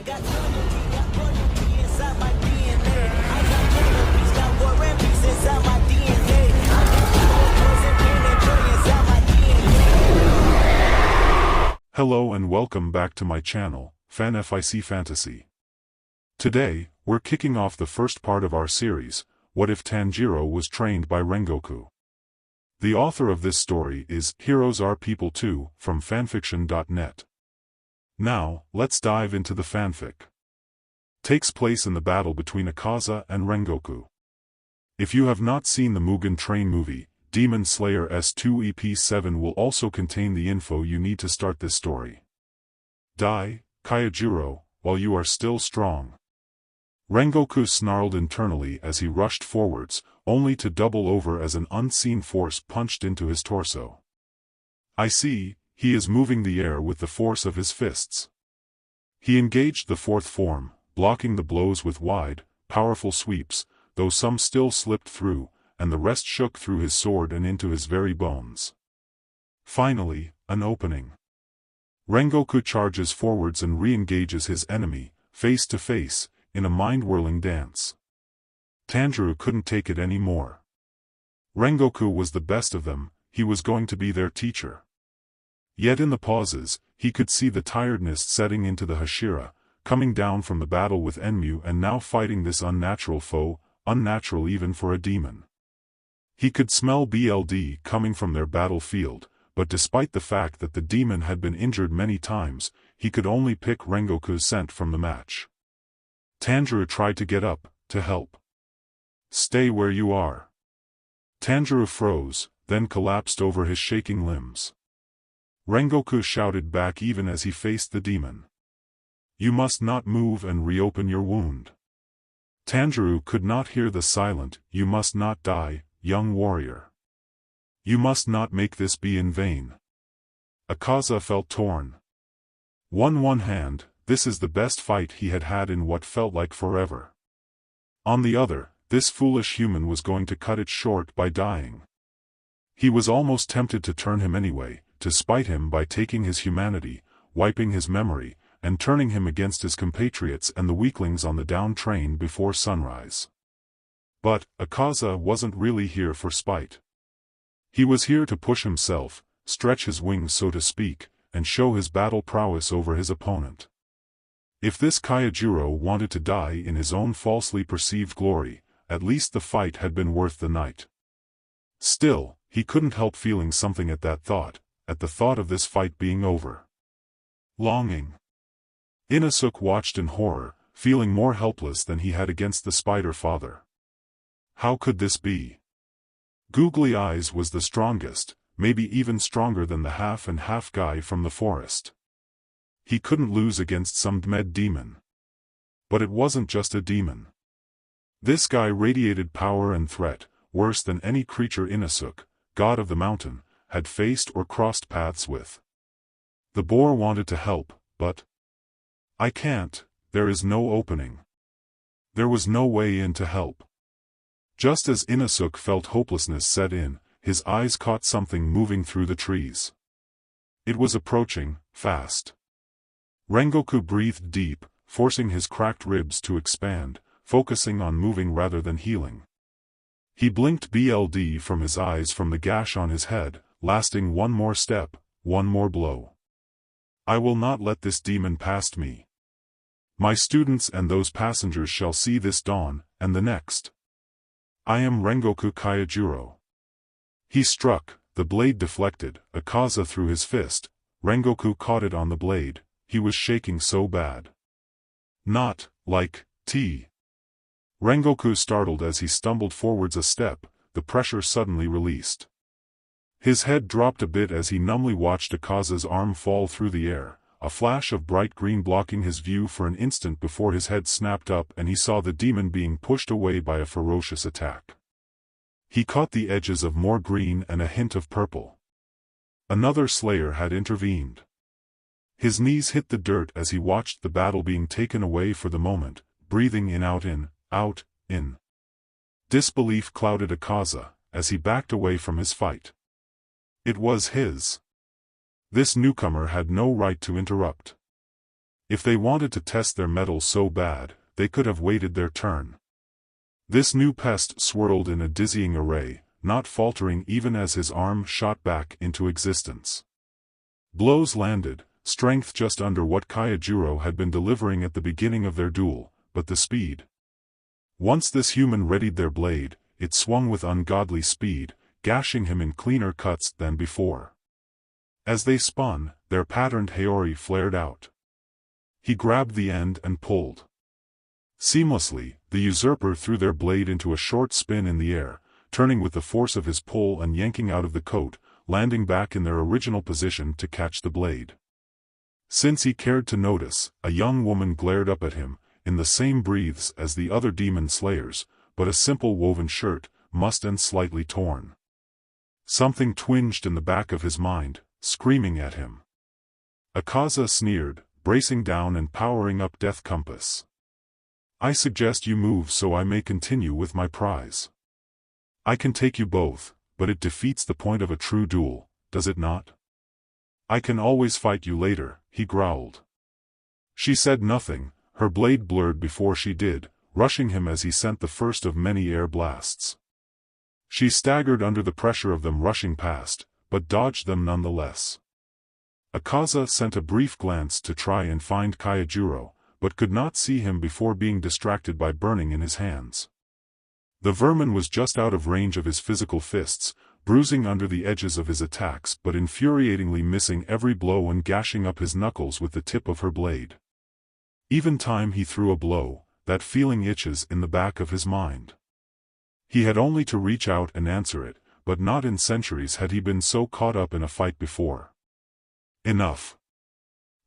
got loyalty, got royalty inside my DNA. I got killer beats, got war and peace inside my DNA. I got poison, pain, and joy inside my DNA. Hello and welcome back to my channel, FanFIC Fantasy. Today, we're kicking off the first part of our series, What If Tanjiro Was Trained by Rengoku? The author of this story is HeroesArePeopleToo from fanfiction.net. Now, let's dive into the fanfic. Takes place in the battle between Akaza and Rengoku. If you have not seen the Mugen Train movie, Demon Slayer S2 EP7 will also contain the info you need to start this story. Die, Kaijiro, while you are still strong. Rengoku snarled internally as he rushed forwards, only to double over as an unseen force punched into his torso. I see, he is moving the air with the force of his fists. He engaged the fourth form, blocking the blows with wide, powerful sweeps, though some still slipped through, and the rest shook through his sword and into his very bones. Finally, an opening. Rengoku charges forwards and re-engages his enemy, face to face, in a mind-whirling dance. Tanjiro couldn't take it any more. Rengoku was the best of them, he was going to be their teacher. Yet in the pauses, he could see the tiredness setting into the Hashira, coming down from the battle with Enmu and now fighting this unnatural foe, unnatural even for a demon. He could smell BLD coming from their battlefield, but despite the fact that the demon had been injured many times, he could only pick Rengoku's scent from the match. Tanjiro tried to get up, to help. Stay where you are. Tanjiro froze, then collapsed over his shaking limbs. Rengoku shouted back even as he faced the demon. You must not move and reopen your wound. Tanjiro could not hear the silent, you must not die, young warrior. You must not make this be in vain. Akaza felt torn. One hand, this is the best fight he had had in what felt like forever. On the other, this foolish human was going to cut it short by dying. He was almost tempted to turn him anyway, to spite him by taking his humanity, wiping his memory, and turning him against his compatriots and the weaklings on the down train before sunrise. But, Akaza wasn't really here for spite. He was here to push himself, stretch his wings so to speak, and show his battle prowess over his opponent. If this Kaijiro wanted to die in his own falsely perceived glory, at least the fight had been worth the night. Still, he couldn't help feeling something at the thought of this fight being over. Longing. Inosuke watched in horror, feeling more helpless than he had against the Spider Father. How could this be? Googly Eyes was the strongest, maybe even stronger than the half-and-half guy from the forest. He couldn't lose against some med demon. But it wasn't just a demon. This guy radiated power and threat, worse than any creature Inosuke, god of the mountain, had faced or crossed paths with. The boar wanted to help, but I can't, there is no opening. There was no way in to help. Just as Inosuke felt hopelessness set in, his eyes caught something moving through the trees. It was approaching, fast. Rengoku breathed deep, forcing his cracked ribs to expand, focusing on moving rather than healing. He blinked BLD from his eyes from the gash on his head, lasting one more step, one more blow. I will not let this demon past me. My students and those passengers shall see this dawn, and the next. I am Rengoku Kaijiro. He struck, the blade deflected, Akaza threw his fist, Rengoku caught it on the blade, he was shaking so bad. Not, like, T. Rengoku startled as he stumbled forwards a step, the pressure suddenly released. His head dropped a bit as he numbly watched Akaza's arm fall through the air, a flash of bright green blocking his view for an instant before his head snapped up and he saw the demon being pushed away by a ferocious attack. He caught the edges of more green and a hint of purple. Another slayer had intervened. His knees hit the dirt as he watched the battle being taken away for the moment, breathing in, out, in. Disbelief clouded Akaza, as he backed away from his fight. It was his. This newcomer had no right to interrupt. If they wanted to test their mettle so bad, they could have waited their turn. This new pest swirled in a dizzying array, not faltering even as his arm shot back into existence. Blows landed, strength just under what Kaijiro had been delivering at the beginning of their duel, but the speed. Once this human readied their blade, it swung with ungodly speed, gashing him in cleaner cuts than before. As they spun, their patterned haori flared out. He grabbed the end and pulled. Seamlessly, the usurper threw their blade into a short spin in the air, turning with the force of his pull and yanking out of the coat, landing back in their original position to catch the blade. Since he cared to notice, a young woman glared up at him, in the same breaths as the other demon slayers, but a simple woven shirt, mussed and slightly torn. Something twinged in the back of his mind, screaming at him. Akaza sneered, bracing down and powering up Death Compass. I suggest you move so I may continue with my prize. I can take you both, but it defeats the point of a true duel, does it not? I can always fight you later, he growled. She said nothing, her blade blurred before she did, rushing him as he sent the first of many air blasts. She staggered under the pressure of them rushing past, but dodged them nonetheless. Akaza sent a brief glance to try and find Kaijiro, but could not see him before being distracted by burning in his hands. The vermin was just out of range of his physical fists, bruising under the edges of his attacks but infuriatingly missing every blow and gashing up his knuckles with the tip of her blade. Even time he threw a blow, that feeling itches in the back of his mind. He had only to reach out and answer it, but not in centuries had he been so caught up in a fight before. Enough.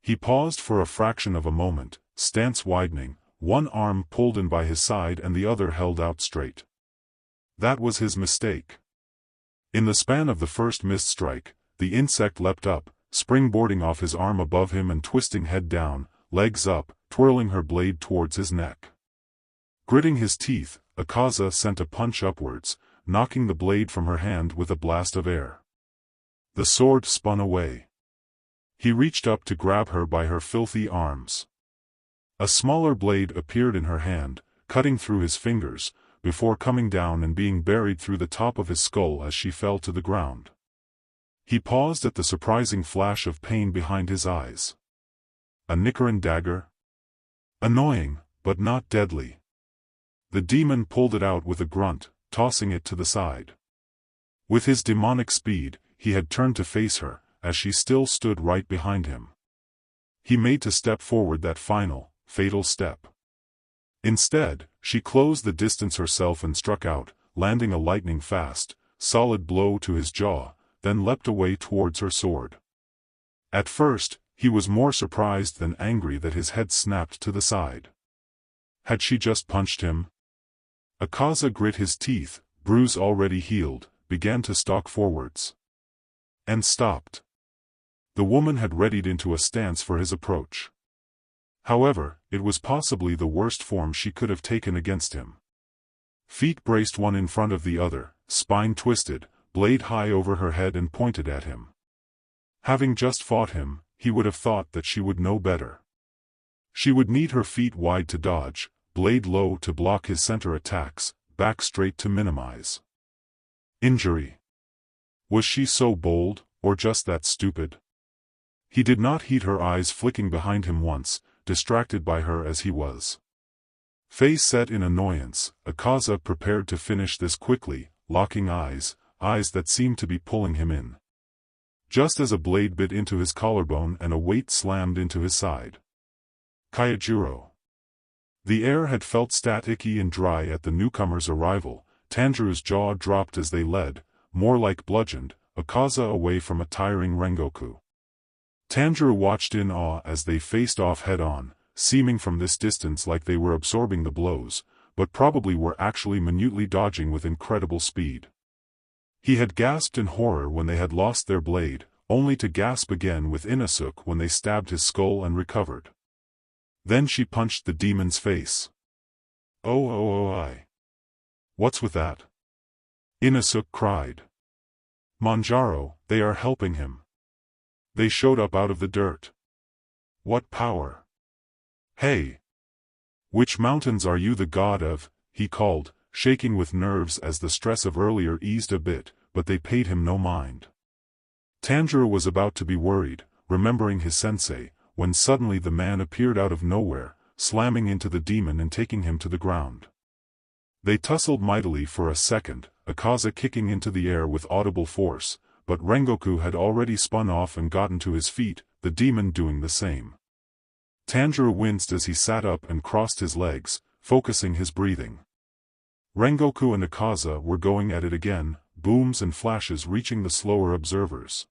He paused for a fraction of a moment, stance widening, one arm pulled in by his side and the other held out straight. That was his mistake. In the span of the first missed strike, the insect leapt up, springboarding off his arm above him and twisting head down, legs up, twirling her blade towards his neck. Gritting his teeth, Akaza sent a punch upwards, knocking the blade from her hand with a blast of air. The sword spun away. He reached up to grab her by her filthy arms. A smaller blade appeared in her hand, cutting through his fingers, before coming down and being buried through the top of his skull as she fell to the ground. He paused at the surprising flash of pain behind his eyes. A Nichiren dagger? Annoying, but not deadly. The demon pulled it out with a grunt, tossing it to the side. With his demonic speed, he had turned to face her, as she still stood right behind him. He made to step forward that final, fatal step. Instead, she closed the distance herself and struck out, landing a lightning-fast, solid blow to his jaw, then leapt away towards her sword. At first, he was more surprised than angry that his head snapped to the side. Had she just punched him? Akaza grit his teeth, bruise already healed, began to stalk forwards. And stopped. The woman had readied into a stance for his approach. However, it was possibly the worst form she could have taken against him. Feet braced one in front of the other, spine twisted, blade high over her head and pointed at him. Having just fought him, he would have thought that she would know better. She would need her feet wide to dodge, blade low to block his center attacks, back straight to minimize injury. Was she so bold, or just that stupid? He did not heed her eyes flicking behind him once, distracted by her as he was. Face set in annoyance, Akaza prepared to finish this quickly, locking eyes that seemed to be pulling him in. Just as a blade bit into his collarbone and a weight slammed into his side. Kaijiro. The air had felt staticky and dry at the newcomer's arrival. Tanjiro's jaw dropped as they led, more like bludgeoned, Akaza away from a tiring Rengoku. Tanjiro watched in awe as they faced off head-on, seeming from this distance like they were absorbing the blows, but probably were actually minutely dodging with incredible speed. He had gasped in horror when they had lost their blade, only to gasp again with Inosuke when they stabbed his skull and recovered. Then she punched the demon's face. Oh, what's with that? Inosuke cried. Manjaro, they are helping him. They showed up out of the dirt. What power! "Hey! Which mountains are you the god of?" he called, shaking with nerves as the stress of earlier eased a bit, but they paid him no mind. Tanjiro was about to be worried, remembering his sensei, when suddenly the man appeared out of nowhere, slamming into the demon and taking him to the ground. They tussled mightily for a second, Akaza kicking into the air with audible force, but Rengoku had already spun off and gotten to his feet, the demon doing the same. Tanjiro winced as he sat up and crossed his legs, focusing his breathing. Rengoku and Akaza were going at it again, booms and flashes reaching the slower observers.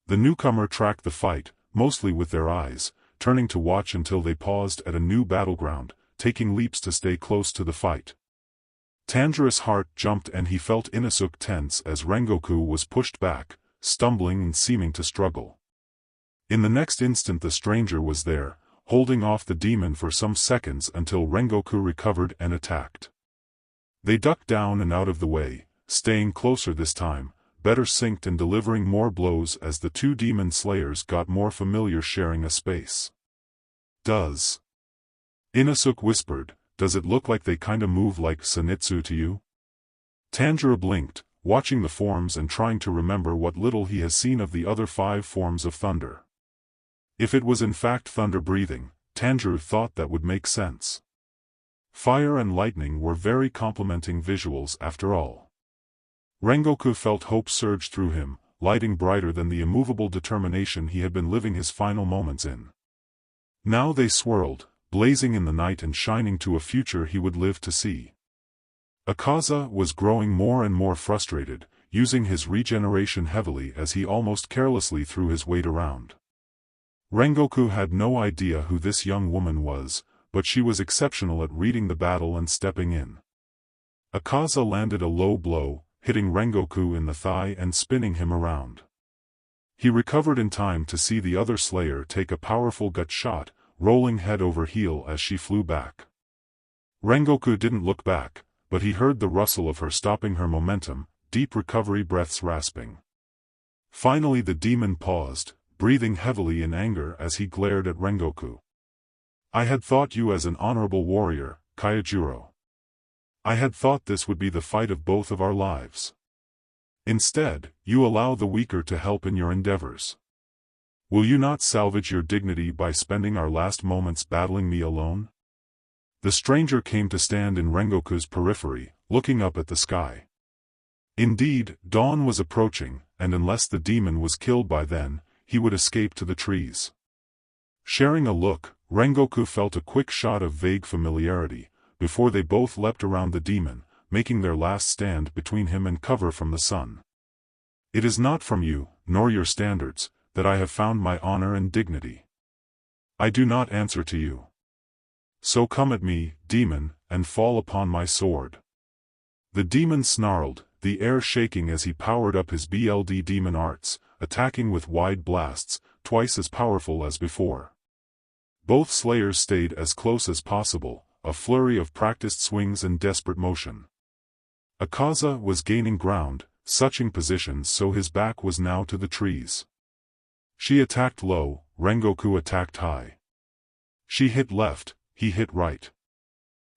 The newcomer tracked the fight, mostly with their eyes, turning to watch until they paused at a new battleground, taking leaps to stay close to the fight. Tanjiro's heart jumped and he felt Inosuke tense as Rengoku was pushed back, stumbling and seeming to struggle. In the next instant the stranger was there, holding off the demon for some seconds until Rengoku recovered and attacked. They ducked down and out of the way, staying closer this time, better synced and delivering more blows as the two demon slayers got more familiar, sharing a space. "Does," Inosuke whispered, "does it look like they kinda move like Zenitsu to you?" Tanjiro blinked, watching the forms and trying to remember what little he has seen of the other 5 forms of thunder. If it was in fact thunder breathing, Tanjiro thought that would make sense. Fire and lightning were very complimenting visuals after all. Rengoku felt hope surge through him, lighting brighter than the immovable determination he had been living his final moments in. Now they swirled, blazing in the night and shining to a future he would live to see. Akaza was growing more and more frustrated, using his regeneration heavily as he almost carelessly threw his weight around. Rengoku had no idea who this young woman was, but she was exceptional at reading the battle and stepping in. Akaza landed a low blow, hitting Rengoku in the thigh and spinning him around. He recovered in time to see the other slayer take a powerful gut shot, rolling head over heel as she flew back. Rengoku didn't look back, but he heard the rustle of her stopping her momentum, deep recovery breaths rasping. Finally the demon paused, breathing heavily in anger as he glared at Rengoku. "I had thought you as an honorable warrior, Kaijiro. I had thought this would be the fight of both of our lives. Instead, you allow the weaker to help in your endeavors. Will you not salvage your dignity by spending our last moments battling me alone?" The stranger came to stand in Rengoku's periphery, looking up at the sky. Indeed, dawn was approaching, and unless the demon was killed by then, he would escape to the trees. Sharing a look, Rengoku felt a quick shot of vague familiarity, before they both leapt around the demon, making their last stand between him and cover from the sun. "It is not from you, nor your standards, that I have found my honor and dignity. I do not answer to you. So come at me, demon, and fall upon my sword." The demon snarled, the air shaking as he powered up his BLD demon arts, attacking with wide blasts, twice as powerful as before. Both slayers stayed as close as possible, a flurry of practiced swings and desperate motion. Akaza was gaining ground, switching positions so his back was now to the trees. She attacked low, Rengoku attacked high. She hit left, he hit right.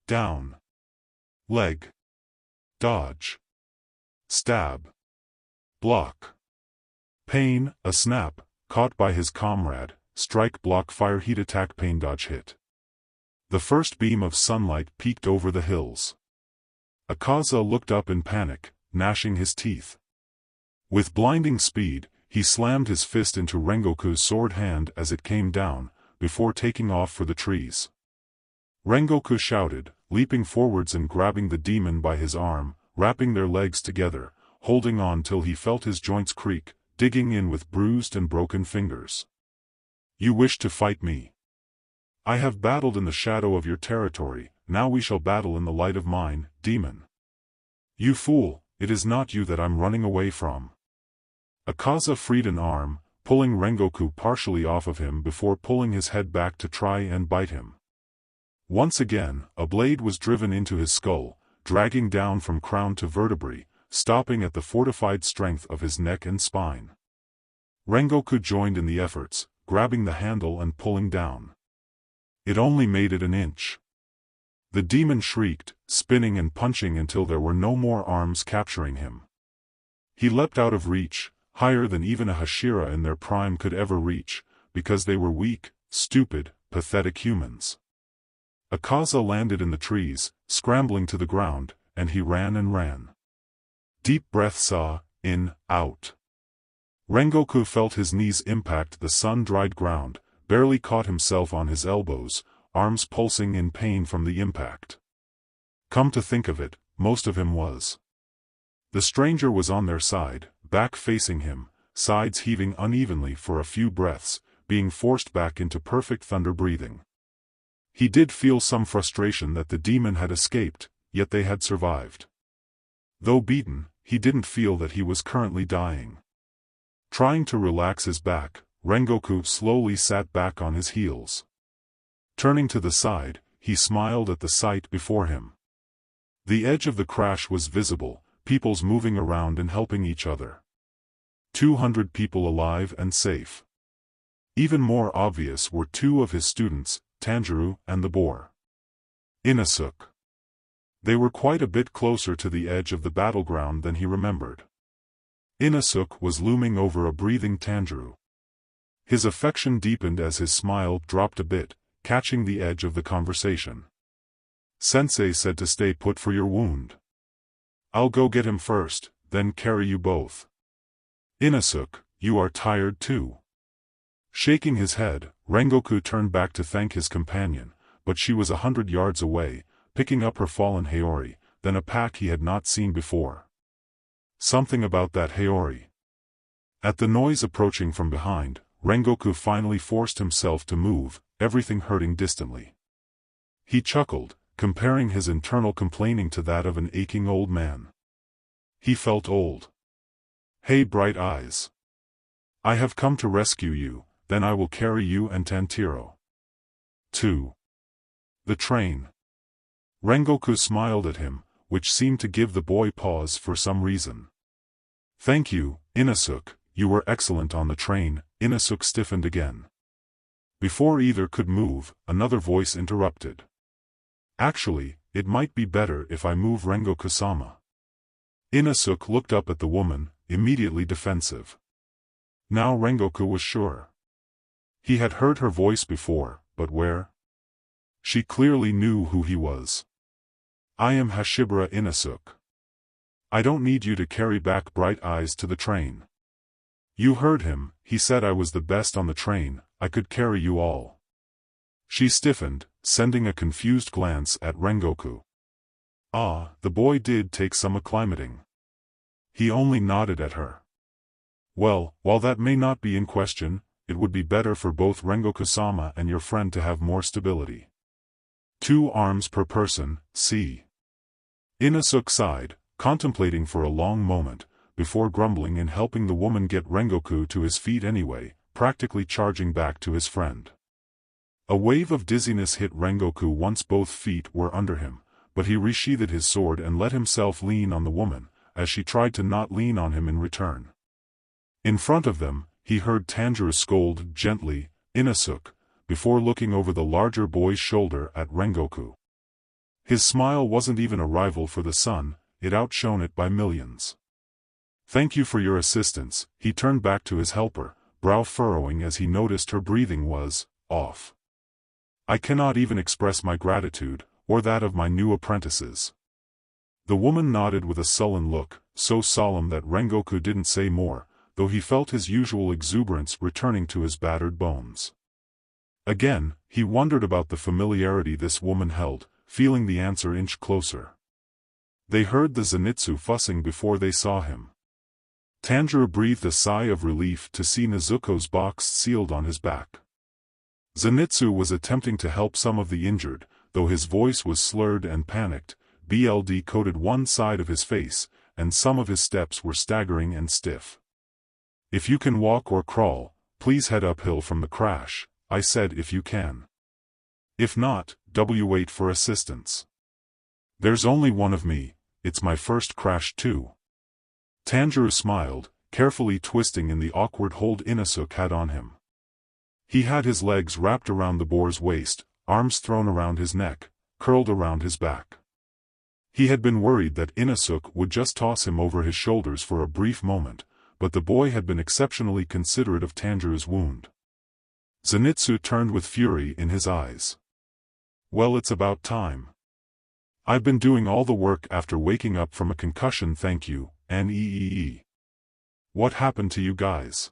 Down. Leg. Dodge. Stab. Block. Pain, a snap, caught by his comrade, strike block fire heat attack pain dodge hit. The first beam of sunlight peeked over the hills. Akaza looked up in panic, gnashing his teeth. With blinding speed, he slammed his fist into Rengoku's sword hand as it came down, before taking off for the trees. Rengoku shouted, leaping forwards and grabbing the demon by his arm, wrapping their legs together, holding on till he felt his joints creak, digging in with bruised and broken fingers. "You wish to fight me? I have battled in the shadow of your territory, now we shall battle in the light of mine, demon." "You fool, it is not you that I'm running away from." Akaza freed an arm, pulling Rengoku partially off of him before pulling his head back to try and bite him. Once again, a blade was driven into his skull, dragging down from crown to vertebrae, stopping at the fortified strength of his neck and spine. Rengoku joined in the efforts, grabbing the handle and pulling down. It only made it an inch. The demon shrieked, spinning and punching until there were no more arms capturing him. He leapt out of reach, higher than even a Hashira in their prime could ever reach, because they were weak, stupid, pathetic humans. Akaza landed in the trees, scrambling to the ground, and he ran and ran. Deep breaths in, out. Rengoku felt his knees impact the sun-dried ground, barely caught himself on his elbows, arms pulsing in pain from the impact. Come to think of it, most of him was. The stranger was on their side, back facing him, sides heaving unevenly for a few breaths, being forced back into perfect thunder breathing. He did feel some frustration that the demon had escaped, yet they had survived. Though beaten, he didn't feel that he was currently dying. Trying to relax his back, Rengoku slowly sat back on his heels. Turning to the side, he smiled at the sight before him. The edge of the crash was visible, peoples moving around and helping each other. 200 people alive and safe. Even more obvious were two of his students, Tanjiro and the boar. Inosuke. They were quite a bit closer to the edge of the battleground than he remembered. Inosuke was looming over a breathing Tanjiro. His affection deepened as his smile dropped a bit, catching the edge of the conversation. Sensei said to stay put for your wound. I'll go get him first, then carry you both. Inosuke, you are tired too. Shaking his head, Rengoku turned back to thank his companion, but she was 100 yards away, picking up her fallen Haori, then a pack he had not seen before. Something about that Haori. At the noise approaching from behind, Rengoku finally forced himself to move, everything hurting distantly. He chuckled, comparing his internal complaining to that of an aching old man. He felt old. Hey bright eyes. I have come to rescue you, then I will carry you and Tanjiro. 2. The train. Rengoku smiled at him, which seemed to give the boy pause for some reason. Thank you, Inosuke, you were excellent on the train. Inosuke stiffened again. Before either could move, another voice interrupted. Actually, it might be better if I move Rengoku-sama. Inosuke looked up at the woman, immediately defensive. Now Rengoku was sure. He had heard her voice before, but where? She clearly knew who he was. I am Hashira Inosuke. I don't need you to carry back bright eyes to the train. You heard him, he said I was the best on the train, I could carry you all. She stiffened, sending a confused glance at Rengoku. Ah, the boy did take some acclimating. He only nodded at her. Well, while that may not be in question, it would be better for both Rengoku-sama and your friend to have more stability. 2 arms per person, see. Inosuke sighed, contemplating for a long moment, before grumbling and helping the woman get Rengoku to his feet anyway, practically charging back to his friend. A wave of dizziness hit Rengoku once both feet were under him, but he resheathed his sword and let himself lean on the woman, as she tried to not lean on him in return. In front of them, he heard Tanjiro scold gently, Inosuke, before looking over the larger boy's shoulder at Rengoku. His smile wasn't even a rival for the sun, it outshone it by millions. Thank you for your assistance, he turned back to his helper, brow furrowing as he noticed her breathing was off. I cannot even express my gratitude, or that of my new apprentices. The woman nodded with a sullen look, so solemn that Rengoku didn't say more, though he felt his usual exuberance returning to his battered bones. Again, he wondered about the familiarity this woman held, feeling the answer inch closer. They heard the Zenitsu fussing before they saw him. Tanjiro breathed a sigh of relief to see Nezuko's box sealed on his back. Zenitsu was attempting to help some of the injured, though his voice was slurred and panicked, BLD coated one side of his face, and some of his steps were staggering and stiff. If you can walk or crawl, please head uphill from the crash, I said if you can. If not, wait for assistance. There's only one of me, it's my first crash too. Tanjiro smiled, carefully twisting in the awkward hold Inosuke had on him. He had his legs wrapped around the boar's waist, arms thrown around his neck, curled around his back. He had been worried that Inosuke would just toss him over his shoulders for a brief moment, but the boy had been exceptionally considerate of Tanjiro's wound. Zenitsu turned with fury in his eyes. Well, it's about time. I've been doing all the work after waking up from a concussion, thank you, Neee. What happened to you guys?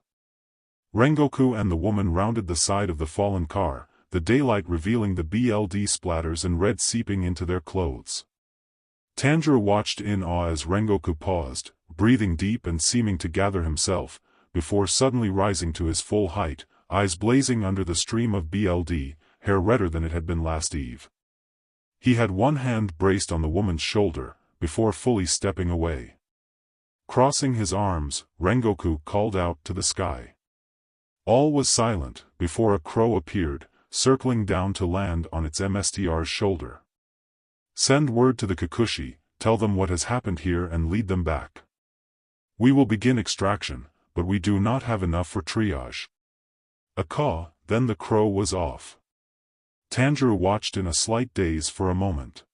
Rengoku and the woman rounded the side of the fallen car, the daylight revealing the BLD splatters and red seeping into their clothes. Tanjiro watched in awe as Rengoku paused, breathing deep and seeming to gather himself, before suddenly rising to his full height, eyes blazing under the stream of BLD, hair redder than it had been last eve. He had one hand braced on the woman's shoulder, before fully stepping away. Crossing his arms, Rengoku called out to the sky. All was silent, before a crow appeared, circling down to land on its MSTR's shoulder. Send word to the Kakushi, tell them what has happened here and lead them back. We will begin extraction, but we do not have enough for triage. A caw, then the crow was off. Tanjiro watched in a slight daze for a moment.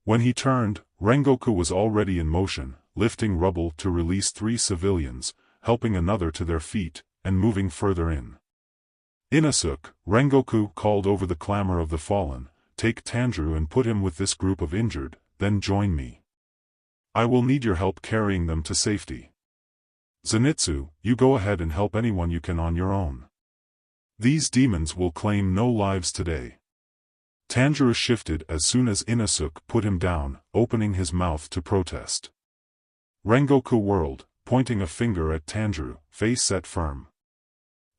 When he turned, Rengoku was already in motion, lifting rubble to release 3 civilians, helping another to their feet, and moving further in. Inosuke, Rengoku called over the clamor of the fallen, take Tanjiro and put him with this group of injured, then join me. I will need your help carrying them to safety. Zenitsu, you go ahead and help anyone you can on your own. These demons will claim no lives today. Tanjiro shifted as soon as Inosuke put him down, opening his mouth to protest. Rengoku whirled, pointing a finger at Tanjiro, face set firm.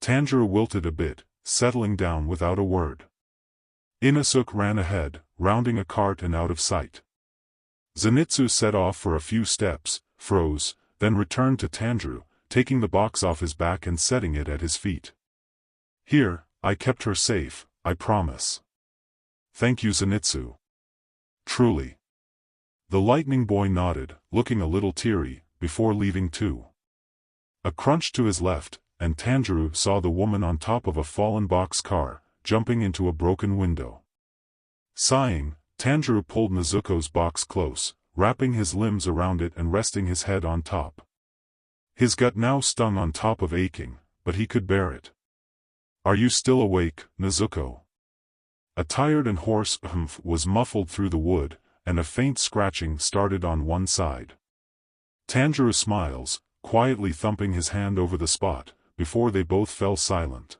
Tanjiro wilted a bit, settling down without a word. Inosuke ran ahead, rounding a cart and out of sight. Zenitsu set off for a few steps, froze, then returned to Tanjiro, taking the box off his back and setting it at his feet. Here, I kept her safe, I promise. Thank you, Zenitsu. Truly. The lightning boy nodded, looking a little teary, before leaving too. A crunch to his left, and Tanjiro saw the woman on top of a fallen box car, jumping into a broken window. Sighing, Tanjiro pulled Nezuko's box close, wrapping his limbs around it and resting his head on top. His gut now stung on top of aching, but he could bear it. Are you still awake, Nezuko? A tired and hoarse humph was muffled through the wood, and a faint scratching started on one side. Tanjiro smiles, quietly thumping his hand over the spot, before they both fell silent.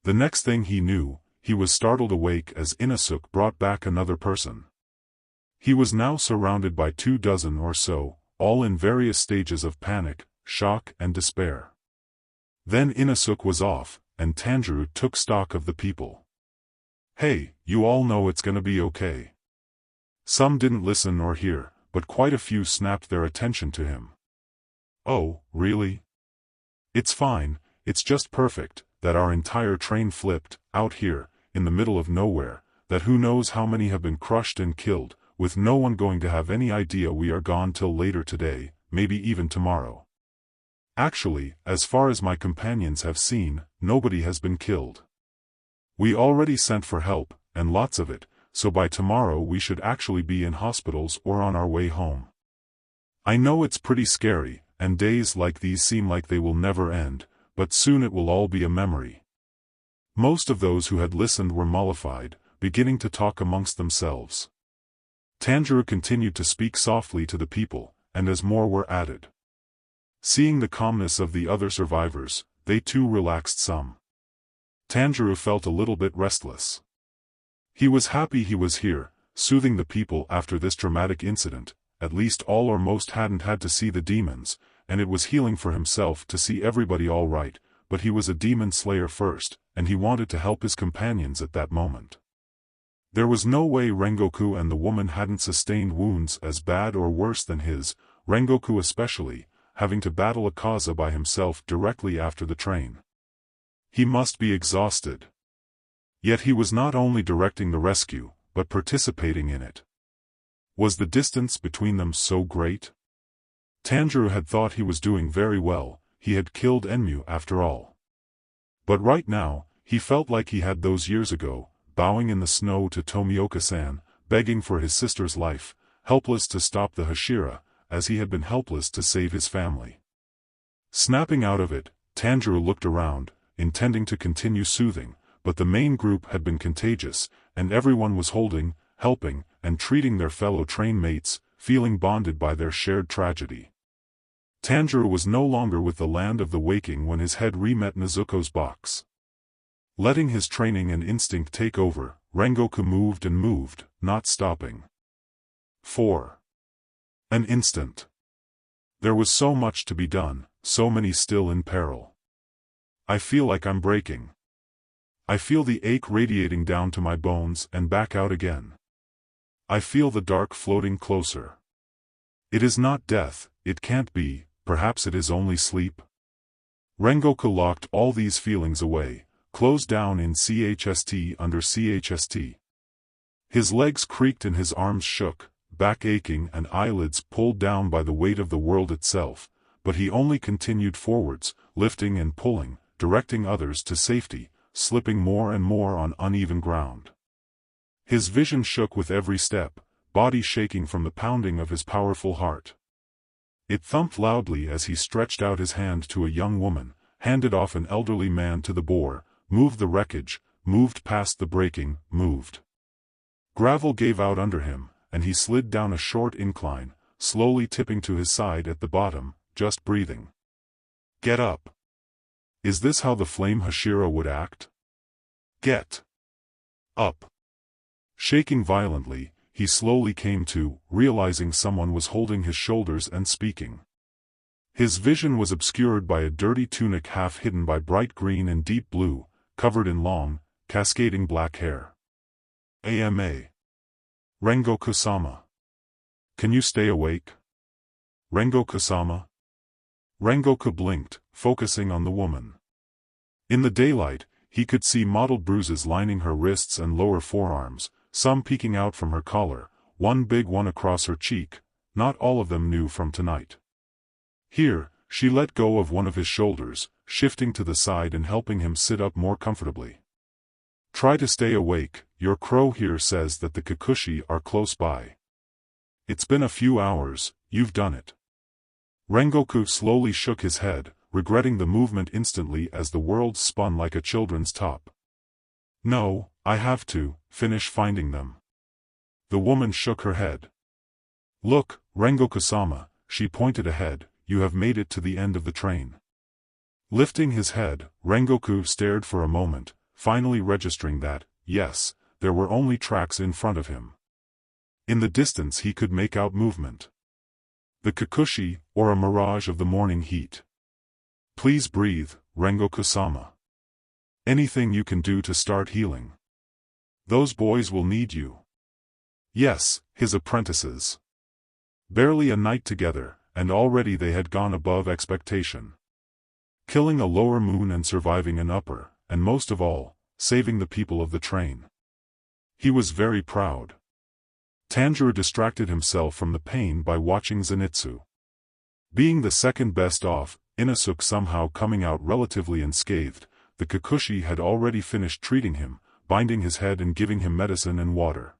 The next thing he knew, he was startled awake as Inosuke brought back another person. He was now surrounded by 24 or so, all in various stages of panic, shock and despair. Then Inosuke was off, and Tanjiro took stock of the people. Hey, you all know it's gonna be okay. Some didn't listen or hear, but quite a few snapped their attention to him. Oh, really? It's fine, it's just perfect, that our entire train flipped, out here, in the middle of nowhere, that who knows how many have been crushed and killed, with no one going to have any idea we are gone till later today, maybe even tomorrow. Actually, as far as my companions have seen, nobody has been killed. We already sent for help, and lots of it, so by tomorrow we should actually be in hospitals or on our way home. I know it's pretty scary, and days like these seem like they will never end, but soon it will all be a memory. Most of those who had listened were mollified, beginning to talk amongst themselves. Tanjiro continued to speak softly to the people, and as more were added. Seeing the calmness of the other survivors, they too relaxed some. Tanjiro felt a little bit restless. He was happy he was here, soothing the people after this dramatic incident. At least all or most hadn't had to see the demons, and it was healing for himself to see everybody all right, but he was a demon slayer first, and he wanted to help his companions at that moment. There was no way Rengoku and the woman hadn't sustained wounds as bad or worse than his, Rengoku especially, having to battle Akaza by himself directly after the train. He must be exhausted. Yet he was not only directing the rescue, but participating in it. Was the distance between them so great? Tanjiro had thought he was doing very well, he had killed Enmu after all. But right now, he felt like he had those years ago, bowing in the snow to Tomioka-san, begging for his sister's life, helpless to stop the Hashira, as he had been helpless to save his family. Snapping out of it, Tanjiro looked around, intending to continue soothing, but the main group had been contagious, and everyone was holding, helping, and treating their fellow train mates, feeling bonded by their shared tragedy. Tanjiro was no longer with the land of the waking when his head re-met Nezuko's box. Letting his training and instinct take over, Rengoku moved and moved, not stopping. For an instant. There was so much to be done, so many still in peril. I feel like I'm breaking. I feel the ache radiating down to my bones and back out again. I feel the dark floating closer. It is not death, it can't be, perhaps it is only sleep. Rengoku locked all these feelings away, closed down in CHST under CHST. His legs creaked and his arms shook, back aching and eyelids pulled down by the weight of the world itself, but he only continued forwards, lifting and pulling, directing others to safety, slipping more and more on uneven ground. His vision shook with every step, body shaking from the pounding of his powerful heart. It thumped loudly as he stretched out his hand to a young woman, handed off an elderly man to the boar, moved the wreckage, moved past the breaking, moved. Gravel gave out under him, and he slid down a short incline, slowly tipping to his side at the bottom, just breathing. Get up. Is this how the flame Hashira would act? Get up. Shaking violently, he slowly came to, realizing someone was holding his shoulders and speaking. His vision was obscured by a dirty tunic half hidden by bright green and deep blue, covered in long, cascading black hair. AMA. Rengoku-sama. Can you stay awake? Rengoku-sama. Rengoku blinked, focusing on the woman. In the daylight, he could see mottled bruises lining her wrists and lower forearms, some peeking out from her collar, one big one across her cheek, not all of them new from tonight. Here, she let go of one of his shoulders, shifting to the side and helping him sit up more comfortably. Try to stay awake, your crow here says that the Kakushi are close by. It's been a few hours, you've done it. Rengoku slowly shook his head, regretting the movement instantly as the world spun like a children's top. No, I have to finish finding them. The woman shook her head. Look, Rengoku-sama, she pointed ahead, you have made it to the end of the train. Lifting his head, Rengoku stared for a moment, finally registering that, yes, there were only tracks in front of him. In the distance he could make out movement. The Kakushi, or a mirage of the morning heat. Please breathe, Rengoku-sama. Anything you can do to start healing. Those boys will need you. Yes, his apprentices. Barely a night together, and already they had gone above expectation. Killing a lower moon and surviving an upper, and most of all, saving the people of the train. He was very proud. Tanjiro distracted himself from the pain by watching Zenitsu. Being the second best off, Inosuke somehow coming out relatively unscathed, the Kakushi had already finished treating him, binding his head and giving him medicine and water.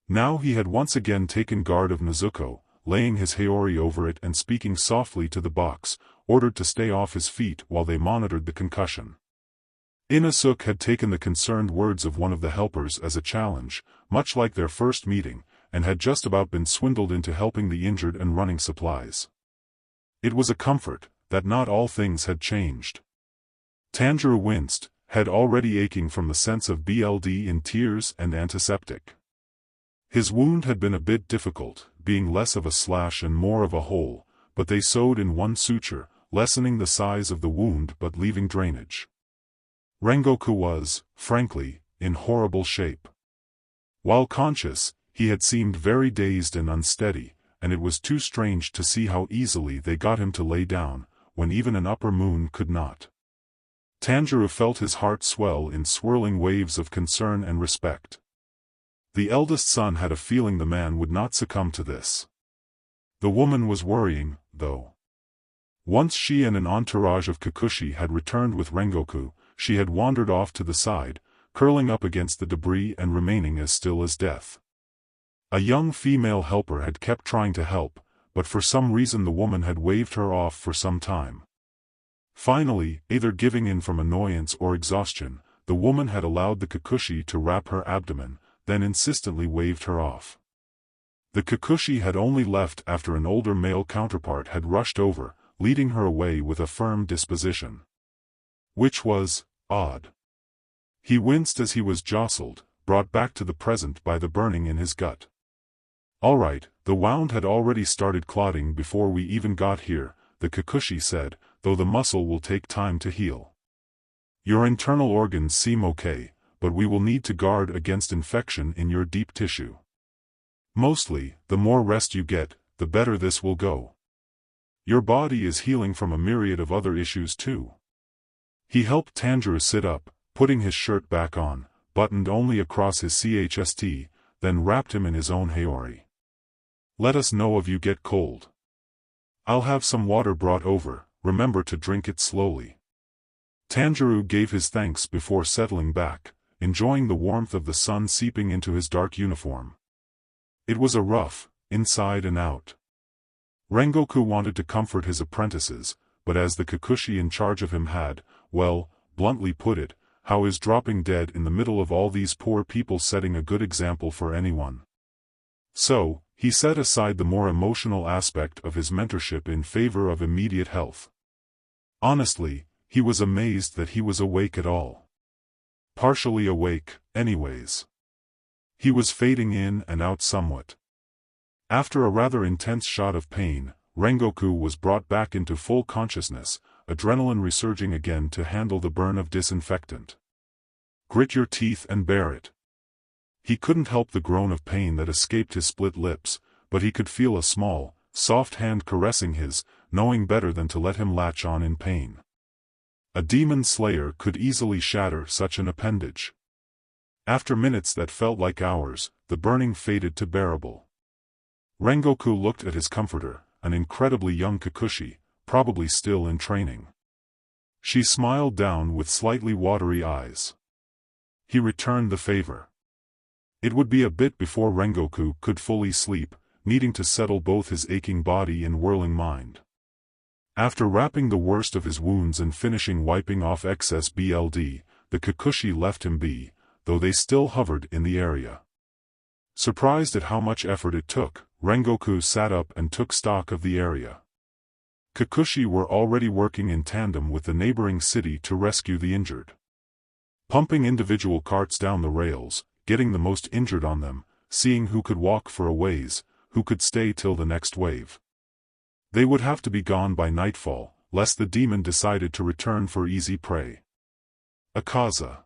Now he had once again taken guard of Nezuko, laying his Haori over it and speaking softly to the box, ordered to stay off his feet while they monitored the concussion. Inosuke had taken the concerned words of one of the helpers as a challenge, much like their first meeting, and had just about been swindled into helping the injured and running supplies. It was a comfort, that not all things had changed. Tanjiro winced, head already aching from the sense of BLD in tears and antiseptic. His wound had been a bit difficult, being less of a slash and more of a hole, but they sewed in one suture, lessening the size of the wound but leaving drainage. Rengoku was, frankly, in horrible shape. While conscious, he had seemed very dazed and unsteady, and it was too strange to see how easily they got him to lay down, when even an upper moon could not. Tanjiro felt his heart swell in swirling waves of concern and respect. The eldest son had a feeling the man would not succumb to this. The woman was worrying, though. Once she and an entourage of Kakushi had returned with Rengoku, she had wandered off to the side, curling up against the debris and remaining as still as death. A young female helper had kept trying to help, but for some reason the woman had waved her off for some time. Finally, either giving in from annoyance or exhaustion, the woman had allowed the Kakushi to wrap her abdomen, then insistently waved her off. The Kakushi had only left after an older male counterpart had rushed over, leading her away with a firm disposition. Which was odd. He winced as he was jostled, brought back to the present by the burning in his gut. "All right, the wound had already started clotting before we even got here," the Kakushi said, "though the muscle will take time to heal. Your internal organs seem okay, but we will need to guard against infection in your deep tissue. Mostly, the more rest you get, the better this will go. Your body is healing from a myriad of other issues too." He helped Tanjiro sit up, putting his shirt back on, buttoned only across his chest, then wrapped him in his own haori. "Let us know if you get cold. I'll have some water brought over, remember to drink it slowly." Tanjiro gave his thanks before settling back, enjoying the warmth of the sun seeping into his dark uniform. It was a rough, inside and out. Rengoku wanted to comfort his apprentices, but as the Kakushi in charge of him had, well, bluntly put it, how is dropping dead in the middle of all these poor people setting a good example for anyone? So, he set aside the more emotional aspect of his mentorship in favor of immediate health. Honestly, he was amazed that he was awake at all. Partially awake, anyways. He was fading in and out somewhat. After a rather intense shot of pain, Rengoku was brought back into full consciousness, adrenaline resurging again to handle the burn of disinfectant. "Grit your teeth and bear it." He couldn't help the groan of pain that escaped his split lips, but he could feel a small, soft hand caressing his, knowing better than to let him latch on in pain. A demon slayer could easily shatter such an appendage. After minutes that felt like hours, the burning faded to bearable. Rengoku looked at his comforter, an incredibly young Kakushi, probably still in training. She smiled down with slightly watery eyes. He returned the favor. It would be a bit before Rengoku could fully sleep, needing to settle both his aching body and whirling mind. After wrapping the worst of his wounds and finishing wiping off excess blood, the Kakushi left him be, though they still hovered in the area. Surprised at how much effort it took, Rengoku sat up and took stock of the area. Kakushi were already working in tandem with the neighboring city to rescue the injured. Pumping individual carts down the rails, getting the most injured on them, seeing who could walk for a ways, who could stay till the next wave. They would have to be gone by nightfall, lest the demon decided to return for easy prey. Akaza.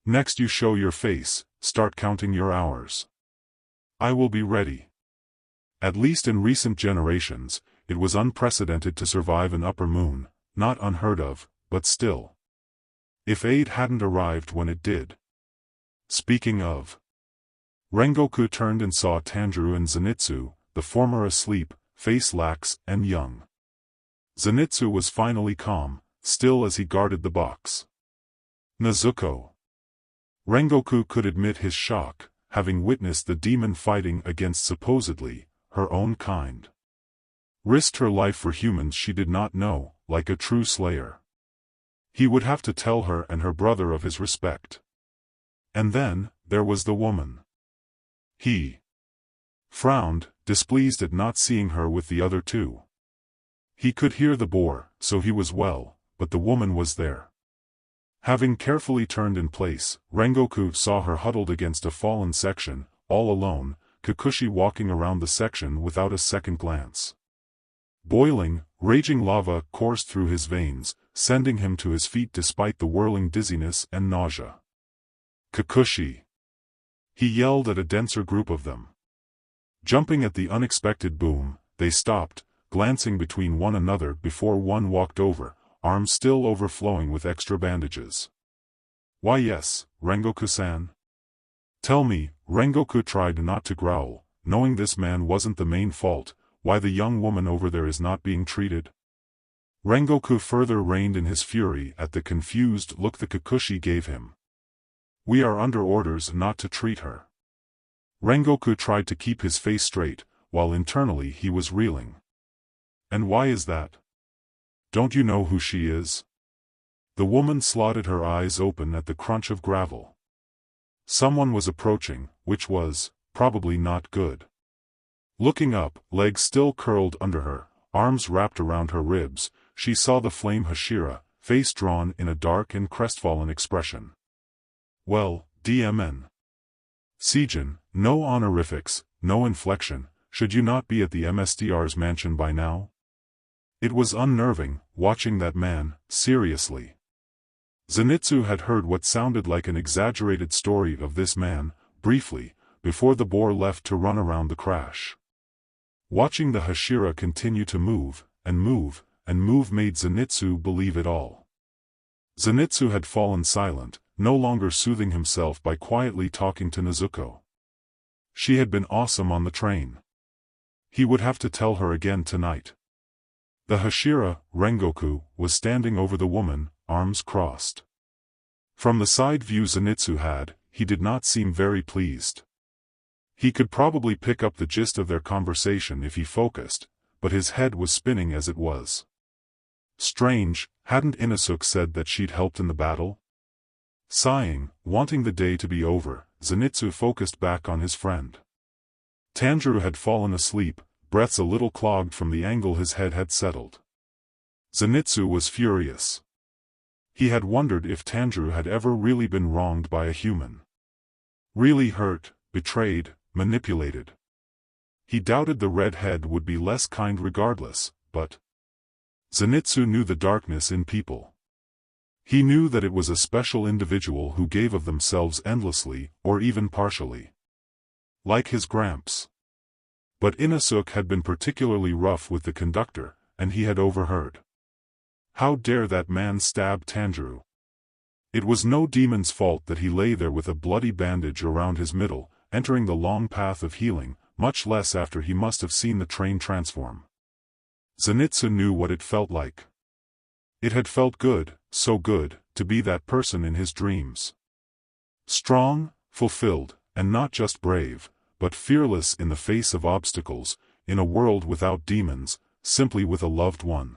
Next you show your face, start counting your hours. I will be ready. At least in recent generations, it was unprecedented to survive an upper moon, not unheard of, but still. If aid hadn't arrived when it did. Speaking of. Rengoku turned and saw Tanjiro and Zenitsu, the former asleep, face lax and young. Zenitsu was finally calm, still as he guarded the box. Nezuko. Rengoku could admit his shock, having witnessed the demon fighting against supposedly, her own kind. Risked her life for humans she did not know, like a true slayer. He would have to tell her and her brother of his respect. And then, there was the woman. He frowned, displeased at not seeing her with the other two. He could hear the boar, so he was well, but the woman was there. Having carefully turned in place, Rengoku saw her huddled against a fallen section, all alone, Kakushi walking around the section without a second glance. Boiling, raging lava coursed through his veins, sending him to his feet despite the whirling dizziness and nausea. Kakushi! He yelled at a denser group of them. Jumping at the unexpected boom, they stopped, glancing between one another before one walked over, arms still overflowing with extra bandages. Why yes, Rengoku-san. Tell me, Rengoku tried not to growl, knowing this man wasn't the main fault, why the young woman over there is not being treated. Rengoku further reined in his fury at the confused look the Kakushi gave him. We are under orders not to treat her. Rengoku tried to keep his face straight, while internally he was reeling. And why is that? Don't you know who she is? The woman slotted her eyes open at the crunch of gravel. Someone was approaching, which was, probably not good. Looking up, legs still curled under her, arms wrapped around her ribs, she saw the flame Hashira, face drawn in a dark and crestfallen expression. Well, DMN. Seijin, no honorifics, no inflection, should you not be at the MSTR's mansion by now? It was unnerving, watching that man, seriously. Zenitsu had heard what sounded like an exaggerated story of this man, briefly, before the boar left to run around the crash. Watching the Hashira continue to move, and move, and move made Zenitsu believe it all. Zenitsu had fallen silent, no longer soothing himself by quietly talking to Nezuko. She had been awesome on the train. He would have to tell her again tonight. The Hashira, Rengoku, was standing over the woman, arms crossed. From the side view Zenitsu had, he did not seem very pleased. He could probably pick up the gist of their conversation if he focused, but his head was spinning as it was. Strange, hadn't Inosuke said that she'd helped in the battle? Sighing, wanting the day to be over, Zenitsu focused back on his friend. Tanjiro had fallen asleep, breaths a little clogged from the angle his head had settled. Zenitsu was furious. He had wondered if Tanjiro had ever really been wronged by a human. Really hurt, betrayed, manipulated. He doubted the red head would be less kind regardless, but Zenitsu knew the darkness in people. He knew that it was a special individual who gave of themselves endlessly, or even partially. Like his Gramps. But Inosuke had been particularly rough with the conductor, and he had overheard. How dare that man stab Tanjiro? It was no demon's fault that he lay there with a bloody bandage around his middle, entering the long path of healing, much less after he must have seen the train transform. Zenitsu knew what it felt like. It had felt good, so good, to be that person in his dreams. Strong, fulfilled, and not just brave, but fearless in the face of obstacles, in a world without demons, simply with a loved one.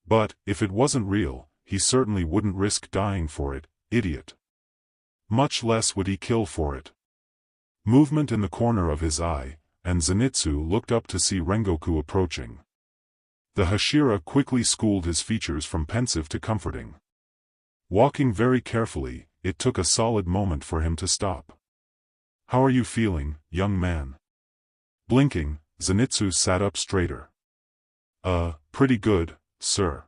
But, if it wasn't real, he certainly wouldn't risk dying for it, idiot. Much less would he kill for it. Movement in the corner of his eye, and Zenitsu looked up to see Rengoku approaching. The Hashira quickly schooled his features from pensive to comforting. Walking very carefully, it took a solid moment for him to stop. How are you feeling, young man? Blinking, Zenitsu sat up straighter. Pretty good, sir.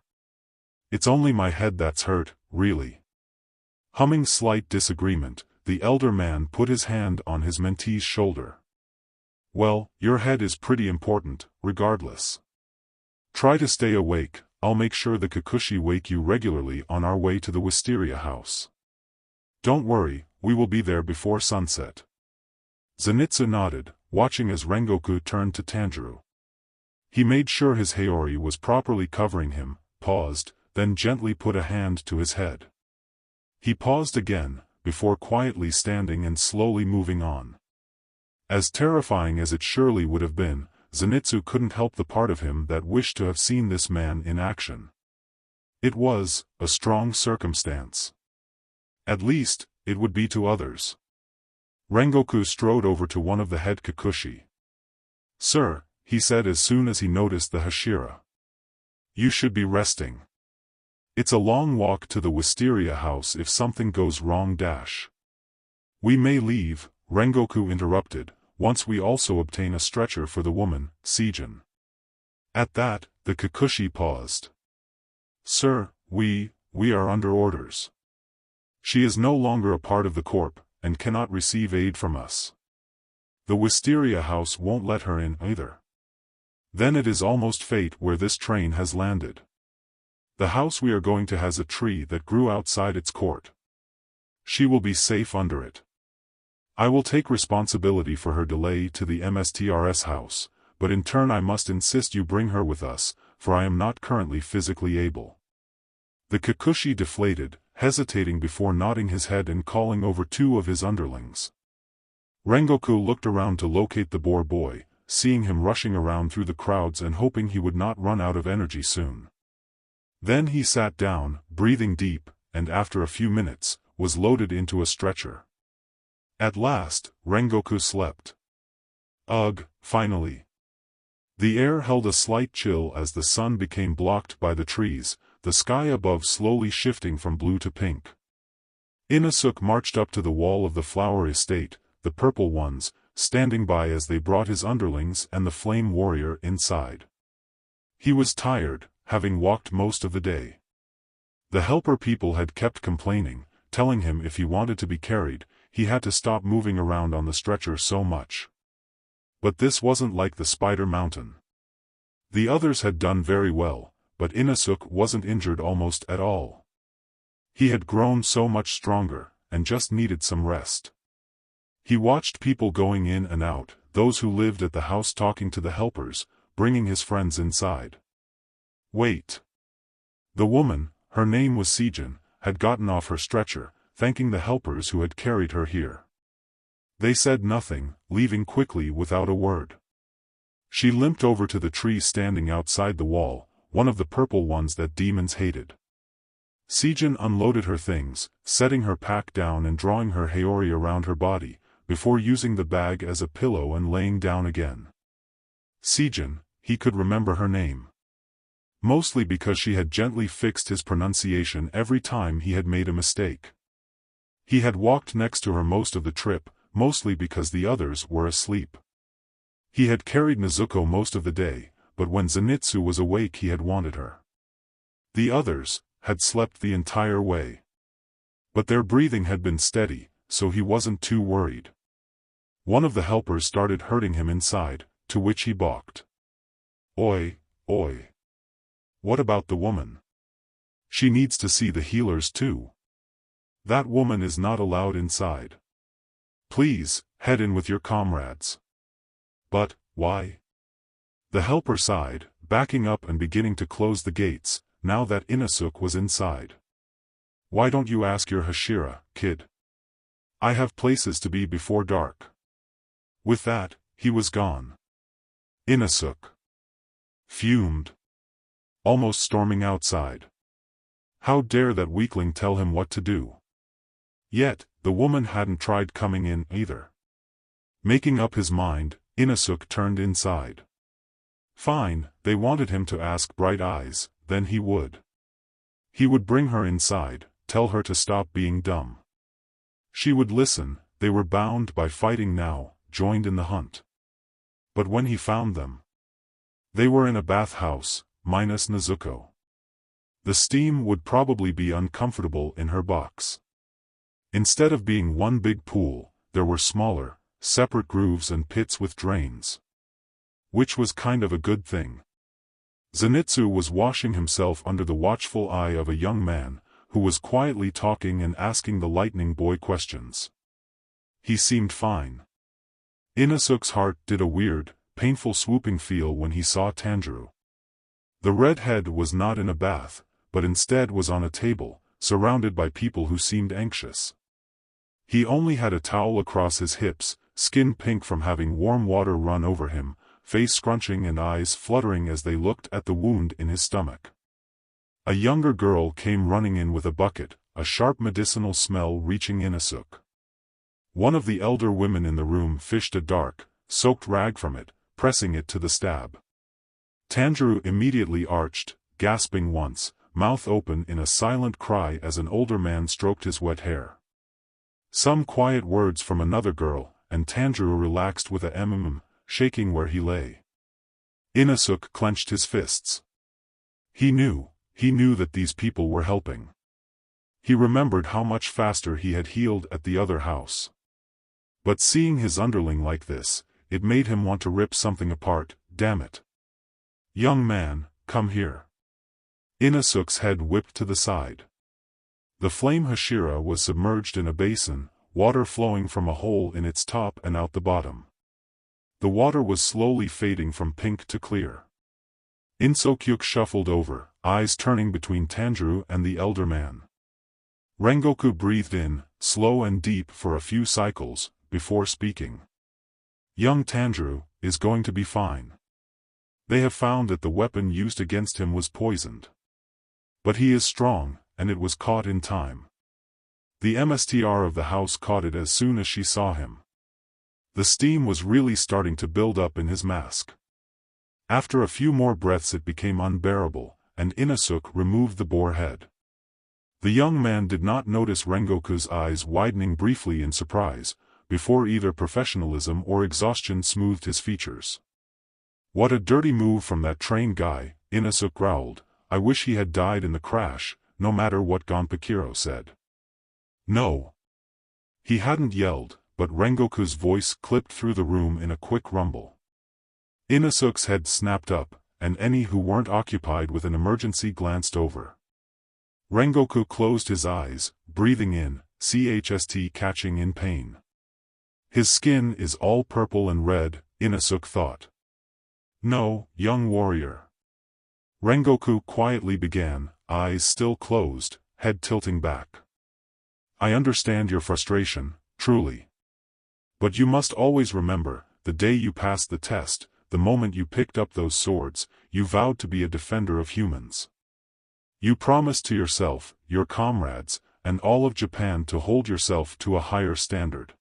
It's only my head that's hurt, really. Humming slight disagreement, the elder man put his hand on his mentee's shoulder. Well, your head is pretty important, regardless. Try to stay awake, I'll make sure the Kakushi wake you regularly on our way to the Wisteria house. Don't worry, we will be there before sunset. Zenitsu nodded, watching as Rengoku turned to Tanjiro. He made sure his Haori was properly covering him, paused, then gently put a hand to his head. He paused again, before quietly standing and slowly moving on. As terrifying as it surely would have been, Zenitsu couldn't help the part of him that wished to have seen this man in action. It was a strong circumstance. At least, it would be to others. Rengoku strode over to one of the head Kakushi. Sir, he said as soon as he noticed the Hashira. You should be resting. It's a long walk to the Wisteria house if something goes wrong. We may leave, Rengoku interrupted, once we also obtain a stretcher for the woman, Seijin. At that, the Kakushi paused. Sir, we are under orders. She is no longer a part of the Corp, and cannot receive aid from us. The Wisteria house won't let her in either. Then it is almost fate where this train has landed. The house we are going to has a tree that grew outside its court. She will be safe under it. I will take responsibility for her delay to the MSTR's house, but in turn I must insist you bring her with us, for I am not currently physically able. The Kakushi deflated, hesitating before nodding his head and calling over 2 of his underlings. Rengoku looked around to locate the boar boy, seeing him rushing around through the crowds and hoping he would not run out of energy soon. Then he sat down, breathing deep, and after a few minutes, was loaded into a stretcher. At last, Rengoku slept. Ugh, finally. The air held a slight chill as the sun became blocked by the trees, the sky above slowly shifting from blue to pink. Inosuke marched up to the wall of the flower estate, the purple ones, standing by as they brought his underlings and the flame warrior inside. He was tired, having walked most of the day. The helper people had kept complaining, telling him if he wanted to be carried, he had to stop moving around on the stretcher so much. But this wasn't like the Spider Mountain. The others had done very well, but Inosuke wasn't injured almost at all. He had grown so much stronger, and just needed some rest. He watched people going in and out, those who lived at the house talking to the helpers, bringing his friends inside. Wait. The woman, her name was Sijin, had gotten off her stretcher, thanking the helpers who had carried her here. They said nothing, leaving quickly without a word. She limped over to the tree standing outside the wall, one of the purple ones that demons hated. Sijin unloaded her things, setting her pack down and drawing her Haori around her body, before using the bag as a pillow and laying down again. Sijin, he could remember her name. Mostly because she had gently fixed his pronunciation every time he had made a mistake. He had walked next to her most of the trip, mostly because the others were asleep. He had carried Nezuko most of the day, but when Zenitsu was awake he had wanted her. The others had slept the entire way. But their breathing had been steady, so he wasn't too worried. One of the helpers started hurting him inside, to which he balked. Oi, oi. What about the woman? She needs to see the healers too. That woman is not allowed inside. Please, head in with your comrades. But, why? The helper sighed, backing up and beginning to close the gates, now that Inosuke was inside. Why don't you ask your Hashira, kid? I have places to be before dark. With that, he was gone. Inosuke fumed, almost storming outside. How dare that weakling tell him what to do? Yet, the woman hadn't tried coming in either. Making up his mind, Inosuke turned inside. Fine, they wanted him to ask Bright Eyes, then he would. He would bring her inside, tell her to stop being dumb. She would listen, they were bound by fighting now, joined in the hunt. But when he found them, they were in a bathhouse, minus Nezuko. The steam would probably be uncomfortable in her box. Instead of being one big pool, there were smaller, separate grooves and pits with drains. Which was kind of a good thing. Zenitsu was washing himself under the watchful eye of a young man, who was quietly talking and asking the lightning boy questions. He seemed fine. Inosuke's heart did a weird, painful swooping feel when he saw Tanjiro. The redhead was not in a bath, but instead was on a table, surrounded by people who seemed anxious. He only had a towel across his hips, skin pink from having warm water run over him, face scrunching and eyes fluttering as they looked at the wound in his stomach. A younger girl came running in with a bucket, a sharp medicinal smell reaching Inosuke. One of the elder women in the room fished a dark, soaked rag from it, pressing it to the stab. Tanjiro immediately arched, gasping once, mouth open in a silent cry as an older man stroked his wet hair. Some quiet words from another girl, and Tanjiro relaxed with a shaking where he lay. Inosuke clenched his fists. He knew that these people were helping. He remembered how much faster he had healed at the other house. But seeing his underling like this, it made him want to rip something apart, damn it. Young man, come here. Inosuke's head whipped to the side. The flame Hashira was submerged in a basin, water flowing from a hole in its top and out the bottom. The water was slowly fading from pink to clear. Inosuke shuffled over, eyes turning between Tanjiro and the elder man. Rengoku breathed in, slow and deep for a few cycles, before speaking. Young Tanjiro is going to be fine. They have found that the weapon used against him was poisoned. But he is strong, and it was caught in time. The MSTR of the house caught it as soon as she saw him. The steam was really starting to build up in his mask. After a few more breaths it became unbearable, and Inosuke removed the boar head. The young man did not notice Rengoku's eyes widening briefly in surprise, before either professionalism or exhaustion smoothed his features. What a dirty move from that trained guy, Inosuke growled. I wish he had died in the crash, no matter what Gonpakiro said. No. He hadn't yelled, but Rengoku's voice clipped through the room in a quick rumble. Inosuke's head snapped up, and any who weren't occupied with an emergency glanced over. Rengoku closed his eyes, breathing in, chst catching in pain. His skin is all purple and red, Inosuke thought. No, young warrior. Rengoku quietly began, eyes still closed, head tilting back. I understand your frustration, truly. But you must always remember, the day you passed the test, the moment you picked up those swords, you vowed to be a defender of humans. You promised to yourself, your comrades, and all of Japan to hold yourself to a higher standard.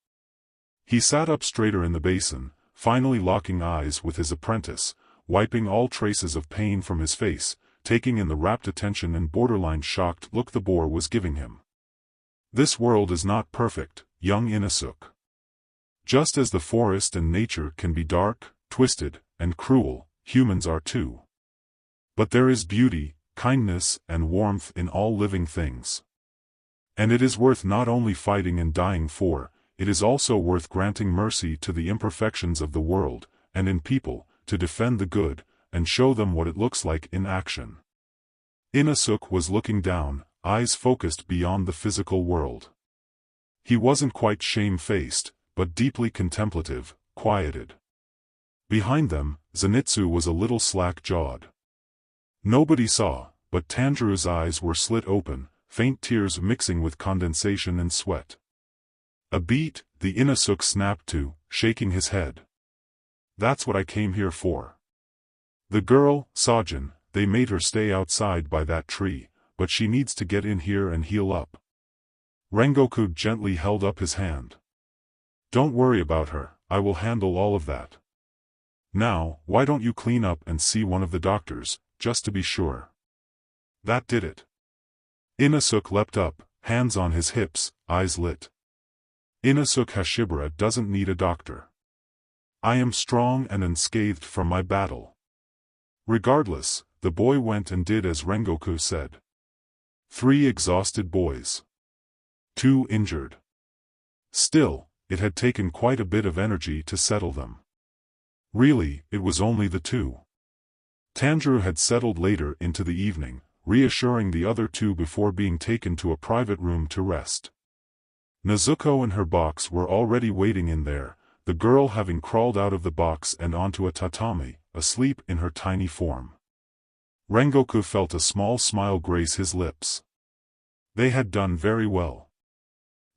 He sat up straighter in the basin, finally locking eyes with his apprentice, wiping all traces of pain from his face, taking in the rapt attention and borderline shocked look the boar was giving him. This world is not perfect, young Inosuke. Just as the forest and nature can be dark, twisted, and cruel, humans are too. But there is beauty, kindness, and warmth in all living things. And it is worth not only fighting and dying for, it is also worth granting mercy to the imperfections of the world, and in people, to defend the good, and show them what it looks like in action. Inosuke was looking down, eyes focused beyond the physical world. He wasn't quite shame-faced, but deeply contemplative, quieted. Behind them, Zenitsu was a little slack-jawed. Nobody saw, but Tanjiro's eyes were slit open, faint tears mixing with condensation and sweat. A beat, the Inosuke snapped to, shaking his head. That's what I came here for. The girl, Sajin, they made her stay outside by that tree, but she needs to get in here and heal up. Rengoku gently held up his hand. Don't worry about her, I will handle all of that. Now, why don't you clean up and see one of the doctors, just to be sure. That did it. Inosuke leapt up, hands on his hips, eyes lit. Inosuke Hashira doesn't need a doctor. I am strong and unscathed from my battle. Regardless, the boy went and did as Rengoku said. 3 exhausted boys. 2 injured. Still, it had taken quite a bit of energy to settle them. Really, it was only the 2. Tanjiro had settled later into the evening, reassuring the other 2 before being taken to a private room to rest. Nezuko and her box were already waiting in there, the girl having crawled out of the box and onto a tatami, asleep in her tiny form. Rengoku felt a small smile grace his lips. They had done very well.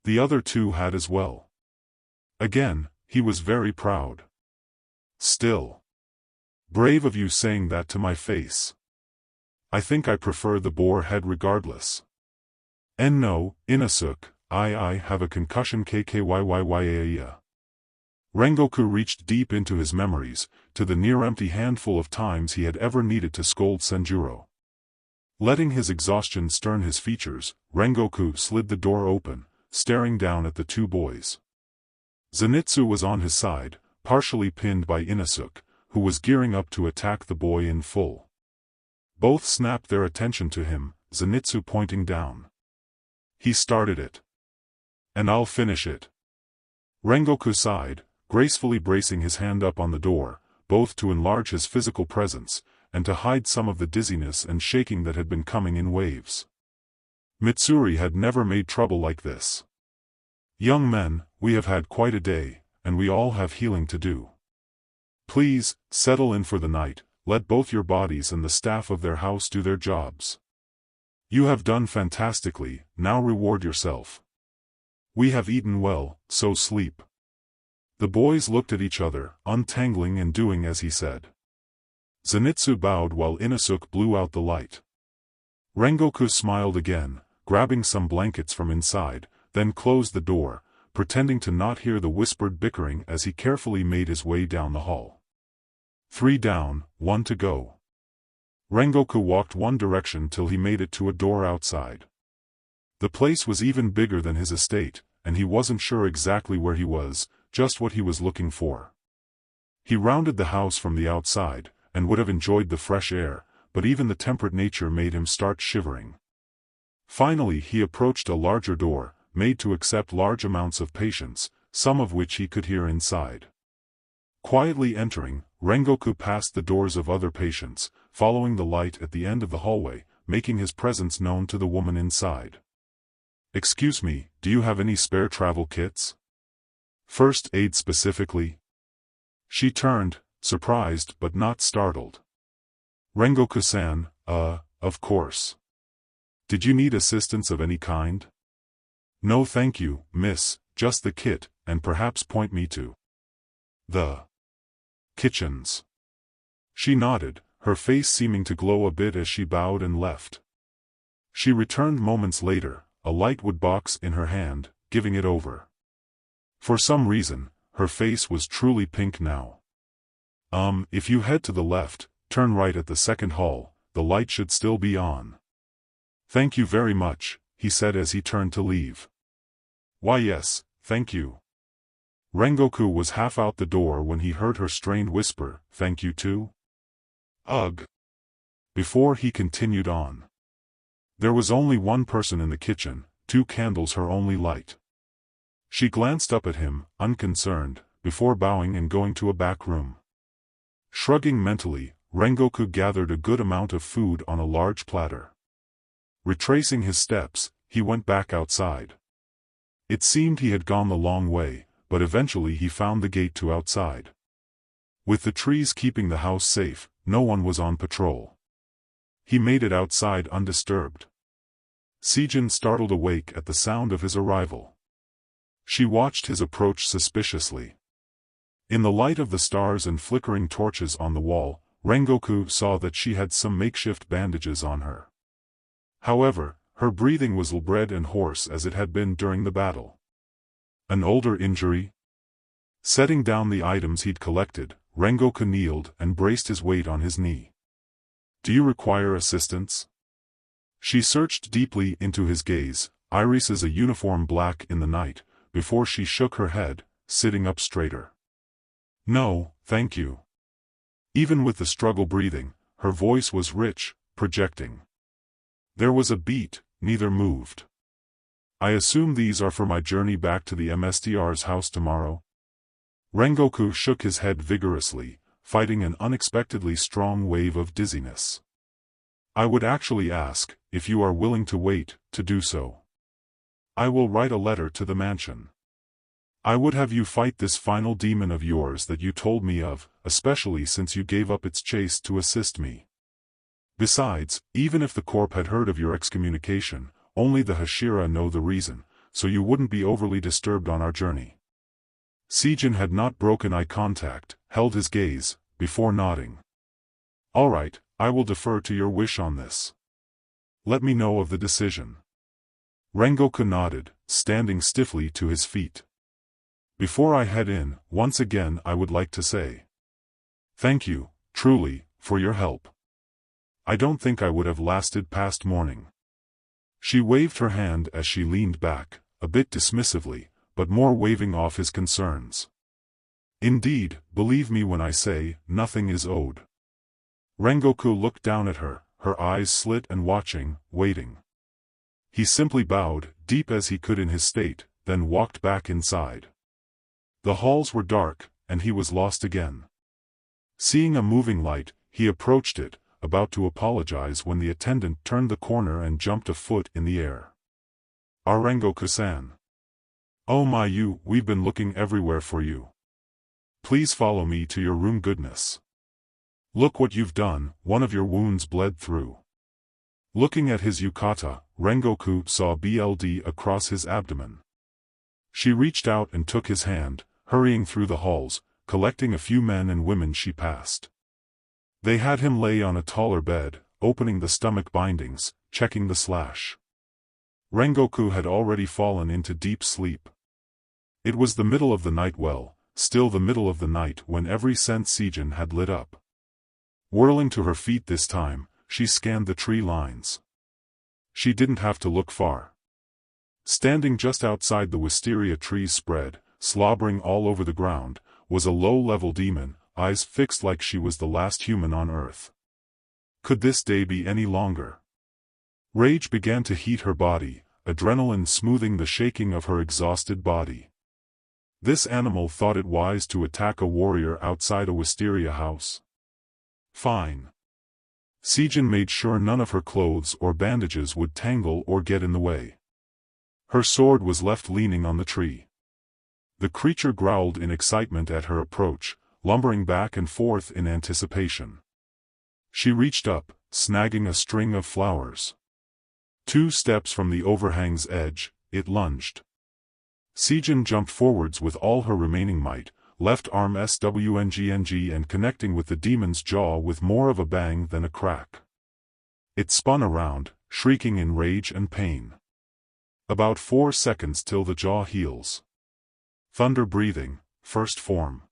The other 2 had as well. Again, he was very proud. Still. Brave of you saying that to my face. I think I prefer the boar head regardless. And no, Inosuke, I have a concussion kkyyyya. Rengoku reached deep into his memories, to the near-empty handful of times he had ever needed to scold Sanjuro. Letting his exhaustion stern his features, Rengoku slid the door open, staring down at the 2 boys. Zenitsu was on his side, partially pinned by Inosuke, who was gearing up to attack the boy in full. Both snapped their attention to him, Zenitsu pointing down. He started it. And I'll finish it. Rengoku sighed, gracefully bracing his hand up on the door, both to enlarge his physical presence, and to hide some of the dizziness and shaking that had been coming in waves. Mitsuri had never made trouble like this. Young men, we have had quite a day, and we all have healing to do. Please, settle in for the night, let both your bodies and the staff of their house do their jobs. You have done fantastically, now reward yourself. We have eaten well, so sleep. The boys looked at each other, untangling and doing as he said. Zenitsu bowed while Inosuke blew out the light. Rengoku smiled again, grabbing some blankets from inside, then closed the door, pretending to not hear the whispered bickering as he carefully made his way down the hall. 3 down, 1 to go. Rengoku walked one direction till he made it to a door outside. The place was even bigger than his estate, and he wasn't sure exactly where he was, just what he was looking for. He rounded the house from the outside, and would have enjoyed the fresh air, but even the temperate nature made him start shivering. Finally he approached a larger door, made to accept large amounts of patients, some of which he could hear inside. Quietly entering, Rengoku passed the doors of other patients, following the light at the end of the hallway, making his presence known to the woman inside. "Excuse me, do you have any spare travel kits? First aid specifically?" She turned, surprised but not startled. "Rengoku-san, of course. Did you need assistance of any kind?" "No thank you, miss, just the kit, and perhaps point me to the kitchens." She nodded, her face seeming to glow a bit as she bowed and left. She returned moments later, a light wood box in her hand, giving it over. For some reason, her face was truly pink now. If you head to the left, turn right at the second hall, the light should still be on." "Thank you very much," he said as he turned to leave. "Why yes, thank you." Rengoku was half out the door when he heard her strained whisper, "Thank you too?" "Ugh." Before he continued on. There was only one person in the kitchen, 2 candles her only light. She glanced up at him, unconcerned, before bowing and going to a back room. Shrugging mentally, Rengoku gathered a good amount of food on a large platter. Retracing his steps, he went back outside. It seemed he had gone the long way, but eventually he found the gate to outside. With the trees keeping the house safe, no one was on patrol. He made it outside undisturbed. Sijin startled awake at the sound of his arrival. She watched his approach suspiciously. In the light of the stars and flickering torches on the wall, Rengoku saw that she had some makeshift bandages on her. However, her breathing was labored and hoarse as it had been during the battle. An older injury? Setting down the items he'd collected, Rengoku kneeled and braced his weight on his knee. "Do you require assistance?" She searched deeply into his gaze, irises a uniform black in the night, before she shook her head, sitting up straighter. "No, thank you." Even with the struggle breathing, her voice was rich, projecting. There was a beat, neither moved. "I assume these are for my journey back to the MSTR's house tomorrow?" Rengoku shook his head vigorously, fighting an unexpectedly strong wave of dizziness. "I would actually ask, if you are willing to wait, to do so. I will write a letter to the mansion. I would have you fight this final demon of yours that you told me of, especially since you gave up its chase to assist me. Besides, even if the Corp had heard of your excommunication, only the Hashira know the reason, so you wouldn't be overly disturbed on our journey." Sijin had not broken eye contact, held his gaze, before nodding. "All right, I will defer to your wish on this. Let me know of the decision." Rengoku nodded, standing stiffly to his feet. "Before I head in, once again I would like to say thank you, truly, for your help. I don't think I would have lasted past morning." She waved her hand as she leaned back, a bit dismissively, but more waving off his concerns. "Indeed, believe me when I say, nothing is owed." Rengoku looked down at her, her eyes slit and watching, waiting. He simply bowed, deep as he could in his state, then walked back inside. The halls were dark, and he was lost again. Seeing a moving light, he approached it, about to apologize when the attendant turned the corner and jumped a foot in the air. "Our Rengoku-san. Oh my we've been looking everywhere for you. Please follow me to your room goodness. Look what you've done, one of your wounds bled through." Looking at his yukata, Rengoku saw blood across his abdomen. She reached out and took his hand, hurrying through the halls, collecting a few men and women she passed. They had him lay on a taller bed, opening the stomach bindings, checking the slash. Rengoku had already fallen into deep sleep. It was the middle of the night, still the middle of the night when every sensation had lit up. Whirling to her feet this time, she scanned the tree lines. She didn't have to look far. Standing just outside the wisteria trees spread, slobbering all over the ground, was a low-level demon, eyes fixed like she was the last human on Earth. Could this day be any longer? Rage began to heat her body, adrenaline smoothing the shaking of her exhausted body. This animal thought it wise to attack a warrior outside a wisteria house. Fine. Sejin made sure none of her clothes or bandages would tangle or get in the way. Her sword was left leaning on the tree. The creature growled in excitement at her approach, lumbering back and forth in anticipation. She reached up, snagging a string of flowers. 2 steps from the overhang's edge, it lunged. Sejin jumped forwards with all her remaining might, left arm swng and connecting with the demon's jaw with more of a bang than a crack. It spun around, shrieking in rage and pain. About 4 seconds till the jaw heals. Thunder breathing, first form.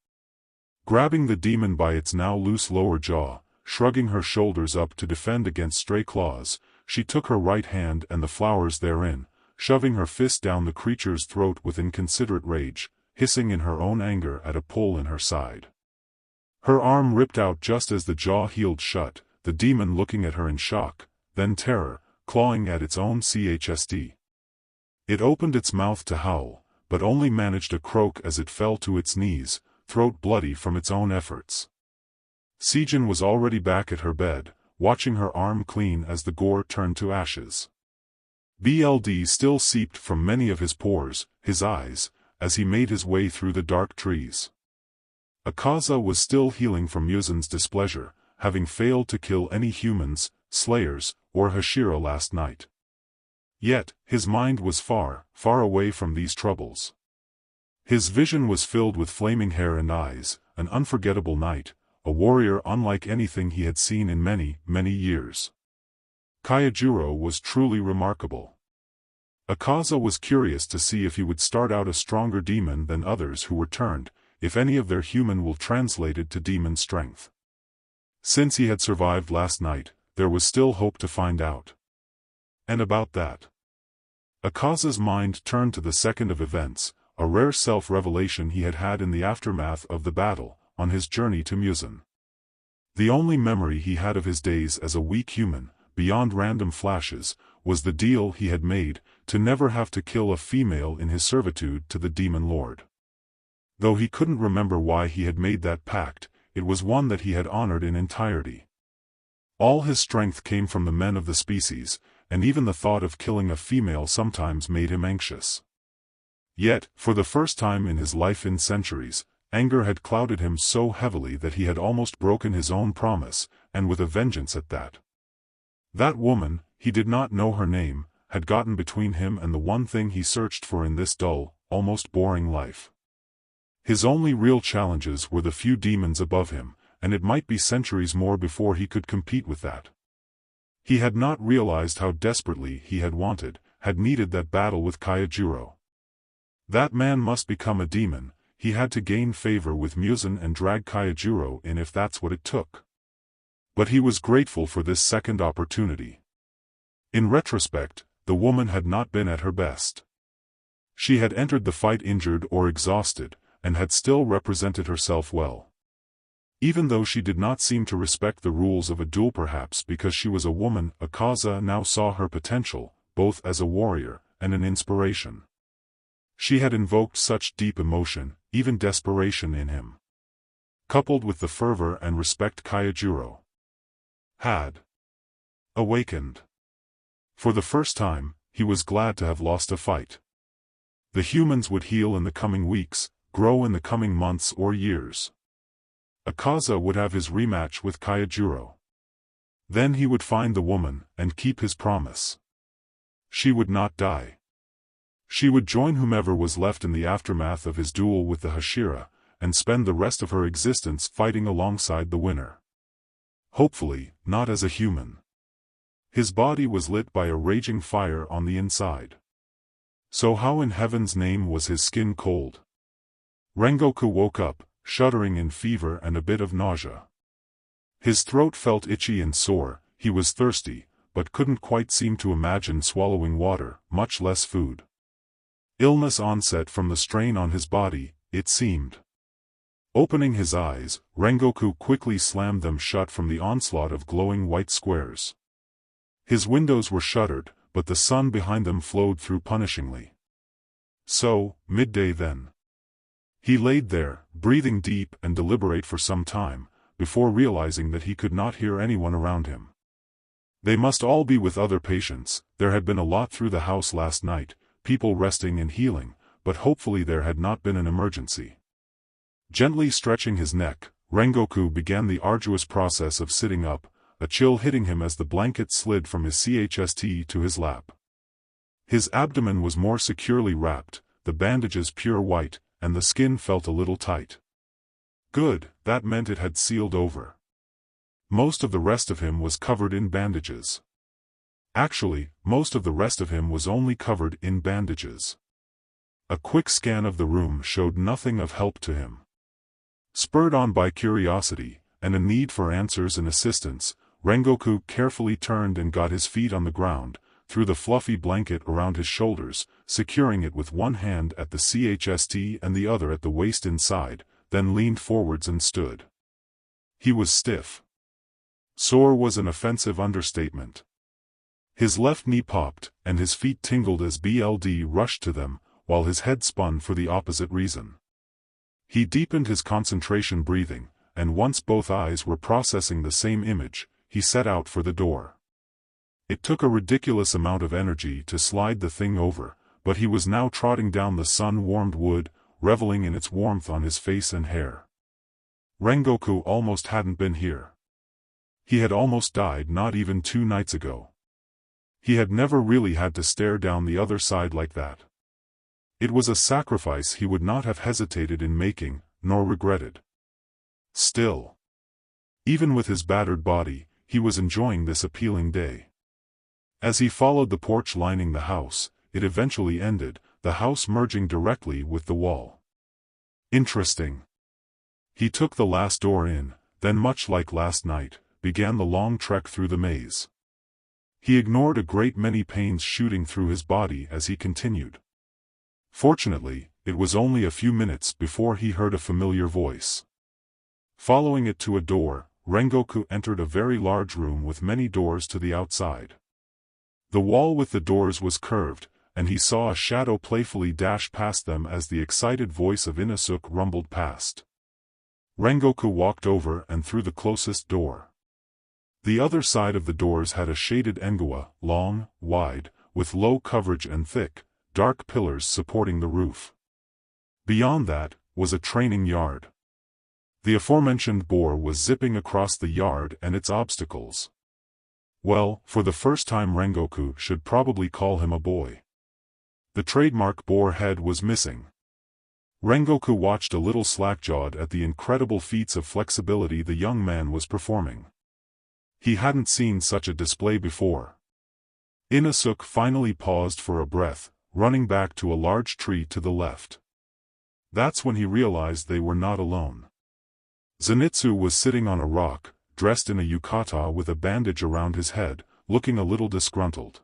Grabbing the demon by its now loose lower jaw, shrugging her shoulders up to defend against stray claws, she took her right hand and the flowers therein, shoving her fist down the creature's throat with inconsiderate rage, hissing in her own anger at a pull in her side. Her arm ripped out just as the jaw healed shut, the demon looking at her in shock, then terror, clawing at its own chest. It opened its mouth to howl, but only managed a croak as it fell to its knees, throat bloody from its own efforts. Sejin was already back at her bed, watching her arm clean as the gore turned to ashes. Blood still seeped from many of his pores, his eyes, as he made his way through the dark trees. Akaza was still healing from Muzan's displeasure, having failed to kill any humans, slayers, or Hashira last night. Yet, his mind was far, far away from these troubles. His vision was filled with flaming hair and eyes, an unforgettable night, a warrior unlike anything he had seen in many, many years. Kaijiro was truly remarkable. Akaza was curious to see if he would start out a stronger demon than others who were turned, if any of their human will translated to demon strength. Since he had survived last night, there was still hope to find out. And about that. Akaza's mind turned to the second of events, a rare self-revelation he had had in the aftermath of the battle, on his journey to Muzan. The only memory he had of his days as a weak human, beyond random flashes, was the deal he had made, to never have to kill a female in his servitude to the Demon Lord. Though he couldn't remember why he had made that pact, it was one that he had honored in entirety. All his strength came from the men of the species, and even the thought of killing a female sometimes made him anxious. Yet, for the first time in his life in centuries, anger had clouded him so heavily that he had almost broken his own promise, and with a vengeance at that. That woman, he did not know her name, had gotten between him and the one thing he searched for in this dull, almost boring life. His only real challenges were the few demons above him, and it might be centuries more before he could compete with that. He had not realized how desperately he had needed that battle with Kaijiro. That man must become a demon, he had to gain favor with Muzan and drag Kaijiro in if that's what it took. But he was grateful for this second opportunity. In retrospect, the woman had not been at her best. She had entered the fight injured or exhausted, and had still represented herself well. Even though she did not seem to respect the rules of a duel, perhaps because she was a woman, Akaza now saw her potential, both as a warrior and an inspiration. She had invoked such deep emotion, even desperation in him. Coupled with the fervor and respect Kaijiro had awakened. For the first time, he was glad to have lost a fight. The humans would heal in the coming weeks, grow in the coming months or years. Akaza would have his rematch with Kaijiro. Then he would find the woman, and keep his promise. She would not die. She would join whomever was left in the aftermath of his duel with the Hashira, and spend the rest of her existence fighting alongside the winner. Hopefully, not as a human. His body was lit by a raging fire on the inside. So how in heaven's name was his skin cold? Rengoku woke up, shuddering in fever and a bit of nausea. His throat felt itchy and sore, he was thirsty, but couldn't quite seem to imagine swallowing water, much less food. Illness onset from the strain on his body, it seemed. Opening his eyes, Rengoku quickly slammed them shut from the onslaught of glowing white squares. His windows were shuttered, but the sun behind them flowed through punishingly. So, midday then. He laid there, breathing deep and deliberate for some time, before realizing that he could not hear anyone around him. They must all be with other patients. There had been a lot through the house last night, people resting and healing, but hopefully there had not been an emergency. Gently stretching his neck, Rengoku began the arduous process of sitting up, a chill hitting him as the blanket slid from his chest to his lap. His abdomen was more securely wrapped, the bandages pure white, and the skin felt a little tight. Good, that meant it had sealed over. Most of the rest of him was covered in bandages. Actually, most of the rest of him was only covered in bandages. A quick scan of the room showed nothing of help to him. Spurred on by curiosity, and a need for answers and assistance, Rengoku carefully turned and got his feet on the ground, threw the fluffy blanket around his shoulders, securing it with one hand at the chest and the other at the waist inside, then leaned forwards and stood. He was stiff. Sore was an offensive understatement. His left knee popped, and his feet tingled as blood rushed to them, while his head spun for the opposite reason. He deepened his concentration breathing, and once both eyes were processing the same image, he set out for the door. It took a ridiculous amount of energy to slide the thing over, but he was now trotting down the sun-warmed wood, reveling in its warmth on his face and hair. Rengoku almost hadn't been here. He had almost died not even 2 nights ago. He had never really had to stare down the other side like that. It was a sacrifice he would not have hesitated in making, nor regretted. Still, even with his battered body, he was enjoying this appealing day. As he followed the porch lining the house, it eventually ended, the house merging directly with the wall. Interesting. He took the last door in, then much like last night, began the long trek through the maze. He ignored a great many pains shooting through his body as he continued. Fortunately, it was only a few minutes before he heard a familiar voice. Following it to a door, Rengoku entered a very large room with many doors to the outside. The wall with the doors was curved, and he saw a shadow playfully dash past them as the excited voice of Inosuke rumbled past. Rengoku walked over and through the closest door. The other side of the doors had a shaded engawa, long, wide, with low coverage and thick, dark pillars supporting the roof. Beyond that, was a training yard. The aforementioned boar was zipping across the yard and its obstacles. Well, for the first time Rengoku should probably call him a boy. The trademark boar head was missing. Rengoku watched a little slack-jawed at the incredible feats of flexibility the young man was performing. He hadn't seen such a display before. Inosuke finally paused for a breath, running back to a large tree to the left. That's when he realized they were not alone. Zenitsu was sitting on a rock, dressed in a yukata with a bandage around his head, looking a little disgruntled.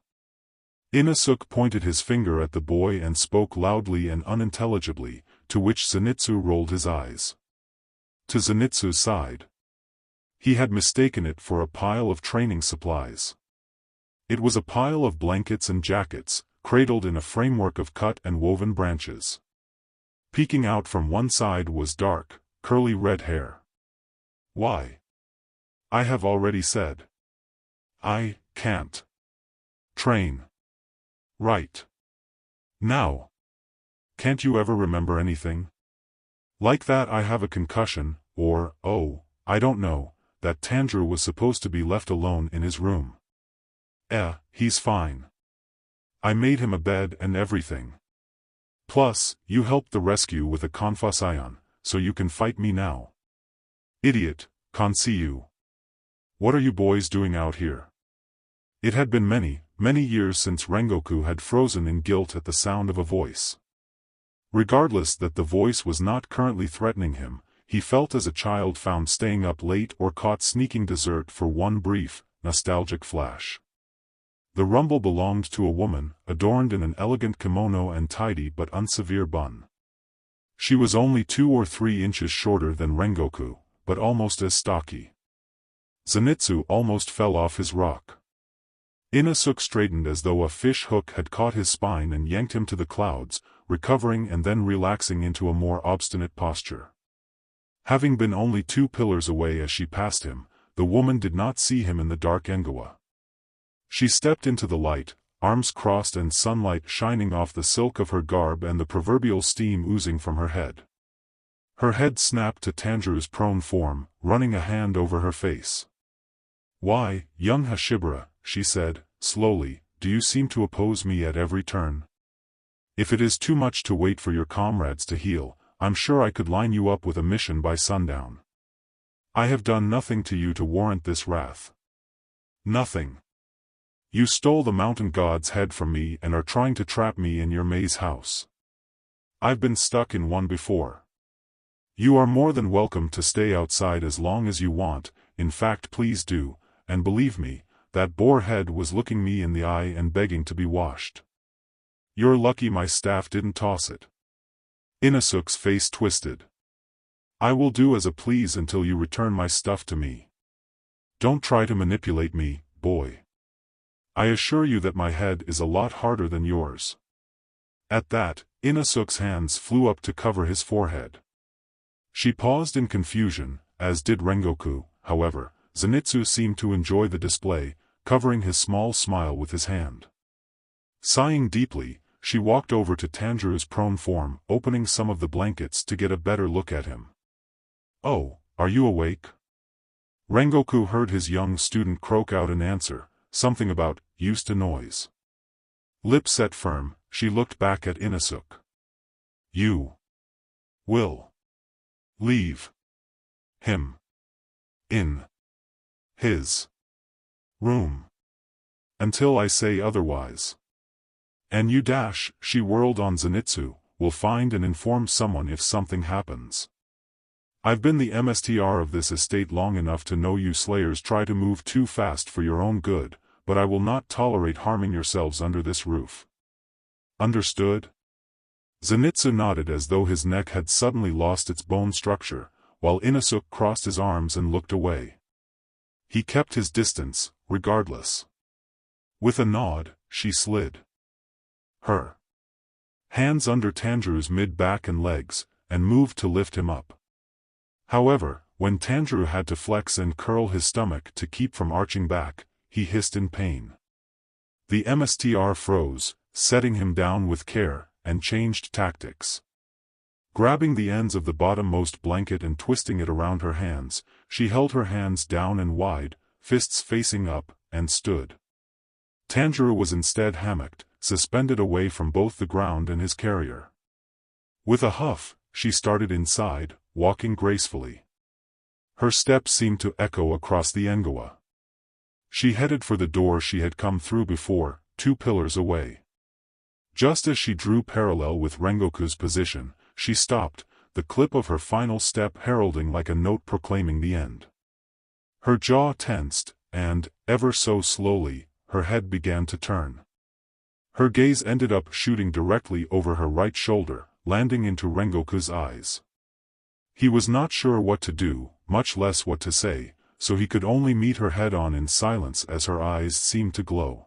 Inosuke pointed his finger at the boy and spoke loudly and unintelligibly, to which Zenitsu rolled his eyes. To Zenitsu's side. He had mistaken it for a pile of training supplies. It was a pile of blankets and jackets, cradled in a framework of cut and woven branches. Peeking out from one side was dark, curly red hair. Why? I have already said. I can't train. Right now. Can't you ever remember anything? Like that I have a concussion, or, oh, I don't know, that Tanjiro was supposed to be left alone in his room. He's fine. I made him a bed and everything. Plus, you helped the rescue with a confusation, so you can fight me now. Idiot, can't see you. What are you boys doing out here? It had been many, many years since Rengoku had frozen in guilt at the sound of a voice. Regardless that the voice was not currently threatening him, he felt as a child found staying up late or caught sneaking dessert for one brief, nostalgic flash. The rumble belonged to a woman, adorned in an elegant kimono and tidy but unsevere bun. She was only 2 or 3 inches shorter than Rengoku, but almost as stocky. Zenitsu almost fell off his rock. Inosuke straightened as though a fish hook had caught his spine and yanked him to the clouds, recovering and then relaxing into a more obstinate posture. Having been only 2 pillars away as she passed him, the woman did not see him in the dark engawa. She stepped into the light, arms crossed and sunlight shining off the silk of her garb and the proverbial steam oozing from her head. Her head snapped to Tanjiro's prone form, running a hand over her face. "Why, young Hashira," she said, slowly, "do you seem to oppose me at every turn? If it is too much to wait for your comrades to heal, I'm sure I could line you up with a mission by sundown. I have done nothing to you to warrant this wrath. Nothing. You stole the mountain god's head from me and are trying to trap me in your maze house. I've been stuck in one before. You are more than welcome to stay outside as long as you want, in fact please do, and believe me, that boar head was looking me in the eye and begging to be washed. You're lucky my staff didn't toss it." Inosuke's face twisted. "I will do as a please until you return my stuff to me. Don't try to manipulate me, boy. I assure you that my head is a lot harder than yours." At that, Inosuke's hands flew up to cover his forehead. She paused in confusion, as did Rengoku. However, Zenitsu seemed to enjoy the display, covering his small smile with his hand. Sighing deeply, she walked over to Tanjiro's prone form, opening some of the blankets to get a better look at him. "Oh, are you awake?" Rengoku heard his young student croak out in answer, something about, "used to noise." Lips set firm, she looked back at Inosuke. "You will leave him in his room until I say otherwise. And you dash," she whirled on Zenitsu, "will find and inform someone if something happens. I've been the MSTR of this estate long enough to know you slayers try to move too fast for your own good, but I will not tolerate harming yourselves under this roof. Understood?" Zenitsu nodded as though his neck had suddenly lost its bone structure, while Inosuke crossed his arms and looked away. He kept his distance, regardless. With a nod, she slid her hands under Tanjiro's mid-back and legs, and moved to lift him up. However, when Tanjiro had to flex and curl his stomach to keep from arching back, he hissed in pain. The MSTR froze, setting him down with care, and changed tactics. Grabbing the ends of the bottommost blanket and twisting it around her hands, she held her hands down and wide, fists facing up, and stood. Tanjiro was instead hammocked, suspended away from both the ground and his carrier. With a huff, she started inside, walking gracefully. Her steps seemed to echo across the engawa. She headed for the door she had come through before, 2 pillars away. Just as she drew parallel with Rengoku's position, she stopped, the clip of her final step heralding like a note proclaiming the end. Her jaw tensed, and, ever so slowly, her head began to turn. Her gaze ended up shooting directly over her right shoulder, landing into Rengoku's eyes. He was not sure what to do, much less what to say, so he could only meet her head-on in silence as her eyes seemed to glow.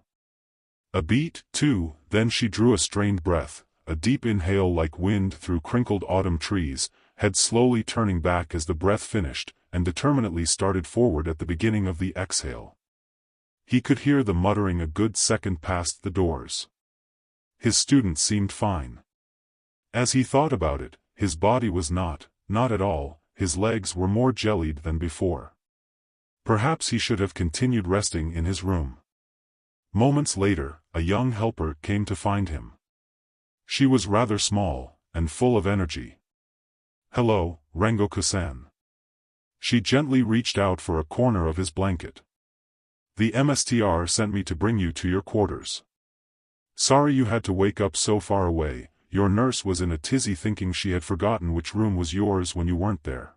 A beat, too, then she drew a strained breath, a deep inhale like wind through crinkled autumn trees, head slowly turning back as the breath finished, and determinedly started forward at the beginning of the exhale. He could hear the muttering a good second past the doors. His student seemed fine. As he thought about it, his body was not at all, his legs were more jellied than before. Perhaps he should have continued resting in his room. Moments later, a young helper came to find him. She was rather small, and full of energy. "Hello, Rengoku-san." She gently reached out for a corner of his blanket. "The MSTR sent me to bring you to your quarters. Sorry you had to wake up so far away. Your nurse was in a tizzy thinking she had forgotten which room was yours when you weren't there.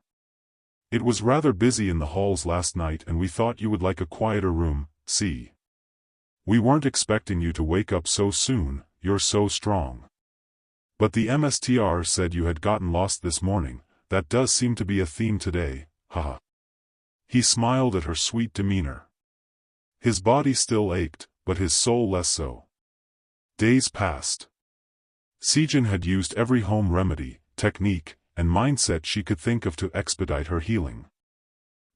It was rather busy in the halls last night and we thought you would like a quieter room, see. We weren't expecting you to wake up so soon, you're so strong. But the MSTR said you had gotten lost this morning. That does seem to be a theme today, haha." He smiled at her sweet demeanor. His body still ached, but his soul less so. Days passed. Sijin had used every home remedy, technique, and mindset she could think of to expedite her healing.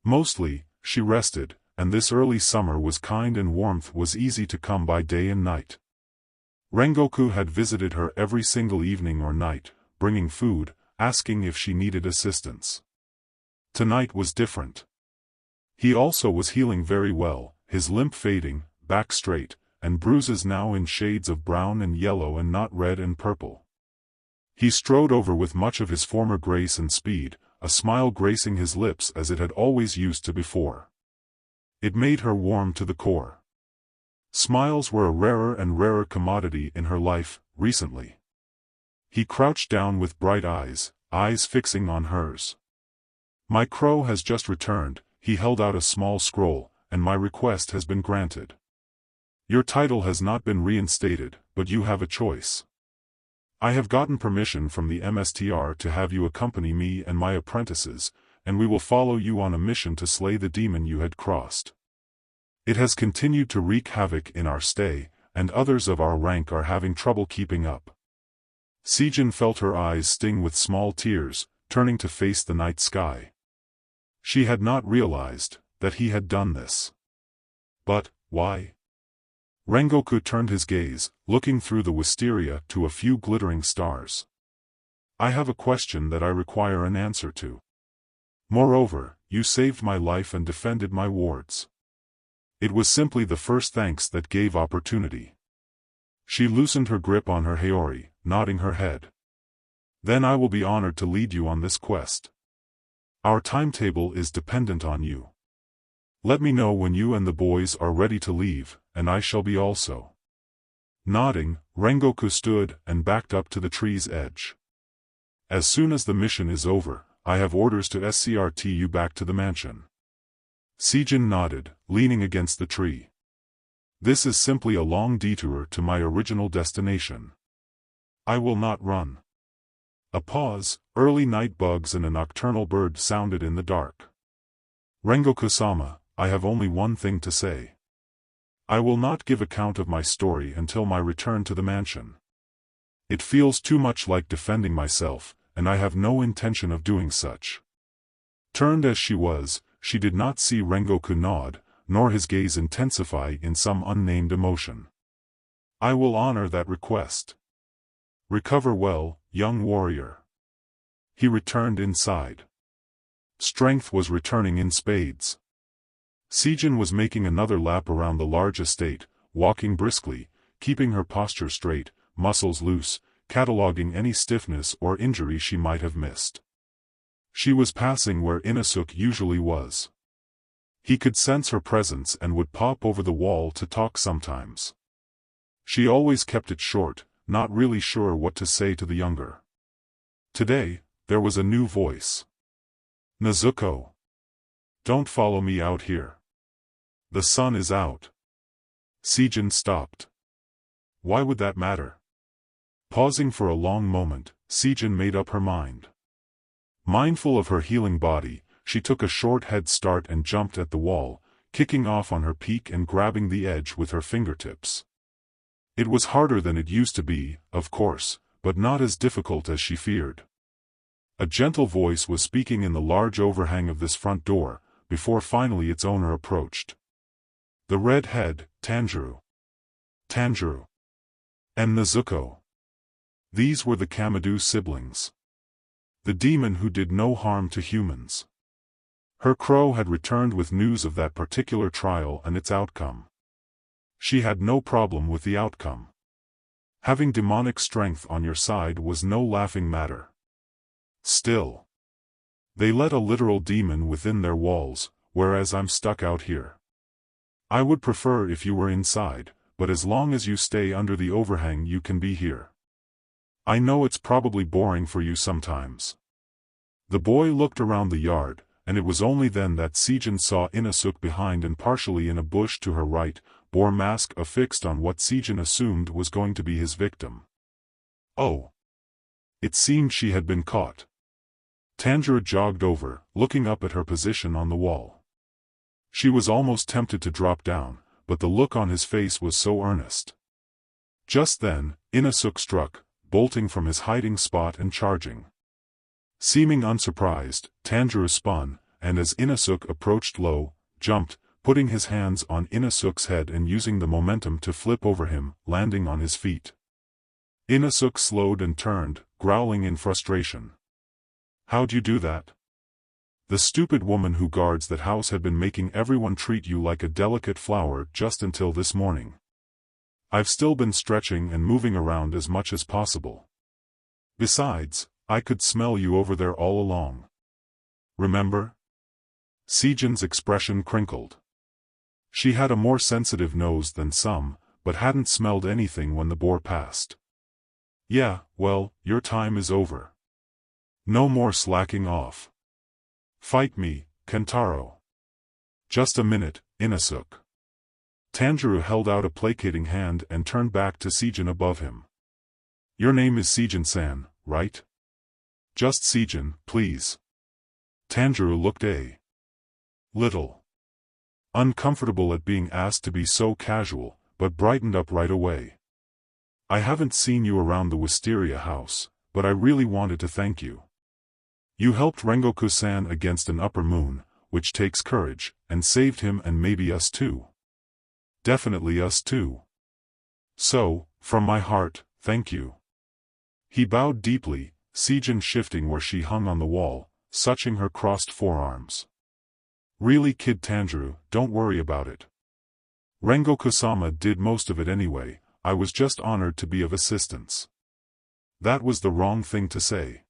Mostly, she rested, and this early summer was kind and warmth was easy to come by day and night. Rengoku had visited her every single evening or night, bringing food, asking if she needed assistance. Tonight was different. He also was healing very well, his limp fading, back straight, and bruises now in shades of brown and yellow and not red and purple. He strode over with much of his former grace and speed, a smile gracing his lips as it had always used to before. It made her warm to the core. Smiles were a rarer and rarer commodity in her life, recently. He crouched down with bright eyes, eyes fixing on hers. "My crow has just returned," he held out a small scroll, "and my request has been granted. Your title has not been reinstated, but you have a choice. I have gotten permission from the MSTR to have you accompany me and my apprentices, and we will follow you on a mission to slay the demon you had crossed. It has continued to wreak havoc in our stay, and others of our rank are having trouble keeping up." Sijin felt her eyes sting with small tears, turning to face the night sky. She had not realized that he had done this. But, why? Rengoku turned his gaze, looking through the wisteria to a few glittering stars. "I have a question that I require an answer to. Moreover, you saved my life and defended my wards. It was simply the first thanks that gave opportunity." She loosened her grip on her Haori, nodding her head. "Then I will be honored to lead you on this quest. Our timetable is dependent on you. Let me know when you and the boys are ready to leave, and I shall be also." Nodding, Rengoku stood and backed up to the tree's edge. "As soon as the mission is over, I have orders to escort you back to the mansion." Sijin nodded, leaning against the tree. "This is simply a long detour to my original destination. I will not run." A pause, early night bugs and a nocturnal bird sounded in the dark. "Rengoku-sama, I have only one thing to say. I will not give account of my story until my return to the mansion. It feels too much like defending myself, and I have no intention of doing such." Turned as she was, she did not see Rengoku nod, nor his gaze intensify in some unnamed emotion. "I will honor that request. Recover well, young warrior." He returned inside. Strength was returning in spades. Sijin was making another lap around the large estate, walking briskly, keeping her posture straight, muscles loose, cataloging any stiffness or injury she might have missed. She was passing where Inosuke usually was. He could sense her presence and would pop over the wall to talk sometimes. She always kept it short, not really sure what to say to the younger. Today, there was a new voice. "Nezuko. Don't follow me out here. The sun is out." Sijin stopped. Why would that matter? Pausing for a long moment, Sijin made up her mind. Mindful of her healing body, she took a short head start and jumped at the wall, kicking off on her peak and grabbing the edge with her fingertips. It was harder than it used to be, of course, but not as difficult as she feared. A gentle voice was speaking in the large overhang of this front door, before finally its owner approached. The red head, Tanjiro. Tanjiro. And Nezuko. These were the Kamadu siblings. The demon who did no harm to humans. Her crow had returned with news of that particular trial and its outcome. She had no problem with the outcome. Having demonic strength on your side was no laughing matter. Still, they let a literal demon within their walls, whereas I'm stuck out here. I would prefer if you were inside, but as long as you stay under the overhang you can be here. I know it's probably boring for you sometimes. The boy looked around the yard, and it was only then that Sejin saw Inosuke behind and partially in a bush to her right, bore mask affixed on what Sejin assumed was going to be his victim. Oh! It seemed she had been caught. Tanjiro jogged over, looking up at her position on the wall. She was almost tempted to drop down, but the look on his face was so earnest. Just then, Inosuke struck, bolting from his hiding spot and charging. Seeming unsurprised, Tanjiro spun, and as Inosuke approached low, jumped, putting his hands on Inosuke's head and using the momentum to flip over him, landing on his feet. Inosuke slowed and turned, growling in frustration. How'd you do that? The stupid woman who guards that house had been making everyone treat you like a delicate flower just until this morning. I've still been stretching and moving around as much as possible. Besides, I could smell you over there all along. Remember? Sejin's expression crinkled. She had a more sensitive nose than some, but hadn't smelled anything when the boar passed. Yeah, well, your time is over. No more slacking off. Fight me, Kentaro. Just a minute, Inosuke. Tanjiro held out a placating hand and turned back to Sejin above him. Your name is Sejin-san, right? Just Sejin, please. Tanjiro looked a little uncomfortable at being asked to be so casual, but brightened up right away. I haven't seen you around the Wisteria house, but I really wanted to thank you. You helped Rengoku-san against an upper moon, which takes courage, and saved him and maybe us too. Definitely us too. So, from my heart, thank you. He bowed deeply, Sejin shifting where she hung on the wall, suching her crossed forearms. Really, Kid Tanjiro, don't worry about it. Rengoku-sama did most of it anyway, I was just honored to be of assistance. That was the wrong thing to say.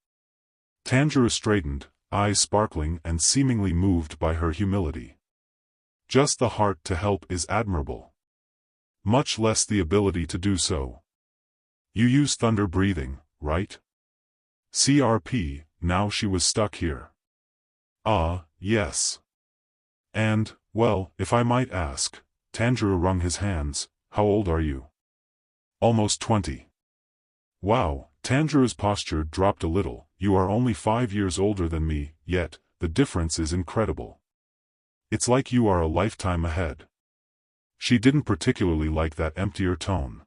Tanjiro straightened, eyes sparkling and seemingly moved by her humility. Just the heart to help is admirable. Much less the ability to do so. You use thunder breathing, right? CRP, now she was stuck here. Yes. And, well, if I might ask, Tanjiro wrung his hands, how old are you? Almost 20. Wow, Tanjiro's posture dropped a little, you are only 5 years older than me, yet, the difference is incredible. It's like you are a lifetime ahead. She didn't particularly like that emptier tone.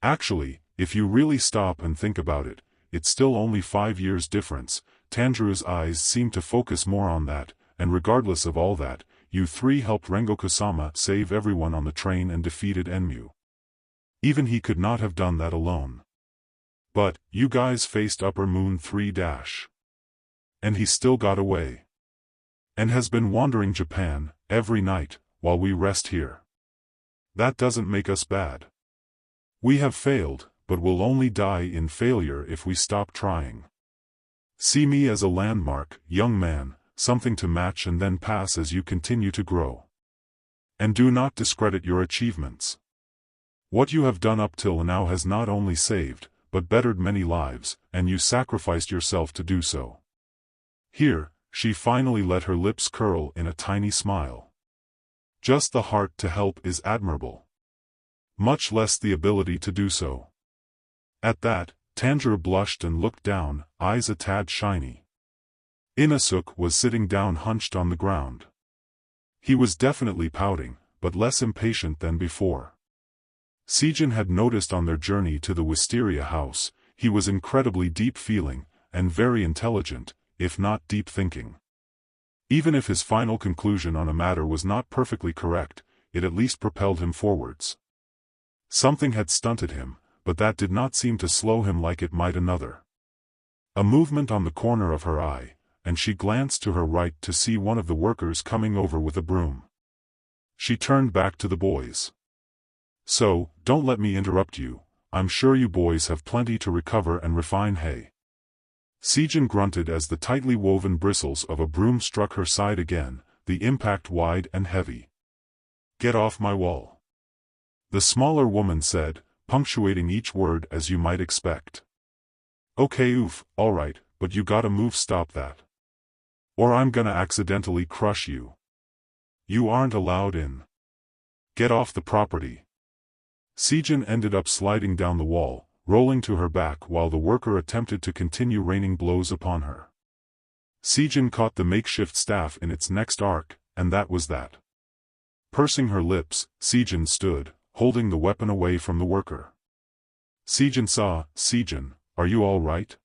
Actually, if you really stop and think about it, it's still only 5 years difference. Tanjiro's eyes seemed to focus more on that, and regardless of all that, you three helped Rengoku-sama save everyone on the train and defeated Enmu. Even he could not have done that alone. But, you guys faced Upper Moon 3-. And he still got away. And has been wandering Japan, every night, while we rest here. That doesn't make us bad. We have failed, but we'll only die in failure if we stop trying. See me as a landmark, young man, something to match and then pass as you continue to grow. And do not discredit your achievements. What you have done up till now has not only saved, but bettered many lives, and you sacrificed yourself to do so. Here, she finally let her lips curl in a tiny smile. Just the heart to help is admirable. Much less the ability to do so. At that, Tanjiro blushed and looked down, eyes a tad shiny. Inosuke was sitting down hunched on the ground. He was definitely pouting, but less impatient than before. Sejin had noticed on their journey to the Wisteria house, he was incredibly deep-feeling, and very intelligent, if not deep-thinking. Even if his final conclusion on a matter was not perfectly correct, it at least propelled him forwards. Something had stunted him, but that did not seem to slow him like it might another. A movement on the corner of her eye, and she glanced to her right to see one of the workers coming over with a broom. She turned back to the boys. "So, don't let me interrupt you. I'm sure you boys have plenty to recover and refine. Hey." Sejin grunted as the tightly woven bristles of a broom struck her side again, the impact wide and heavy. "Get off my wall," the smaller woman said, punctuating each word as you might expect. "Okay, oof, alright, but you gotta move. Stop that. Or I'm gonna accidentally crush you. You aren't allowed in. Get off the property." Sejin ended up sliding down the wall, rolling to her back while the worker attempted to continue raining blows upon her. Sejin caught the makeshift staff in its next arc, and that was that. Pursing her lips, Sejin stood, holding the weapon away from the worker. Sejin, are you all right?"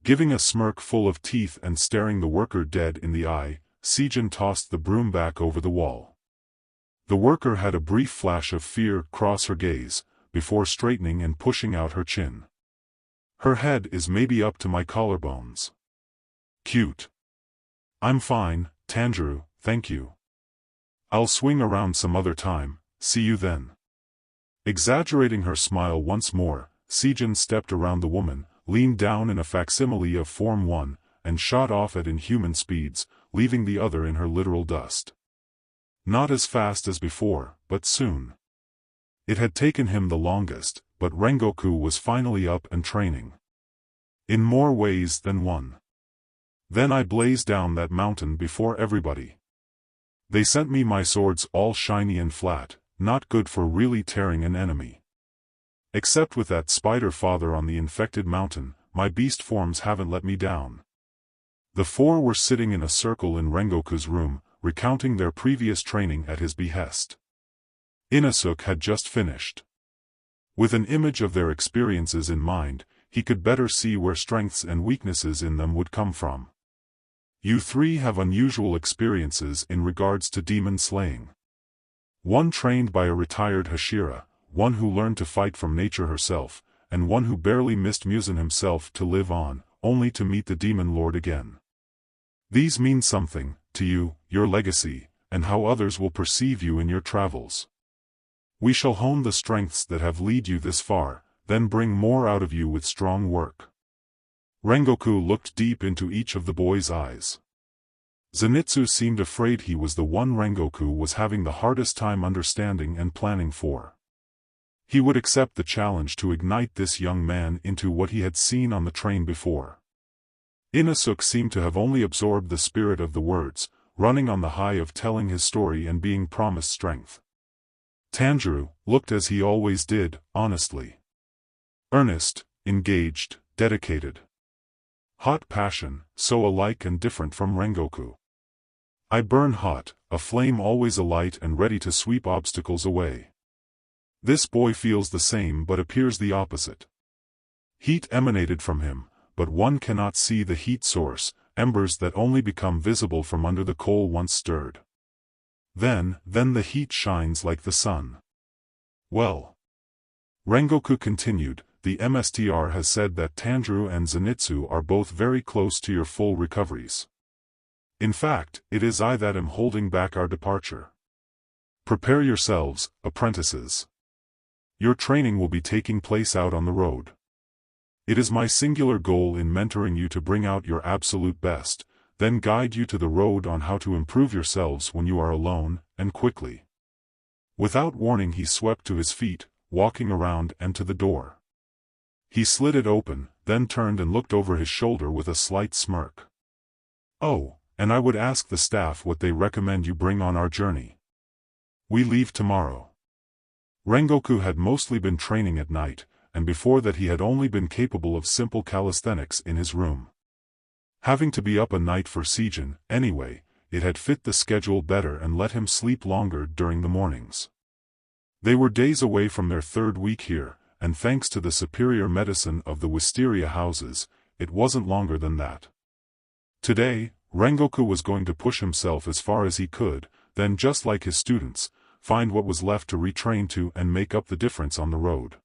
Giving a smirk full of teeth and staring the worker dead in the eye, Sejin tossed the broom back over the wall. The worker had a brief flash of fear cross her gaze, before straightening and pushing out her chin. "Her head is maybe up to my collarbones." "Cute." "I'm fine, Tanjiro, thank you. I'll swing around some other time, see you then." Exaggerating her smile once more, Sejin stepped around the woman, leaned down in a facsimile of Form 1, and shot off at inhuman speeds, leaving the other in her literal dust. Not as fast as before, but soon. It had taken him the longest, but Rengoku was finally up and training. In more ways than one. "Then I blazed down that mountain before everybody. They sent me my swords all shiny and flat, not good for really tearing an enemy. Except with that spider father on the infected mountain, my beast forms haven't let me down." The four were sitting in a circle in Rengoku's room, recounting their previous training at his behest. Inosuke had just finished. With an image of their experiences in mind, he could better see where strengths and weaknesses in them would come from. "You three have unusual experiences in regards to demon slaying. One trained by a retired Hashira, one who learned to fight from nature herself, and one who barely missed Muzan himself to live on, only to meet the demon lord again. These mean something, to you, your legacy, and how others will perceive you in your travels. We shall hone the strengths that have led you this far, then bring more out of you with strong work." Rengoku looked deep into each of the boys' eyes. Zenitsu seemed afraid he was the one Rengoku was having the hardest time understanding and planning for. He would accept the challenge to ignite this young man into what he had seen on the train before. Inosuke seemed to have only absorbed the spirit of the words, running on the high of telling his story and being promised strength. Tanjiro looked as he always did, honestly. Earnest, engaged, dedicated. Hot passion, so alike and different from Rengoku. "I burn hot, a flame always alight and ready to sweep obstacles away." This boy feels the same but appears the opposite. Heat emanated from him, but one cannot see the heat source, embers that only become visible from under the coal once stirred. Then the heat shines like the sun. "Well," Rengoku continued, "the MSTR has said that Tanjiro and Zenitsu are both very close to your full recoveries. In fact, it is I that am holding back our departure. Prepare yourselves, apprentices. Your training will be taking place out on the road. It is my singular goal in mentoring you to bring out your absolute best, then guide you to the road on how to improve yourselves when you are alone, and quickly." Without warning he swept to his feet, walking around and to the door. He slid it open, then turned and looked over his shoulder with a slight smirk. "Oh, and I would ask the staff what they recommend you bring on our journey. We leave tomorrow." Rengoku had mostly been training at night, and before that he had only been capable of simple calisthenics in his room. Having to be up a night for Sejin, anyway, it had fit the schedule better and let him sleep longer during the mornings. They were days away from their third week here, and thanks to the superior medicine of the wisteria houses, it wasn't longer than that. Today, Rengoku was going to push himself as far as he could, then just like his students, find what was left to retrain to and make up the difference on the road.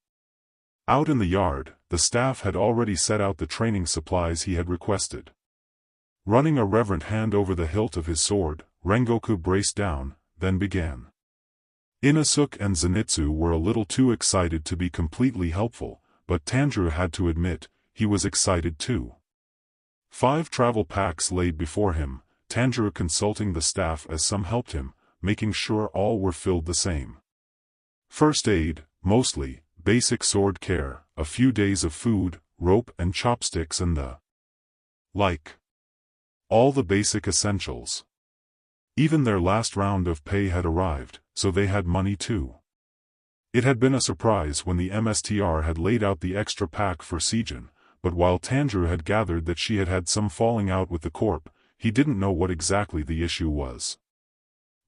Out in the yard, the staff had already set out the training supplies he had requested. Running a reverent hand over the hilt of his sword, Rengoku braced down, then began. Inosuke and Zenitsu were a little too excited to be completely helpful, but Tanjiro had to admit, he was excited too. 5 travel packs laid before him, Tanjiro consulting the staff as some helped him, making sure all were filled the same. First aid, mostly, basic sword care, a few days of food, rope and chopsticks and the like. All the basic essentials. Even their last round of pay had arrived, so they had money too. It had been a surprise when the MSTR had laid out the extra pack for Sijin, but while Tanjiro had gathered that she had had some falling out with the Corp, he didn't know what exactly the issue was.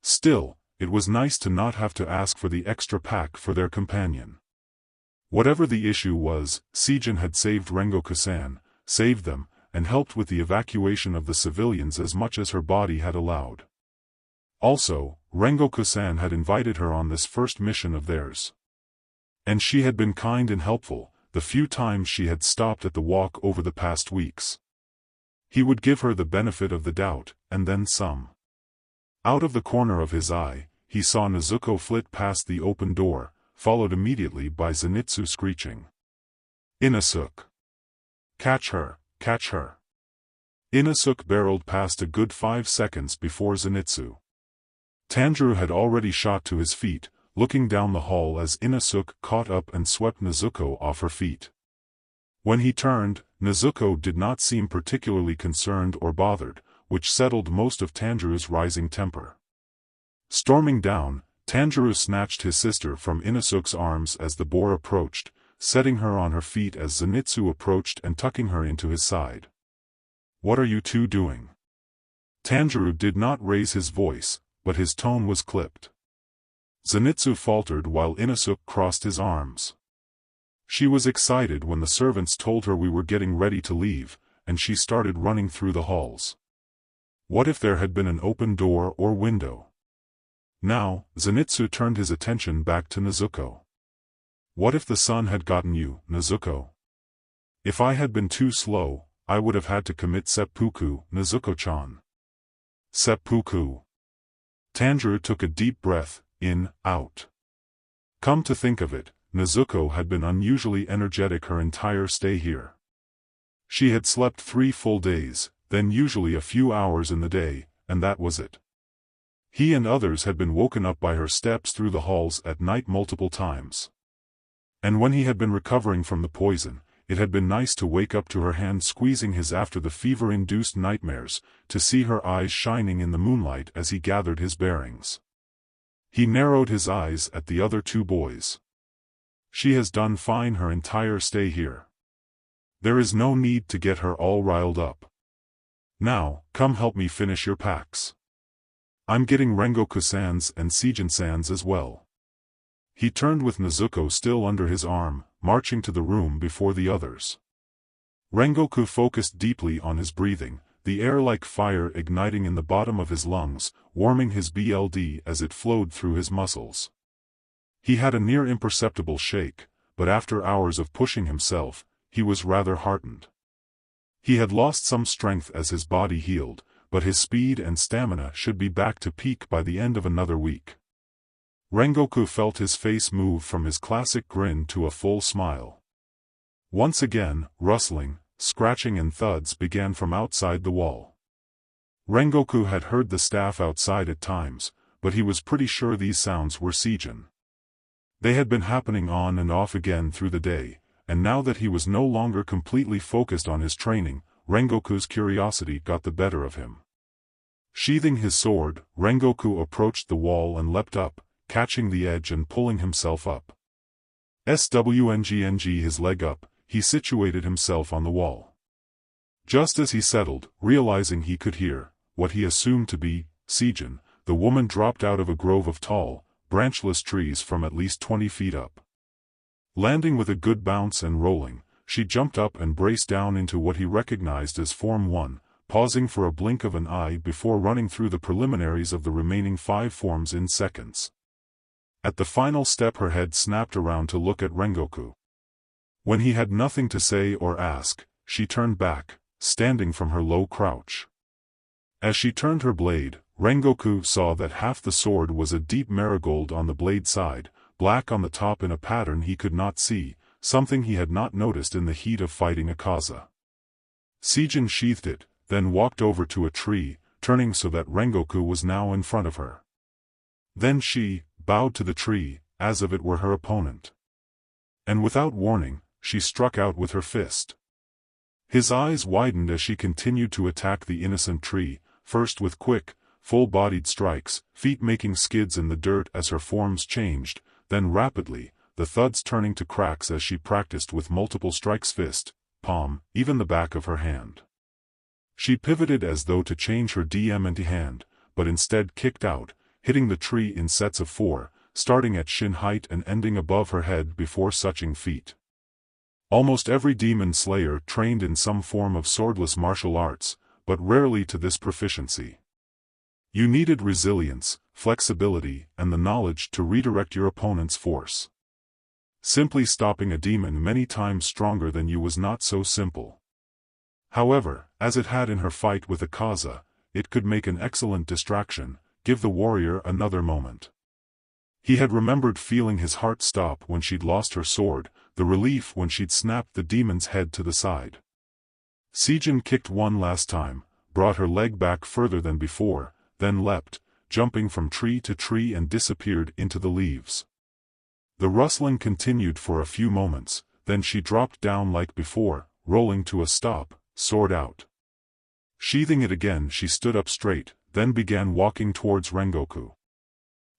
Still, it was nice to not have to ask for the extra pack for their companion. Whatever the issue was, Sijin had saved Rengoku-san, saved them, and helped with the evacuation of the civilians as much as her body had allowed. Also, Rengoku-san had invited her on this first mission of theirs. And she had been kind and helpful, the few times she had stopped at the walk over the past weeks. He would give her the benefit of the doubt, and then some. Out of the corner of his eye, he saw Nezuko flit past the open door, followed immediately by Zenitsu screeching. Inosuke! Catch her, catch her! Inosuke barreled past a good 5 seconds before Zenitsu. Tanjiro had already shot to his feet, looking down the hall as Inosuke caught up and swept Nezuko off her feet. When he turned, Nezuko did not seem particularly concerned or bothered, which settled most of Tanjiro's rising temper. Storming down, Tanjiro snatched his sister from Inosuke's arms as the boar approached, setting her on her feet as Zenitsu approached and tucking her into his side. "What are you two doing?" Tanjiro did not raise his voice, but his tone was clipped. Zenitsu faltered while Inosuke crossed his arms. She was excited when the servants told her we were getting ready to leave, and she started running through the halls. What if there had been an open door or window? Now, Zenitsu turned his attention back to Nezuko. What if the sun had gotten you, Nezuko? If I had been too slow, I would have had to commit seppuku, Nezuko-chan. Seppuku. Tanjiro took a deep breath, in, out. Come to think of it, Nezuko had been unusually energetic her entire stay here. She had slept 3 full days, then usually a few hours in the day, and that was it. He and others had been woken up by her steps through the halls at night multiple times. And when he had been recovering from the poison, it had been nice to wake up to her hand squeezing his after the fever-induced nightmares, to see her eyes shining in the moonlight as he gathered his bearings. He narrowed his eyes at the other 2 boys. She has done fine her entire stay here. There is no need to get her all riled up. Now, come help me finish your packs. I'm getting Rengoku-san's and Sijin-san's as well. He turned with Nezuko still under his arm, marching to the room before the others. Rengoku focused deeply on his breathing, the air like fire igniting in the bottom of his lungs, warming his blood as it flowed through his muscles. He had a near imperceptible shake, but after hours of pushing himself, he was rather heartened. He had lost some strength as his body healed, but his speed and stamina should be back to peak by the end of another week. Rengoku felt his face move from his classic grin to a full smile. Once again, rustling, scratching and thuds began from outside the wall. Rengoku had heard the staff outside at times, but he was pretty sure these sounds were Sijin. They had been happening on and off again through the day, and now that he was no longer completely focused on his training, Rengoku's curiosity got the better of him. Sheathing his sword, Rengoku approached the wall and leapt up, catching the edge and pulling himself up. Swinging his leg up, he situated himself on the wall. Just as he settled, realizing he could hear, what he assumed to be, Sijin, the woman dropped out of a grove of tall, branchless trees from at least 20 feet up. Landing with a good bounce and rolling, she jumped up and braced down into what he recognized as Form 1, pausing for a blink of an eye before running through the preliminaries of the remaining 5 forms in seconds. At the final step her head snapped around to look at Rengoku. When he had nothing to say or ask, she turned back, standing from her low crouch. As she turned her blade, Rengoku saw that half the sword was a deep marigold on the blade side, black on the top in a pattern he could not see, something he had not noticed in the heat of fighting Akaza. Sijin sheathed it, then walked over to a tree, turning so that Rengoku was now in front of her. Then she bowed to the tree, as if it were her opponent. And without warning, she struck out with her fist. His eyes widened as she continued to attack the innocent tree, first with quick, full-bodied strikes, feet making skids in the dirt as her forms changed, then rapidly, the thuds turning to cracks as she practiced with multiple strikes fist, palm, even the back of her hand. She pivoted as though to change her DMNT hand, but instead kicked out, hitting the tree in sets of 4, starting at shin height and ending above her head before touching feet. Almost every demon slayer trained in some form of swordless martial arts, but rarely to this proficiency. You needed resilience, flexibility, and the knowledge to redirect your opponent's force. Simply stopping a demon many times stronger than you was not so simple. However, as it had in her fight with Akaza, it could make an excellent distraction, give the warrior another moment. He had remembered feeling his heart stop when she'd lost her sword, the relief when she'd snapped the demon's head to the side. Sijin kicked one last time, brought her leg back further than before, then leapt, jumping from tree to tree and disappeared into the leaves. The rustling continued for a few moments, then she dropped down like before, rolling to a stop, sword out. Sheathing it again, she stood up straight, then began walking towards Rengoku.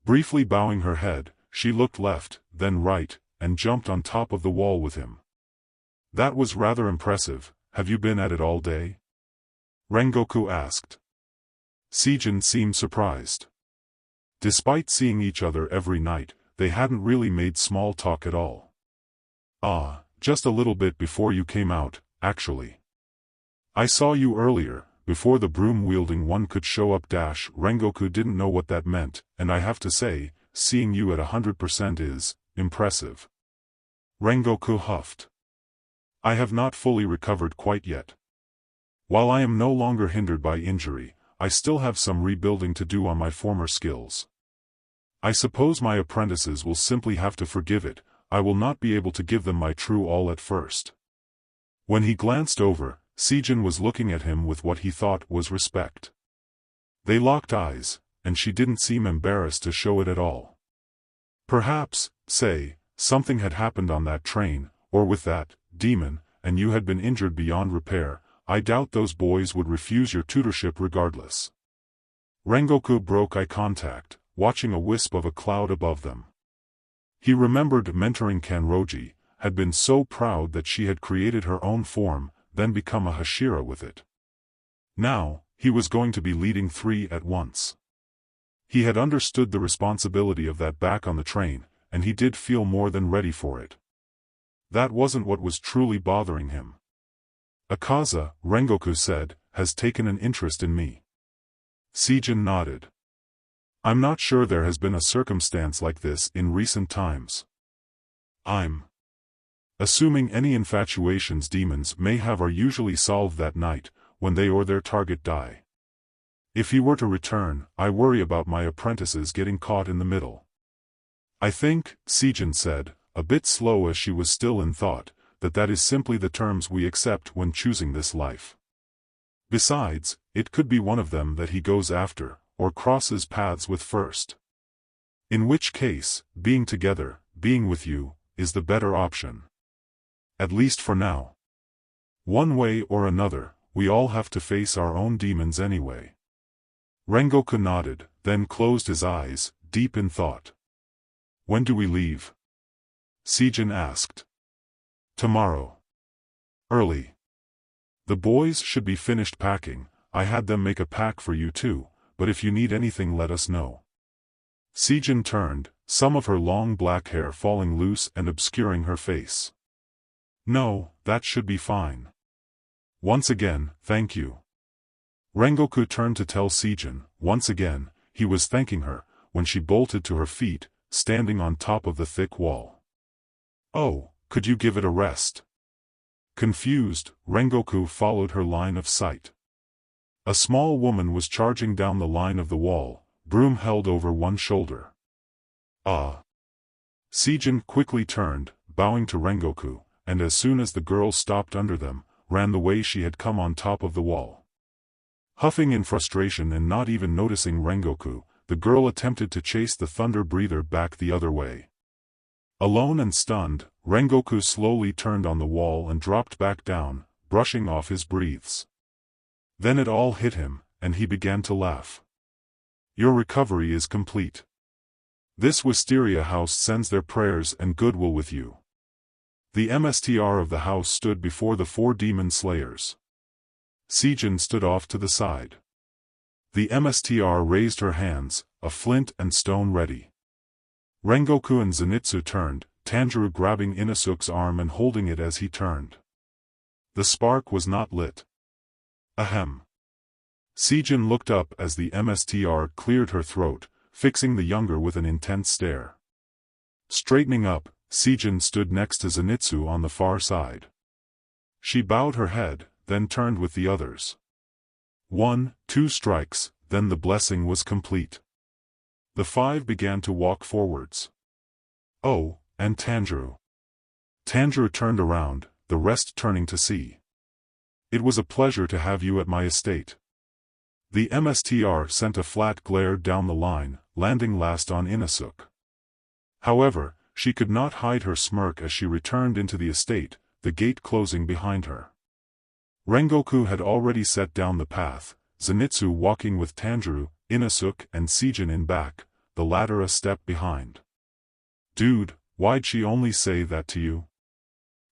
Briefly bowing her head, she looked left, then right, and jumped on top of the wall with him. That was rather impressive. Have you been at it all day? Rengoku asked. Sijin seemed surprised. Despite seeing each other every night, they hadn't really made small talk at all. Just a little bit before you came out, actually. I saw you earlier, before the broom-wielding one could show up. Rengoku didn't know what that meant, and I have to say, seeing you at 100% is impressive. Rengoku huffed. I have not fully recovered quite yet. While I am no longer hindered by injury, I still have some rebuilding to do on my former skills. I suppose my apprentices will simply have to forgive it. I will not be able to give them my true all at first. When he glanced over, Sijin was looking at him with what he thought was respect. They locked eyes, and she didn't seem embarrassed to show it at all. Perhaps, say, something had happened on that train, or with that demon, and you had been injured beyond repair. I doubt those boys would refuse your tutorship regardless. Rengoku broke eye contact, watching a wisp of a cloud above them. He remembered mentoring Kanroji, had been so proud that she had created her own form, then become a Hashira with it. Now, he was going to be leading 3 at once. He had understood the responsibility of that back on the train, and he did feel more than ready for it. That wasn't what was truly bothering him. Akaza, Rengoku said, has taken an interest in me. Sijin nodded. I'm not sure there has been a circumstance like this in recent times. I'm assuming any infatuations demons may have are usually solved that night, when they or their target die. If he were to return, I worry about my apprentices getting caught in the middle. I think, Sijin said, a bit slow as she was still in thought, that is simply the terms we accept when choosing this life. Besides, it could be one of them that he goes after, or crosses paths with first. In which case, being together, being with you, is the better option. At least for now. One way or another, we all have to face our own demons anyway. Rengoku nodded, then closed his eyes, deep in thought. When do we leave? Sijin asked. Tomorrow. Early. The boys should be finished packing. I had them make a pack for you too, but if you need anything let us know. Sijin turned, some of her long black hair falling loose and obscuring her face. No, that should be fine. Once again, thank you. Rengoku turned to tell Sijin, once again, he was thanking her, when she bolted to her feet, standing on top of the thick wall. Oh, could you give it a rest? Confused, Rengoku followed her line of sight. A small woman was charging down the line of the wall, broom held over one shoulder. Ah! Sijin quickly turned, bowing to Rengoku, and as soon as the girl stopped under them, ran the way she had come on top of the wall. Huffing in frustration and not even noticing Rengoku, the girl attempted to chase the thunder breather back the other way. Alone and stunned, Rengoku slowly turned on the wall and dropped back down, brushing off his breaths. Then it all hit him, and he began to laugh. Your recovery is complete. This Wisteria house sends their prayers and goodwill with you. The MSTR of the house stood before the 4 demon slayers. Sijin stood off to the side. The MSTR raised her hands, a flint and stone ready. Rengoku and Zenitsu turned, Tanjiro grabbing Inosuke's arm and holding it as he turned. The spark was not lit. Ahem. Sijin looked up as the MSTR cleared her throat, fixing the younger with an intense stare. Straightening up, Sijin stood next to Zenitsu on the far side. She bowed her head, then turned with the others. 1, 2 strikes, then the blessing was complete. The 5 began to walk forwards. Oh, and Tanjiro. Tanjiro turned around, the rest turning to see. It was a pleasure to have you at my estate. The MSTR sent a flat glare down the line, landing last on Inosuke. However, she could not hide her smirk as she returned into the estate, the gate closing behind her. Rengoku had already set down the path, Zenitsu walking with Tanjiro, Inosuke and Sijin in back, the latter a step behind. Dude, why'd she only say that to you?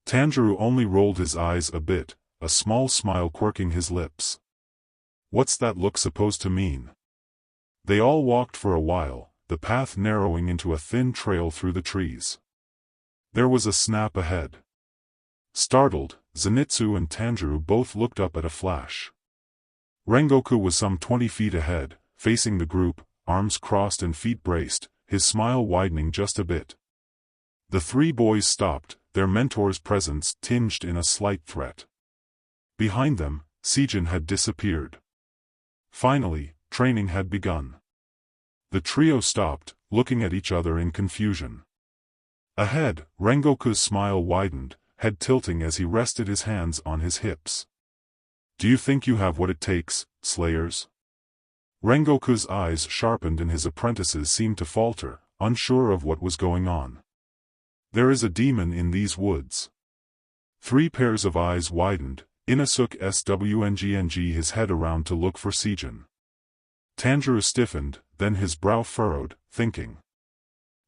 Tanjiro only rolled his eyes a bit, a small smile quirking his lips. What's that look supposed to mean? They all walked for a while, the path narrowing into a thin trail through the trees. There was a snap ahead. Startled, Zenitsu and Tanjiro both looked up at a flash. Rengoku was some 20 feet ahead, facing the group, arms crossed and feet braced, his smile widening just a bit. The 3 boys stopped, their mentor's presence tinged in a slight threat. Behind them, Sijin had disappeared. Finally, training had begun. The trio stopped, looking at each other in confusion. Ahead, Rengoku's smile widened, head tilting as he rested his hands on his hips. Do you think you have what it takes, Slayers? Rengoku's eyes sharpened and his apprentices seemed to falter, unsure of what was going on. There is a demon in these woods. 3 pairs of eyes widened, Inosuke swngng his head around to look for Sijin. Tanjiro stiffened, then his brow furrowed, thinking.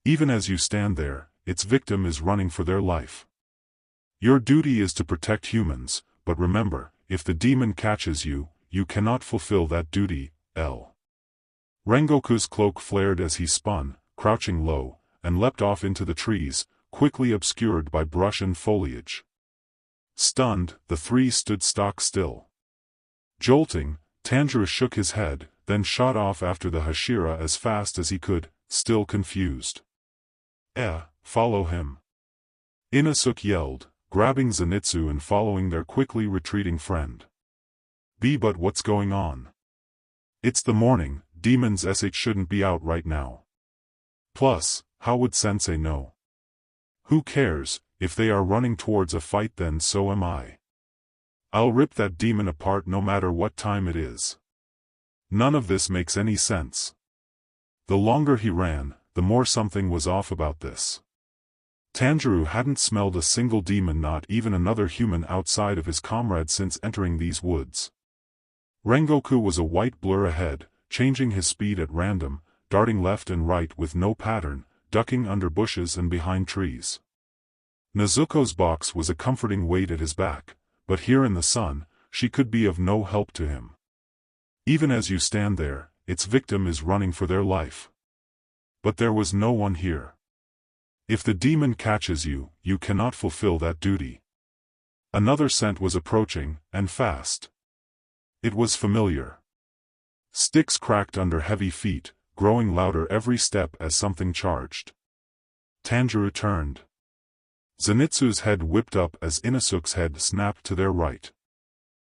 Even as you stand there, its victim is running for their life. Your duty is to protect humans, but remember, if the demon catches you, you cannot fulfill that duty, L. Rengoku's cloak flared as he spun, crouching low, and leapt off into the trees, quickly obscured by brush and foliage. Stunned, the 3 stood stock still. Jolting, Tanjiro shook his head, then shot off after the Hashira as fast as he could, still confused. Follow him. Inosuke yelled, grabbing Zenitsu and following their quickly retreating friend. But what's going on? It's the morning, demons shouldn't be out right now. Plus, how would Sensei know? Who cares, if they are running towards a fight then so am I. I'll rip that demon apart no matter what time it is. None of this makes any sense. The longer he ran, the more something was off about this. Tanjiro hadn't smelled a single demon, not even another human outside of his comrade since entering these woods. Rengoku was a white blur ahead, changing his speed at random, darting left and right with no pattern, ducking under bushes and behind trees. Nezuko's box was a comforting weight at his back, but here in the sun, she could be of no help to him. Even as you stand there, its victim is running for their life. But there was no one here. If the demon catches you, you cannot fulfill that duty. Another scent was approaching, and fast. It was familiar. Sticks cracked under heavy feet, growing louder every step as something charged. Tanjiro turned. Zenitsu's head whipped up as Inosuke's head snapped to their right.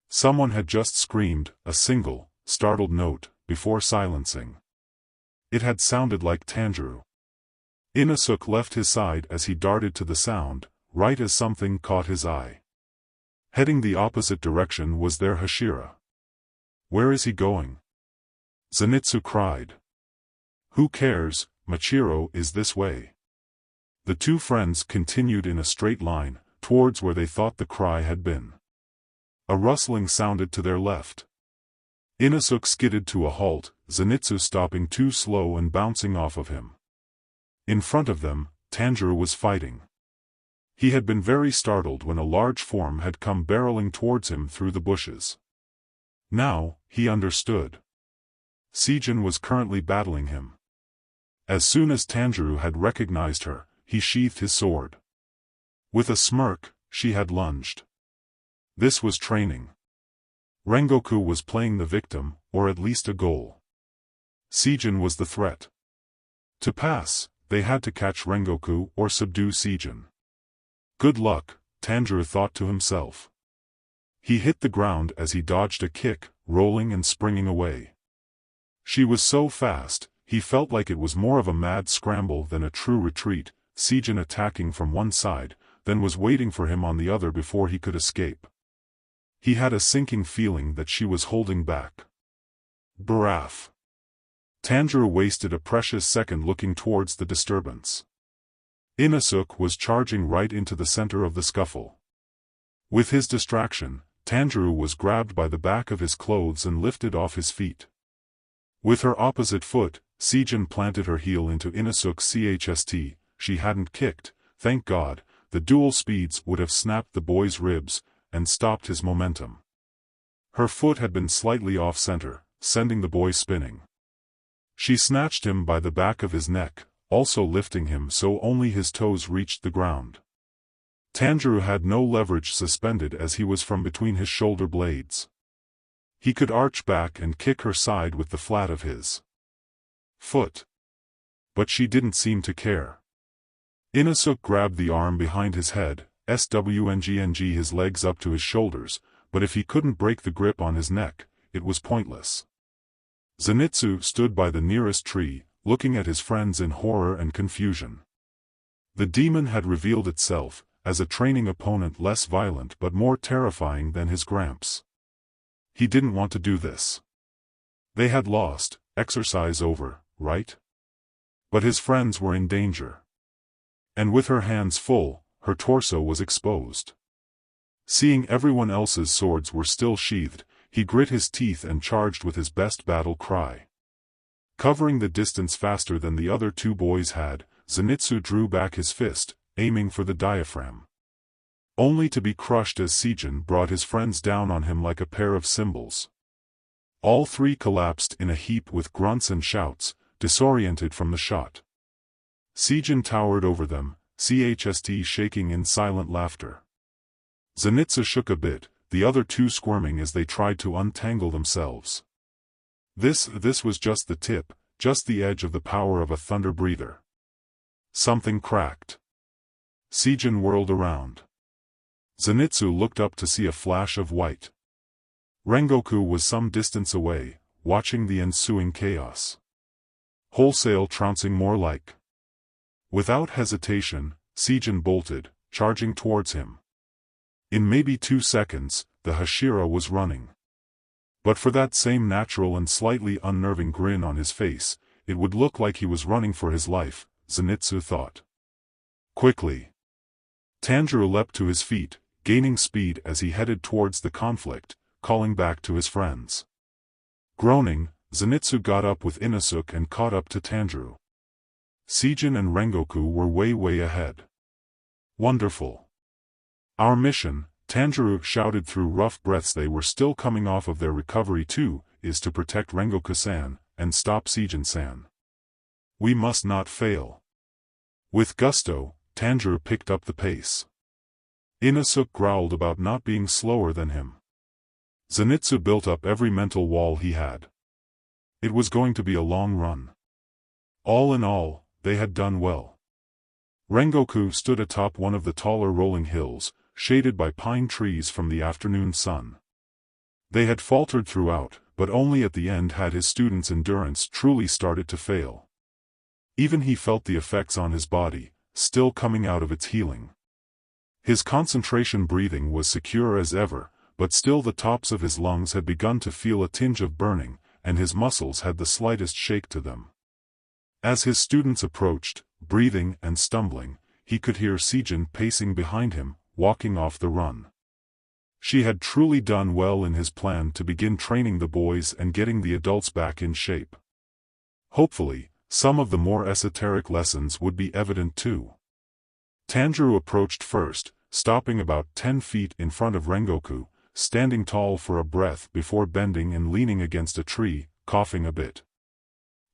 Someone had just screamed, a single, startled note, before silencing. It had sounded like Tanjiro. Inosuke left his side as he darted to the sound, right as something caught his eye. Heading the opposite direction was their Hashira. "Where is he going?" Zenitsu cried. "Who cares, Machiro is this way." The two friends continued in a straight line, towards where they thought the cry had been. A rustling sounded to their left. Inosuke skidded to a halt, Zenitsu stopping too slow and bouncing off of him. In front of them, Tanjiro was fighting. He had been very startled when a large form had come barreling towards him through the bushes. Now, he understood. Sijin was currently battling him. As soon as Tanjiro had recognized her, he sheathed his sword. With a smirk, she had lunged. This was training. Rengoku was playing the victim, or at least a goal. Sijin was the threat. To pass, they had to catch Rengoku or subdue Sijin. Good luck, Tanjiro thought to himself. He hit the ground as he dodged a kick, rolling and springing away. She was so fast, he felt like it was more of a mad scramble than a true retreat, Sijin attacking from one side, then was waiting for him on the other before he could escape. He had a sinking feeling that she was holding back. Baraf. Tanjiro wasted a precious second looking towards the disturbance. Inosuke was charging right into the center of the scuffle. With his distraction, Tanjiro was grabbed by the back of his clothes and lifted off his feet. With her opposite foot, Sijin planted her heel into Inosuke's chst, she hadn't kicked, thank God, the dual speeds would have snapped the boy's ribs, and stopped his momentum. Her foot had been slightly off-center, sending the boy spinning. She snatched him by the back of his neck, also lifting him so only his toes reached the ground. Tanjiro had no leverage suspended as he was from between his shoulder blades. He could arch back and kick her side with the flat of his foot. But she didn't seem to care. Inosuke grabbed the arm behind his head, swinging his legs up to his shoulders, but if he couldn't break the grip on his neck, it was pointless. Zenitsu stood by the nearest tree, looking at his friends in horror and confusion. The demon had revealed itself, as a training opponent less violent but more terrifying than his gramps. He didn't want to do this. They had lost, exercise over, right? But his friends were in danger. And with her hands full, her torso was exposed. Seeing everyone else's swords were still sheathed, he grit his teeth and charged with his best battle cry. Covering the distance faster than the other two boys had, Zenitsu drew back his fist, aiming for the diaphragm. Only to be crushed as Sijin brought his friends down on him like a pair of cymbals. All three collapsed in a heap with grunts and shouts, disoriented from the shot. Sijin towered over them, chst shaking in silent laughter. Zenitsu shook a bit, the other two squirming as they tried to untangle themselves. This was just the tip, just the edge of the power of a thunder breather. Something cracked. Sijin whirled around. Zenitsu looked up to see a flash of white. Rengoku was some distance away, watching the ensuing chaos. Wholesale trouncing more like. Without hesitation, Sijin bolted, charging towards him. In maybe 2 seconds, the Hashira was running. But for that same natural and slightly unnerving grin on his face, it would look like he was running for his life, Zenitsu thought. Quickly. Tanjiro leapt to his feet, gaining speed as he headed towards the conflict, calling back to his friends. Groaning, Zenitsu got up with Inosuke and caught up to Tanjiro. Sijin and Rengoku were way ahead. Wonderful. Our mission, Tanjiro shouted through rough breaths, they were still coming off of their recovery too, is to protect Rengoku-san, and stop Sijin-san. We must not fail. With gusto, Tanjiro picked up the pace. Inosuke growled about not being slower than him. Zenitsu built up every mental wall he had. It was going to be a long run. All in all, they had done well. Rengoku stood atop one of the taller rolling hills, shaded by pine trees from the afternoon sun. They had faltered throughout, but only at the end had his student's endurance truly started to fail. Even he felt the effects on his body, still coming out of its healing. His concentration breathing was secure as ever, but still the tops of his lungs had begun to feel a tinge of burning, and his muscles had the slightest shake to them. As his students approached, breathing and stumbling, he could hear Sijin pacing behind him, walking off the run. She had truly done well in his plan to begin training the boys and getting the adults back in shape. Hopefully, some of the more esoteric lessons would be evident too. Tanjiro approached first, stopping about 10 feet in front of Rengoku, standing tall for a breath before bending and leaning against a tree, coughing a bit.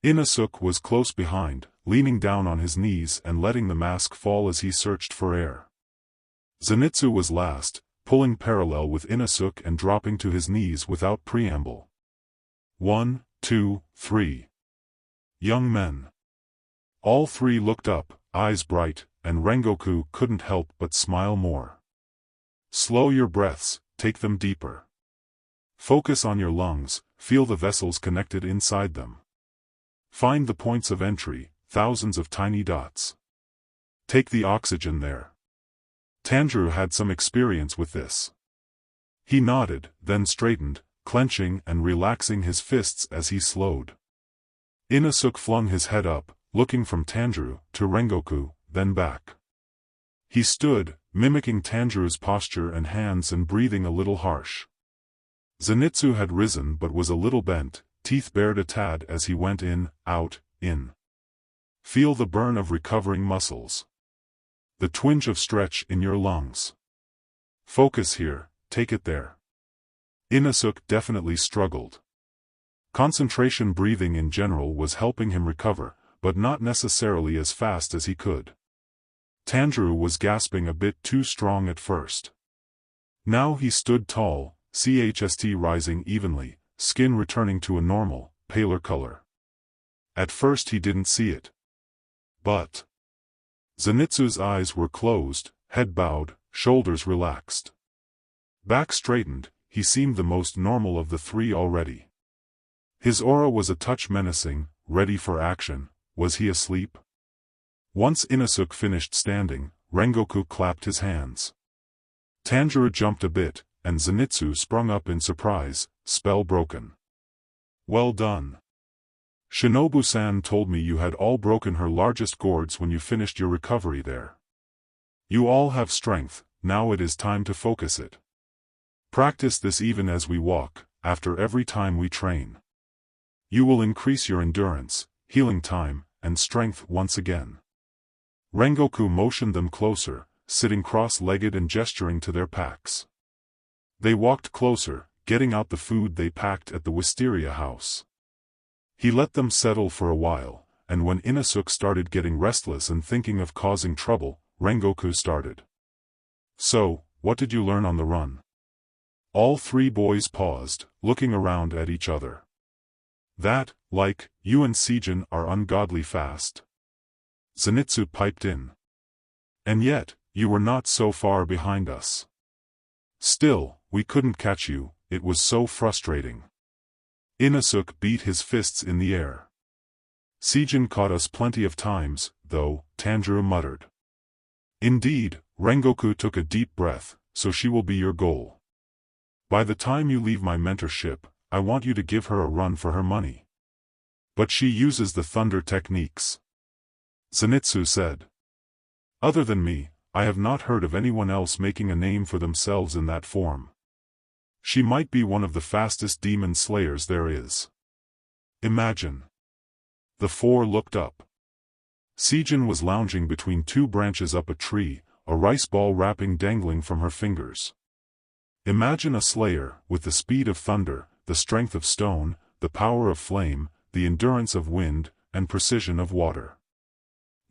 Inosuke was close behind, leaning down on his knees and letting the mask fall as he searched for air. Zenitsu was last, pulling parallel with Inosuke and dropping to his knees without preamble. 1, 2, 3. Young men. All three looked up, eyes bright, and Rengoku couldn't help but smile more. Slow your breaths, take them deeper. Focus on your lungs, feel the vessels connected inside them. Find the points of entry, thousands of tiny dots. Take the oxygen there. Tanjiro had some experience with this. He nodded, then straightened, clenching and relaxing his fists as he slowed. Inosuke flung his head up, looking from Tanjiro to Rengoku, then back. He stood, mimicking Tanjiro's posture and hands and breathing a little harsh. Zenitsu had risen but was a little bent, teeth bared a tad as he went in, out, in. Feel the burn of recovering muscles. The twinge of stretch in your lungs. Focus here, take it there. Inosuke definitely struggled. Concentration breathing in general was helping him recover, but not necessarily as fast as he could. Tanjiro was gasping a bit too strong at first. Now he stood tall, chest rising evenly, skin returning to a normal, paler color. At first he didn't see it. But Zenitsu's eyes were closed, head bowed, shoulders relaxed. Back straightened, he seemed the most normal of the three already. His aura was a touch menacing, ready for action. Was he asleep? Once Inosuke finished standing, Rengoku clapped his hands. Tanjiro jumped a bit, and Zenitsu sprung up in surprise, spell broken. Well done. Shinobu-san told me you had all broken her largest gourds when you finished your recovery there. You all have strength, now it is time to focus it. Practice this even as we walk, after every time we train. You will increase your endurance, healing time, and strength once again. Rengoku motioned them closer, sitting cross-legged and gesturing to their packs. They walked closer, getting out the food they packed at the wisteria house. He let them settle for a while, and when Inosuke started getting restless and thinking of causing trouble, Rengoku started. So, what did you learn on the run? All three boys paused, looking around at each other. That, like, you and Sijin are ungodly fast. Zenitsu piped in. And yet, you were not so far behind us. Still, we couldn't catch you, it was so frustrating. Inosuke beat his fists in the air. Sijin caught us plenty of times, though, Tanjiro muttered. Indeed, Rengoku took a deep breath, so she will be your goal. By the time you leave my mentorship, I want you to give her a run for her money. But she uses the thunder techniques. Zenitsu said. Other than me, I have not heard of anyone else making a name for themselves in that form. She might be one of the fastest demon slayers there is. Imagine. The four looked up. Sijin was lounging between two branches up a tree, a rice ball wrapping dangling from her fingers. Imagine a slayer, with the speed of thunder, the strength of stone, the power of flame, the endurance of wind, and precision of water.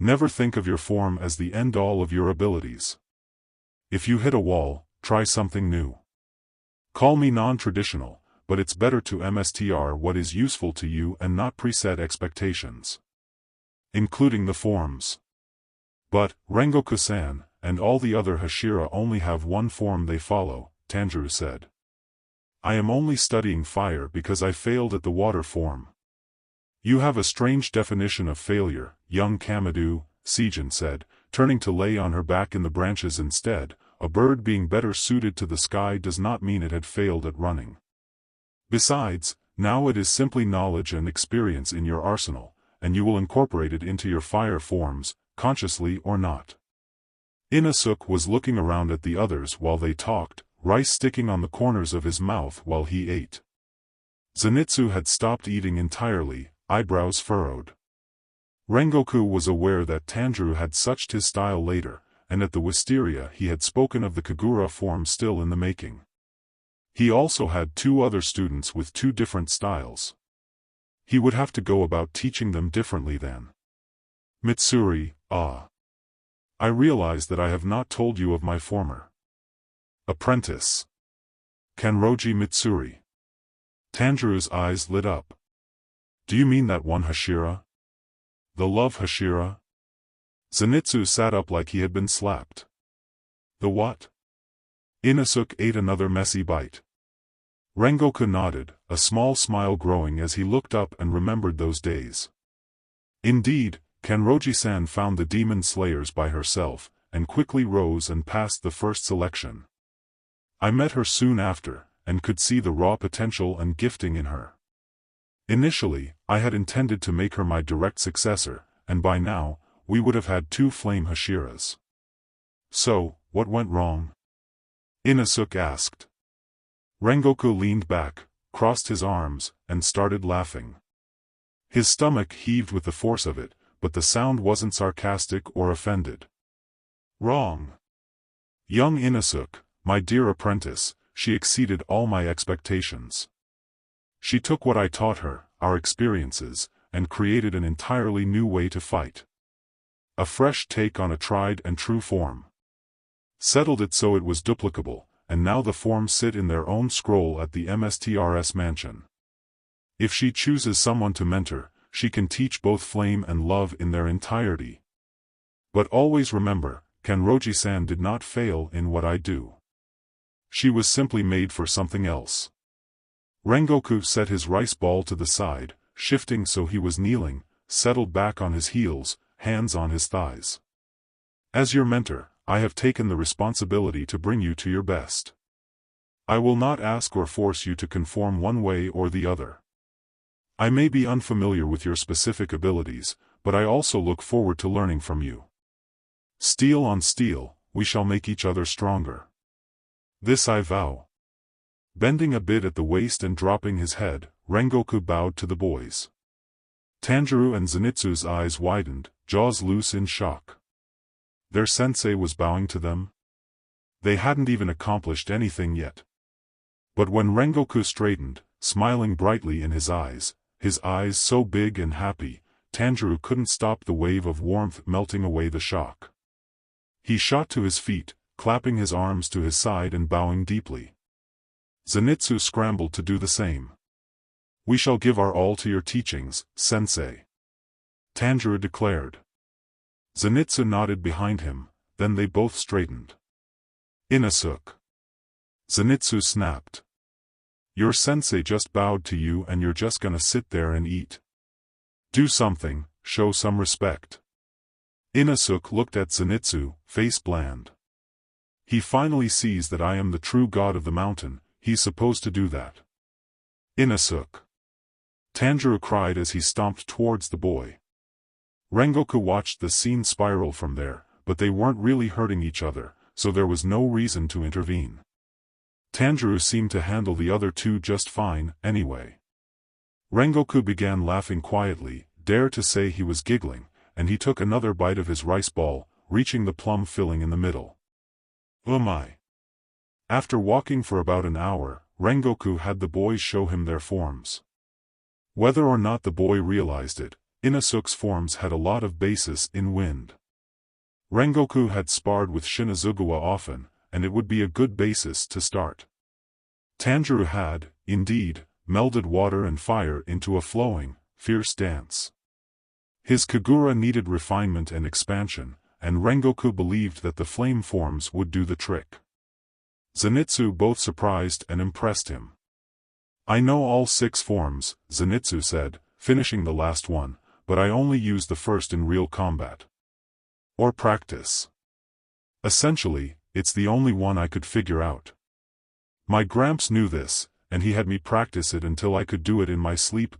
Never think of your form as the end-all of your abilities. If you hit a wall, try something new. Call me non-traditional, but it's better to MSTR what is useful to you and not preset expectations. Including the forms. But, Rengoku-san, and all the other Hashira only have one form they follow, Tanjiro said. I am only studying fire because I failed at the water form. You have a strange definition of failure, young Kamadu, Sejin said, turning to lay on her back in the branches instead. A bird being better suited to the sky does not mean it had failed at running. Besides, now it is simply knowledge and experience in your arsenal, and you will incorporate it into your fire forms, consciously or not. Inosuke was looking around at the others while they talked, rice sticking on the corners of his mouth while he ate. Zenitsu had stopped eating entirely, eyebrows furrowed. Rengoku was aware that Tanjiro had such his style later, and at the wisteria he had spoken of the Kagura form still in the making. He also had 2 other students with 2 different styles. He would have to go about teaching them differently then. Mitsuri, I realize that I have not told you of my former apprentice, Kanroji Mitsuri. Tanjiro's eyes lit up. Do you mean that one Hashira? The love Hashira? Zenitsu sat up like he had been slapped. The what? Inosuke ate another messy bite. Rengoku nodded, a small smile growing as he looked up and remembered those days. Indeed, Kanroji-san found the demon slayers by herself, and quickly rose and passed the first selection. I met her soon after, and could see the raw potential and gifting in her. Initially, I had intended to make her my direct successor, and by now, we would have had 2 flame Hashiras. So, what went wrong? Inosuke asked. Rengoku leaned back, crossed his arms, and started laughing. His stomach heaved with the force of it, but the sound wasn't sarcastic or offended. Wrong. Young Inosuke, my dear apprentice, she exceeded all my expectations. She took what I taught her, our experiences, and created an entirely new way to fight. A fresh take on a tried and true form. Settled it so it was duplicable, and now the forms sit in their own scroll at the MSTRS mansion. If she chooses someone to mentor, she can teach both flame and love in their entirety. But always remember, Kanroji-san did not fail in what I do. She was simply made for something else. Rengoku set his rice ball to the side, shifting so he was kneeling, settled back on his heels, hands on his thighs. As your mentor, I have taken the responsibility to bring you to your best. I will not ask or force you to conform one way or the other. I may be unfamiliar with your specific abilities, but I also look forward to learning from you. Steel on steel, we shall make each other stronger. This I vow. Bending a bit at the waist and dropping his head, Rengoku bowed to the boys. Tanjiro and Zenitsu's eyes widened, jaws loose in shock. Their sensei was bowing to them? They hadn't even accomplished anything yet. But when Rengoku straightened, smiling brightly in his eyes so big and happy, Tanjiro couldn't stop the wave of warmth melting away the shock. He shot to his feet, clapping his arms to his side and bowing deeply. Zenitsu scrambled to do the same. We shall give our all to your teachings, sensei. Tanjiro declared. Zenitsu nodded behind him, then they both straightened. Inosuke. Zenitsu snapped. Your sensei just bowed to you and you're just gonna sit there and eat. Do something, show some respect. Inosuke looked at Zenitsu, face bland. He finally sees that I am the true god of the mountain, he's supposed to do that. Inosuke. Tanjiro cried as he stomped towards the boy. Rengoku watched the scene spiral from there, but they weren't really hurting each other, so there was no reason to intervene. Tanjiro seemed to handle the other 2 just fine, anyway. Rengoku began laughing quietly, dare to say he was giggling, and he took another bite of his rice ball, reaching the plum filling in the middle. Oh my! After walking for about an hour, Rengoku had the boys show him their forms. Whether or not the boy realized it, Inosuke's forms had a lot of basis in wind. Rengoku had sparred with Shinazugawa often, and it would be a good basis to start. Tanjiro had, indeed, melded water and fire into a flowing, fierce dance. His Kagura needed refinement and expansion, and Rengoku believed that the flame forms would do the trick. Zenitsu both surprised and impressed him. I know all 6 forms, Zenitsu said, finishing the last one, but I only use the first in real combat. Or practice. Essentially, it's the only one I could figure out. My Gramps knew this, and he had me practice it until I could do it in my sleep.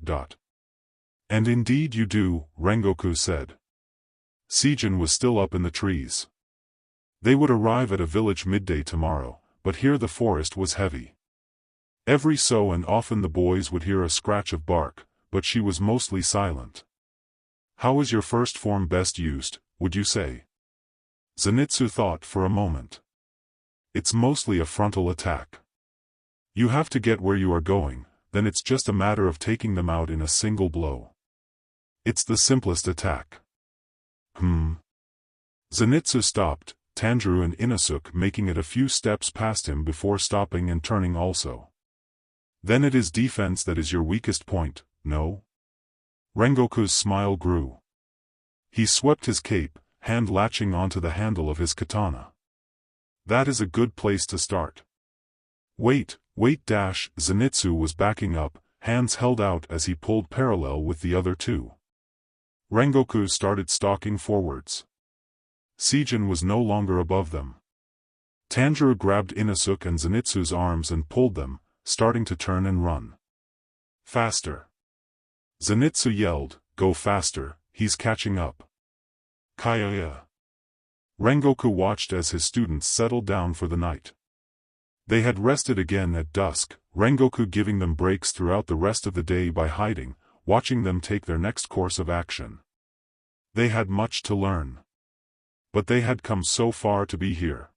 And indeed you do, Rengoku said. Sijin was still up in the trees. They would arrive at a village midday tomorrow, but here the forest was heavy. Every so and often the boys would hear a scratch of bark, but she was mostly silent. How is your first form best used, would you say? Zenitsu thought for a moment. It's mostly a frontal attack. You have to get where you are going, then it's just a matter of taking them out in a single blow. It's the simplest attack. Zenitsu stopped, Tanjiro and Inosuke making it a few steps past him before stopping and turning also. Then it is defense that is your weakest point, no? Rengoku's smile grew. He swept his cape, hand latching onto the handle of his katana. That is a good place to start. Wait, Zenitsu was backing up, hands held out as he pulled parallel with the other 2. Rengoku started stalking forwards. Sijin was no longer above them. Tanjiro grabbed Inosuke and Zenitsu's arms and pulled them, starting to turn and run. Faster. Zenitsu yelled, go faster, he's catching up. Kaya. Rengoku watched as his students settled down for the night. They had rested again at dusk, Rengoku giving them breaks throughout the rest of the day by hiding, watching them take their next course of action. They had much to learn. But they had come so far to be here.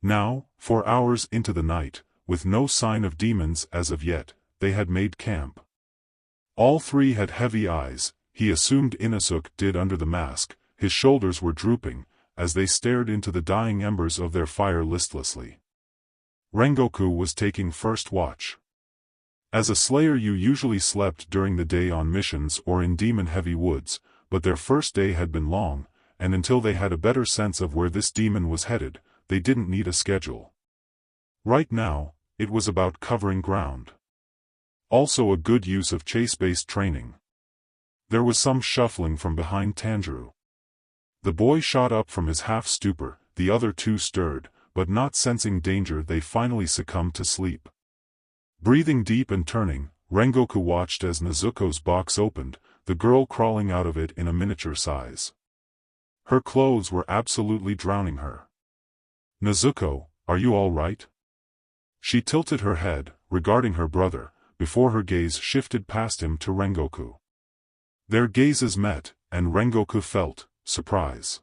Now, 4 hours into the night, with no sign of demons as of yet, they had made camp. All 3 had heavy eyes, he assumed Inosuke did under the mask, his shoulders were drooping, as they stared into the dying embers of their fire listlessly. Rengoku was taking first watch. As a slayer you usually slept during the day on missions or in demon-heavy woods, but their first day had been long, and until they had a better sense of where this demon was headed, they didn't need a schedule. Right now, it was about covering ground. Also a good use of chase-based training. There was some shuffling from behind Tanjiro. The boy shot up from his half-stupor, the other 2 stirred, but not sensing danger they finally succumbed to sleep. Breathing deep and turning, Rengoku watched as Nezuko's box opened, the girl crawling out of it in a miniature size. Her clothes were absolutely drowning her. Nezuko, are you all right? She tilted her head, regarding her brother, before her gaze shifted past him to Rengoku. Their gazes met, and Rengoku felt surprise.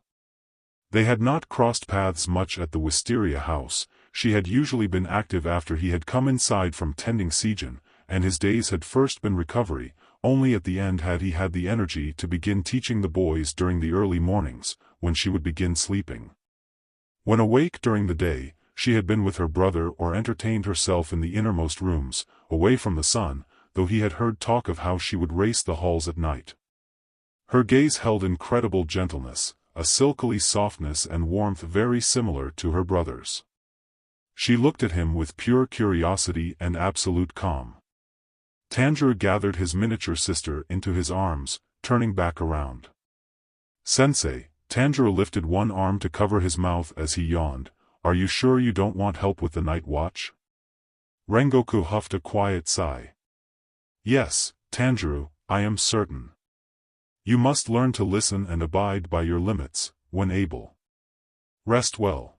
They had not crossed paths much at the Wisteria house. She had usually been active after he had come inside from tending Sijin, and his days had first been recovery, only at the end had he had the energy to begin teaching the boys during the early mornings, when she would begin sleeping. When awake during the day, she had been with her brother or entertained herself in the innermost rooms, away from the sun, though he had heard talk of how she would race the halls at night. Her gaze held incredible gentleness, a silkily softness and warmth very similar to her brother's. She looked at him with pure curiosity and absolute calm. Tanjiro gathered his miniature sister into his arms, turning back around. Sensei, Tanjiro lifted one arm to cover his mouth as he yawned, are you sure you don't want help with the night watch? Rengoku huffed a quiet sigh. Yes, Tanjiro, I am certain. You must learn to listen and abide by your limits, when able. Rest well.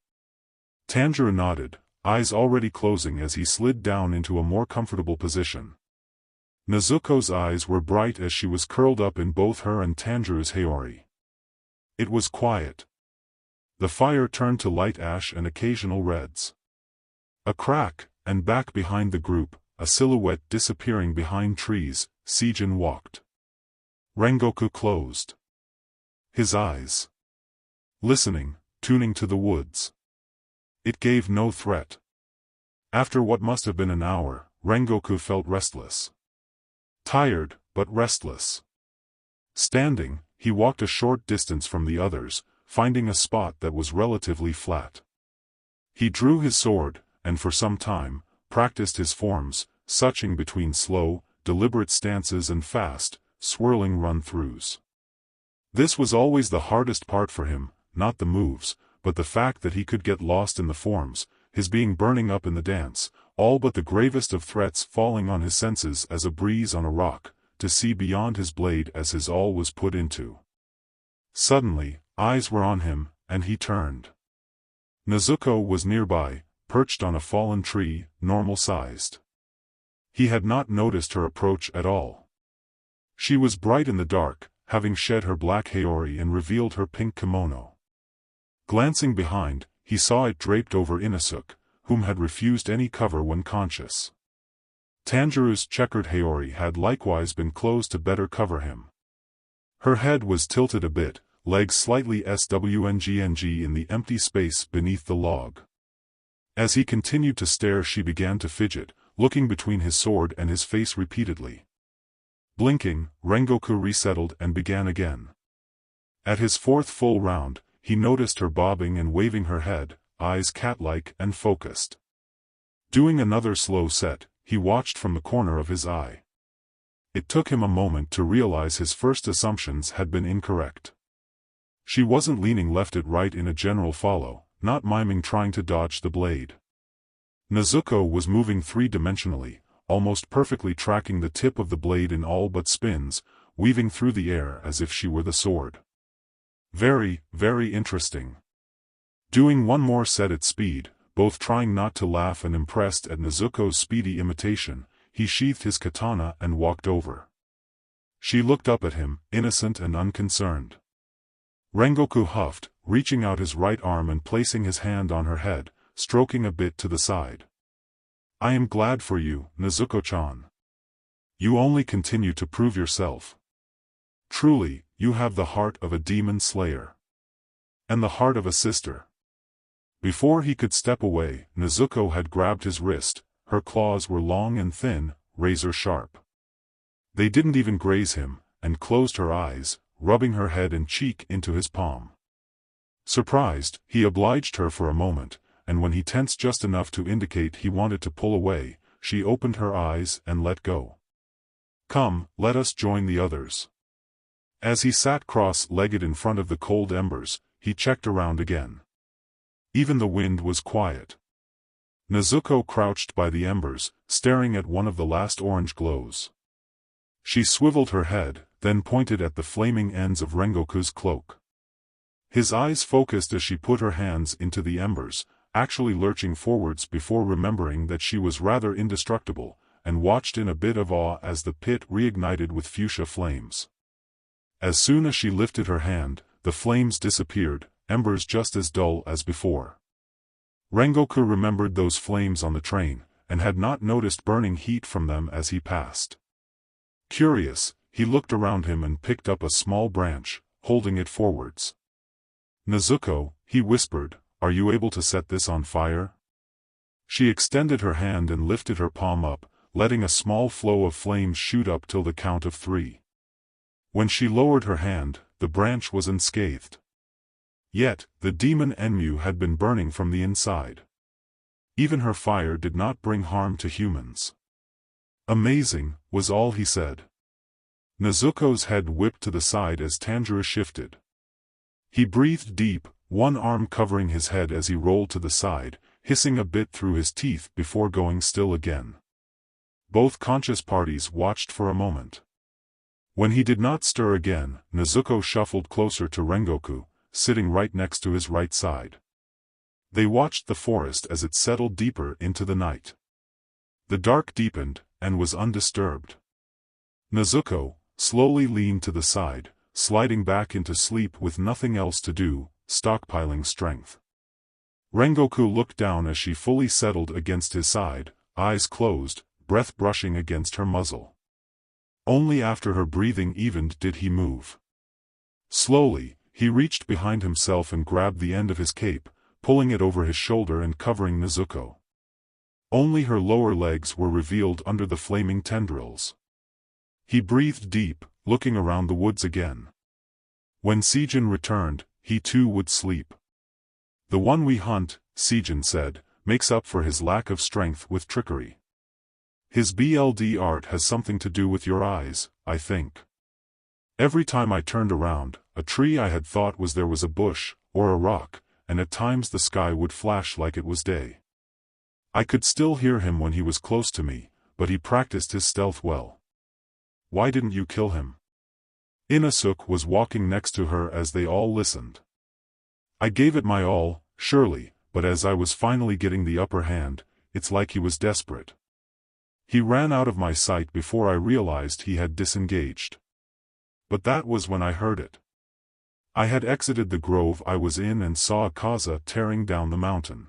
Tanjiro nodded, eyes already closing as he slid down into a more comfortable position. Nezuko's eyes were bright as she was curled up in both her and Tanjiro's haori. It was quiet. The fire turned to light ash and occasional reds. A crack, and back behind the group, a silhouette disappearing behind trees, Sijin walked. Rengoku closed his eyes. Listening, tuning to the woods. It gave no threat. After what must have been an hour, Rengoku felt restless. Tired, but restless. Standing, he walked a short distance from the others, finding a spot that was relatively flat. He drew his sword, and for some time, practiced his forms, switching between slow, deliberate stances and fast, swirling run-throughs. This was always the hardest part for him, not the moves, but the fact that he could get lost in the forms, his being burning up in the dance, all but the gravest of threats falling on his senses as a breeze on a rock, to see beyond his blade as his all was put into. Suddenly, eyes were on him, and he turned. Nezuko was nearby, perched on a fallen tree, normal-sized. He had not noticed her approach at all. She was bright in the dark, having shed her black haori and revealed her pink kimono. Glancing behind, he saw it draped over Inosuke, whom had refused any cover when conscious. Tanjiro's checkered haori had likewise been closed to better cover him. Her head was tilted a bit, legs slightly swing in the empty space beneath the log. As he continued to stare, she began to fidget, looking between his sword and his face repeatedly. Blinking, Rengoku resettled and began again. At his fourth full round, he noticed her bobbing and waving her head, eyes cat-like and focused. Doing another slow set, he watched from the corner of his eye. It took him a moment to realize his first assumptions had been incorrect. She wasn't leaning left and right in a general follow, not miming trying to dodge the blade. Nezuko was moving three-dimensionally, almost perfectly tracking the tip of the blade in all but spins, weaving through the air as if she were the sword. Very, very interesting. Doing one more set at speed, both trying not to laugh and impressed at Nezuko's speedy imitation, he sheathed his katana and walked over. She looked up at him, innocent and unconcerned. Rengoku huffed, reaching out his right arm and placing his hand on her head, stroking a bit to the side. "I am glad for you, Nezuko-chan. You only continue to prove yourself. Truly, you have the heart of a demon slayer. And the heart of a sister." Before he could step away, Nezuko had grabbed his wrist. Her claws were long and thin, razor-sharp. They didn't even graze him, and closed her eyes, rubbing her head and cheek into his palm. Surprised, he obliged her for a moment, and when he tensed just enough to indicate he wanted to pull away, she opened her eyes and let go. "Come, let us join the others." As he sat cross-legged in front of the cold embers, he checked around again. Even the wind was quiet. Nezuko crouched by the embers, staring at one of the last orange glows. She swiveled her head, then pointed at the flaming ends of Rengoku's cloak. His eyes focused as she put her hands into the embers, actually lurching forwards before remembering that she was rather indestructible, and watched in a bit of awe as the pit reignited with fuchsia flames. As soon as she lifted her hand, the flames disappeared, embers just as dull as before. Rengoku remembered those flames on the train, and had not noticed burning heat from them as he passed. Curious, he looked around him and picked up a small branch, holding it forwards. "Nezuko," he whispered, "are you able to set this on fire?" She extended her hand and lifted her palm up, letting a small flow of flames shoot up till the count of 3. When she lowered her hand, the branch was unscathed. Yet, the demon Enmu had been burning from the inside. Even her fire did not bring harm to humans. "Amazing," was all he said. Nezuko's head whipped to the side as Tanjiro shifted. He breathed deep, one arm covering his head as he rolled to the side, hissing a bit through his teeth before going still again. Both conscious parties watched for a moment. When he did not stir again, Nezuko shuffled closer to Rengoku, sitting right next to his right side. They watched the forest as it settled deeper into the night. The dark deepened, and was undisturbed. Nezuko slowly leaned to the side, sliding back into sleep with nothing else to do, stockpiling strength. Rengoku looked down as she fully settled against his side, eyes closed, breath brushing against her muzzle. Only after her breathing evened did he move. Slowly, he reached behind himself and grabbed the end of his cape, pulling it over his shoulder and covering Nezuko. Only her lower legs were revealed under the flaming tendrils. He breathed deep, looking around the woods again. When Sijin returned, he too would sleep. "The one we hunt," Sijin said, "makes up for his lack of strength with trickery." His BLD art has something to do with your eyes, I think. Every time I turned around, a tree I had thought was there was a bush, or a rock, and at times the sky would flash like it was day. I could still hear him when he was close to me, but he practiced his stealth well. Why didn't you kill him? Inosuke was walking next to her as they all listened. I gave it my all, surely, but as I was finally getting the upper hand, it's like he was desperate. He ran out of my sight before I realized he had disengaged. But that was when I heard it. I had exited the grove I was in and saw Akaza tearing down the mountain.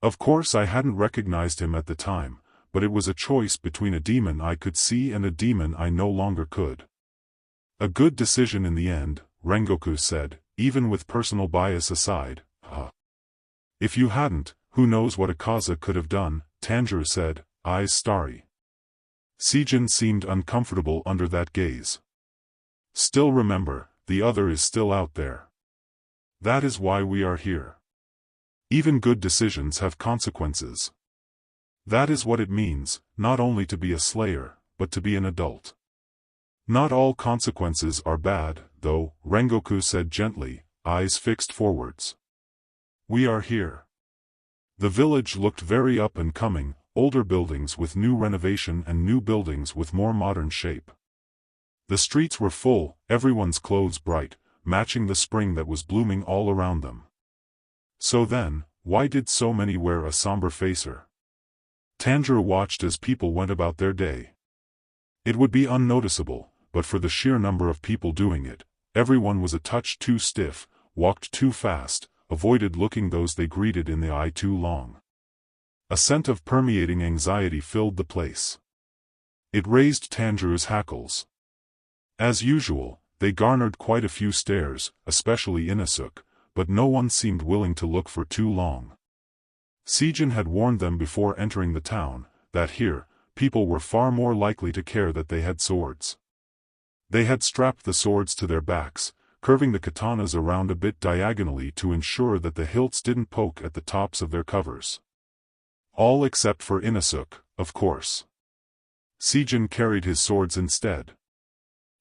Of course I hadn't recognized him at the time, but it was a choice between a demon I could see and a demon I no longer could. A good decision in the end, Rengoku said, even with personal bias aside. If you hadn't, who knows what Akaza could have done, Tanjiro said, eyes starry. Sijin seemed uncomfortable under that gaze. Still remember, the other is still out there. That is why we are here. Even good decisions have consequences. That is what it means, not only to be a slayer, but to be an adult. Not all consequences are bad, though, Rengoku said gently, eyes fixed forwards. We are here. The village looked very up and coming, older buildings with new renovation and new buildings with more modern shape. The streets were full, everyone's clothes bright, matching the spring that was blooming all around them. So then, why did so many wear a somber facer? Tanjiro watched as people went about their day. It would be unnoticeable, but for the sheer number of people doing it, everyone was a touch too stiff, walked too fast, avoided looking those they greeted in the eye too long. A scent of permeating anxiety filled the place. It raised Tanjiro's hackles. As usual, they garnered quite a few stares, especially Inosuke, but no one seemed willing to look for too long. Sijin had warned them before entering the town, that here, people were far more likely to care that they had swords. They had strapped the swords to their backs, curving the katanas around a bit diagonally to ensure that the hilts didn't poke at the tops of their covers. All except for Inosuke, of course. Sijin carried his swords instead.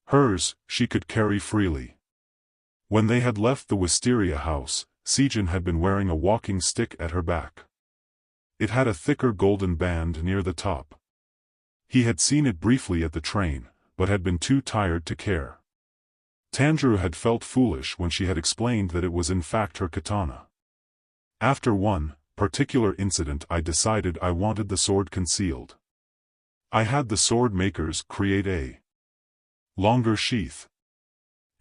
Hers, she could carry freely. When they had left the wisteria house, Sijin had been wearing a walking stick at her back. It had a thicker golden band near the top. He had seen it briefly at the train, but had been too tired to care. Tanjiro had felt foolish when she had explained that it was in fact her katana. After one particular incident I decided I wanted the sword concealed. I had the sword makers create a longer sheath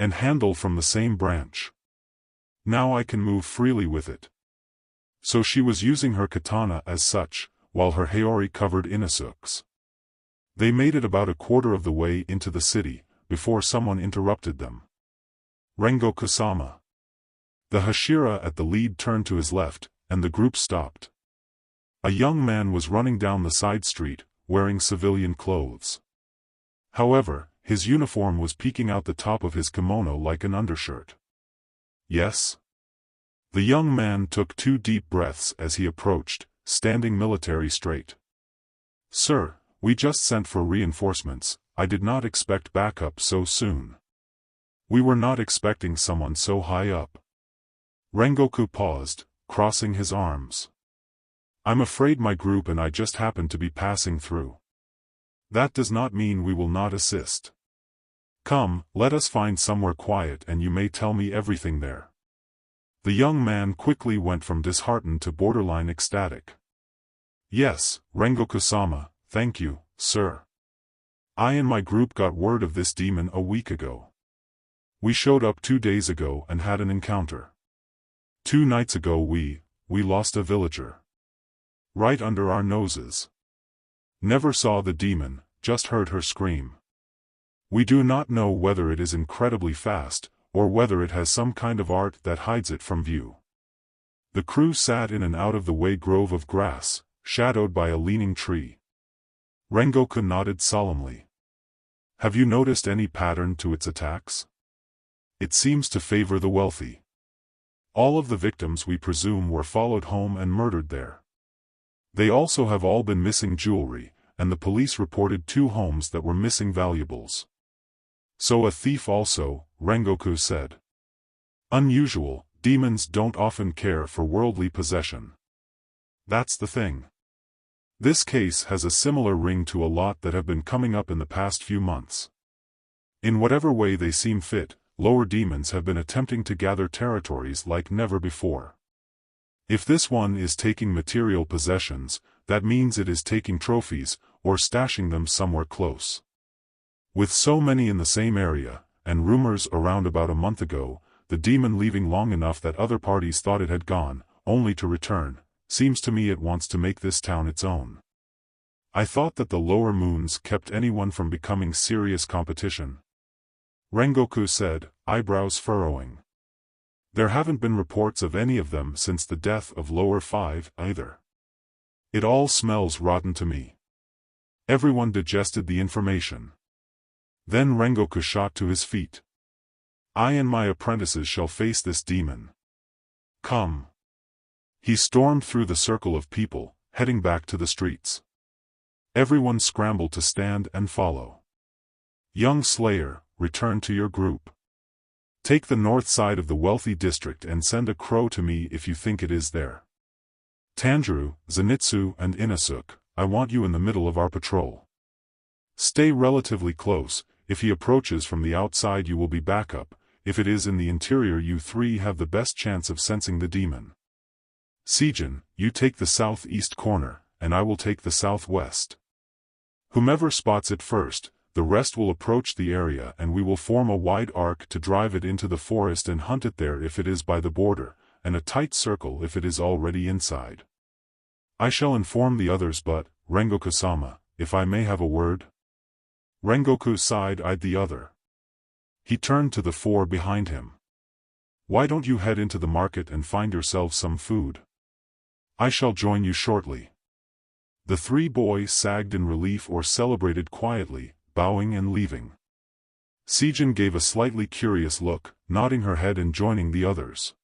and handle from the same branch. Now I can move freely with it. So she was using her katana as such, while her haori covered Inosuke's. They made it about a quarter of the way into the city, before someone interrupted them. Rengoku-sama. The Hashira at the lead turned to his left, and the group stopped. A young man was running down the side street, wearing civilian clothes. However, his uniform was peeking out the top of his kimono like an undershirt. Yes? The young man took 2 deep breaths as he approached, standing military straight. Sir, we just sent for reinforcements. I did not expect backup so soon. We were not expecting someone so high up. Rengoku paused, crossing his arms. I'm afraid my group and I just happened to be passing through. That does not mean we will not assist. Come, let us find somewhere quiet and you may tell me everything there. The young man quickly went from disheartened to borderline ecstatic. Yes, Rengoku-sama, thank you, sir. I and my group got word of this demon a week ago. We showed up 2 days ago and had an encounter. 2 nights ago we lost a villager. Right under our noses. Never saw the demon, just heard her scream. We do not know whether it is incredibly fast, or whether it has some kind of art that hides it from view. The crew sat in an out-of-the-way grove of grass, shadowed by a leaning tree. Rengoku nodded solemnly. Have you noticed any pattern to its attacks? It seems to favor the wealthy. All of the victims we presume were followed home and murdered there. They also have all been missing jewelry, and the police reported 2 homes that were missing valuables. So a thief also, Rengoku said. Unusual, demons don't often care for worldly possession. That's the thing. This case has a similar ring to a lot that have been coming up in the past few months. In whatever way they seem fit, lower demons have been attempting to gather territories like never before. If this one is taking material possessions, that means it is taking trophies, or stashing them somewhere close. With so many in the same area, and rumors around about a month ago, the demon leaving long enough that other parties thought it had gone, only to return, seems to me it wants to make this town its own. I thought that the lower moons kept anyone from becoming serious competition. Rengoku said, eyebrows furrowing. There haven't been reports of any of them since the death of lower 5, either. It all smells rotten to me. Everyone digested the information. Then Rengoku shot to his feet. I and my apprentices shall face this demon. Come. He stormed through the circle of people, heading back to the streets. Everyone scrambled to stand and follow. Young Slayer, return to your group. Take the north side of the wealthy district and send a crow to me if you think it is there. Tanjiro, Zenitsu and Inosuke, I want you in the middle of our patrol. Stay relatively close. If he approaches from the outside you will be backup, if it is in the interior you 3 have the best chance of sensing the demon. Sijin, you take the southeast corner, and I will take the southwest. Whomever spots it first, the rest will approach the area and we will form a wide arc to drive it into the forest and hunt it there if it is by the border, and a tight circle if it is already inside. I shall inform the others but, Rengoku-sama, if I may have a word? Rengoku side-eyed the other. He turned to the 4 behind him. Why don't you head into the market and find yourselves some food? I shall join you shortly. The 3 boys sagged in relief or celebrated quietly, bowing and leaving. Sijin gave a slightly curious look, nodding her head and joining the others.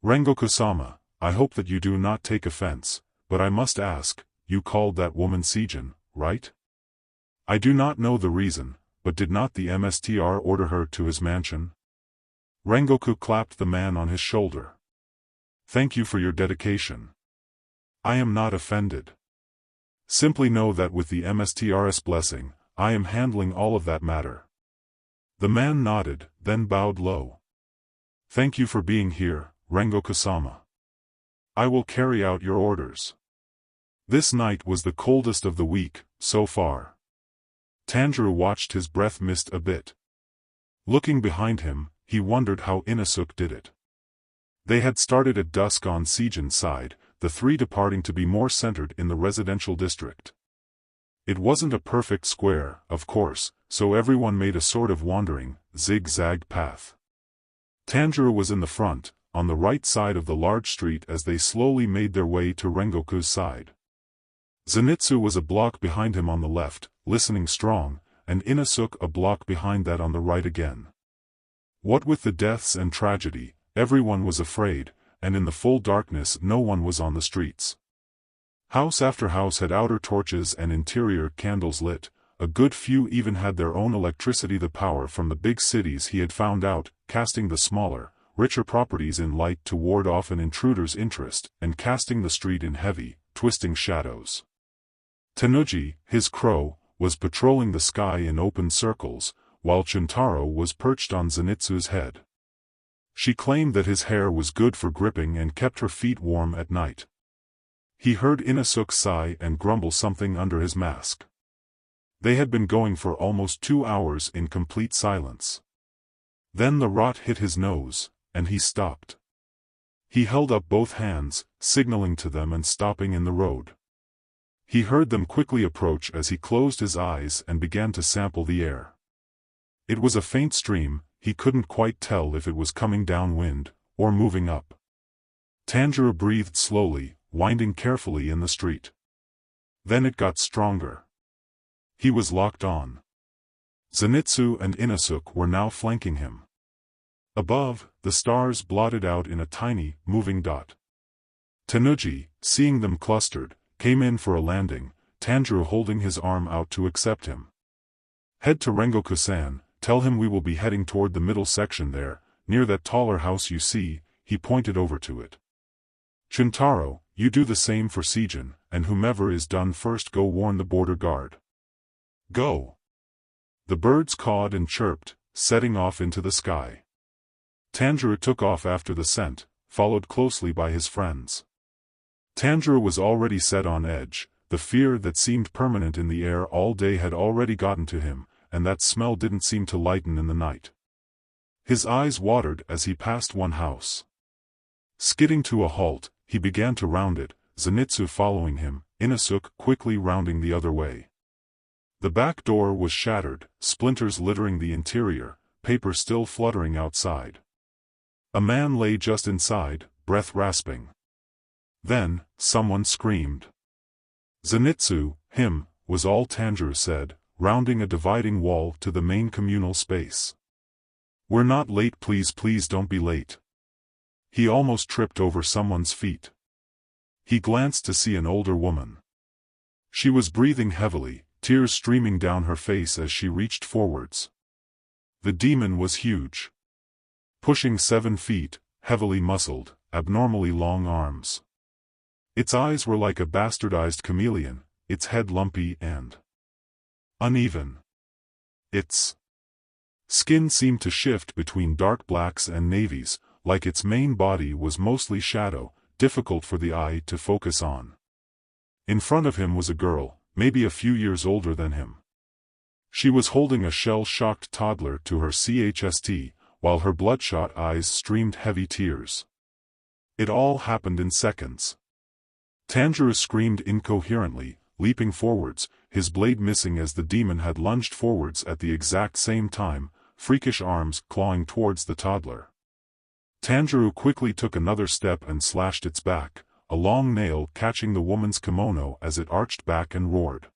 Rengoku-sama, I hope that you do not take offense, but I must ask, you called that woman Sijin, right? I do not know the reason, but did not the MSTR order her to his mansion? Rengoku clapped the man on his shoulder. Thank you for your dedication. I am not offended. Simply know that with the MSTR's blessing, I am handling all of that matter. The man nodded, then bowed low. Thank you for being here, Rengoku-sama. I will carry out your orders. This night was the coldest of the week, so far. Tanjiro watched his breath mist a bit. Looking behind him, he wondered how Inosuke did it. They had started at dusk on Sijin's side, the 3 departing to be more centered in the residential district. It wasn't a perfect square, of course, so everyone made a sort of wandering, zigzag path. Tanjiro was in the front, on the right side of the large street as they slowly made their way to Rengoku's side. Zenitsu was a block behind him on the left, listening strong, and Inosuke a block behind that on the right again. What with the deaths and tragedy, everyone was afraid, and in the full darkness no one was on the streets. House after house had outer torches and interior candles lit, a good few even had their own electricity, the power from the big cities he had found out, casting the smaller, richer properties in light to ward off an intruder's interest, and casting the street in heavy, twisting shadows. Tanuji, his crow, was patrolling the sky in open circles, while Chuntaro was perched on Zenitsu's head. She claimed that his hair was good for gripping and kept her feet warm at night. He heard Inosuke sigh and grumble something under his mask. They had been going for almost 2 hours in complete silence. Then the rot hit his nose, and he stopped. He held up both hands, signaling to them and stopping in the road. He heard them quickly approach as he closed his eyes and began to sample the air. It was a faint stream, he couldn't quite tell if it was coming downwind, or moving up. Tanjiro breathed slowly, winding carefully in the street. Then it got stronger. He was locked on. Zenitsu and Inosuke were now flanking him. Above, the stars blotted out in a tiny, moving dot. Tanuji, seeing them clustered, came in for a landing, Tanjiro holding his arm out to accept him. Head to Rengoku-san, tell him we will be heading toward the middle section there, near that taller house you see, he pointed over to it. Chuntaro, you do the same for Sejin, and whomever is done first go warn the border guard. Go! The birds cawed and chirped, setting off into the sky. Tanjiro took off after the scent, followed closely by his friends. Tanjiro was already set on edge, the fear that seemed permanent in the air all day had already gotten to him, and that smell didn't seem to lighten in the night. His eyes watered as he passed one house. Skidding to a halt, he began to round it, Zenitsu following him, Inosuke quickly rounding the other way. The back door was shattered, splinters littering the interior, paper still fluttering outside. A man lay just inside, breath rasping. Then, someone screamed. Zenitsu, him, was all Tanjiro said, rounding a dividing wall to the main communal space. We're not late, please don't be late. He almost tripped over someone's feet. He glanced to see an older woman. She was breathing heavily, tears streaming down her face as she reached forwards. The demon was huge. Pushing 7 feet, heavily muscled, abnormally long arms. Its eyes were like a bastardized chameleon, its head lumpy and uneven. Its skin seemed to shift between dark blacks and navies, like its main body was mostly shadow, difficult for the eye to focus on. In front of him was a girl, maybe a few years older than him. She was holding a shell-shocked toddler to her chest, while her bloodshot eyes streamed heavy tears. It all happened in seconds. Tanjiro screamed incoherently, leaping forwards, his blade missing as the demon had lunged forwards at the exact same time, freakish arms clawing towards the toddler. Tanjiro quickly took another step and slashed its back, a long nail catching the woman's kimono as it arched back and roared.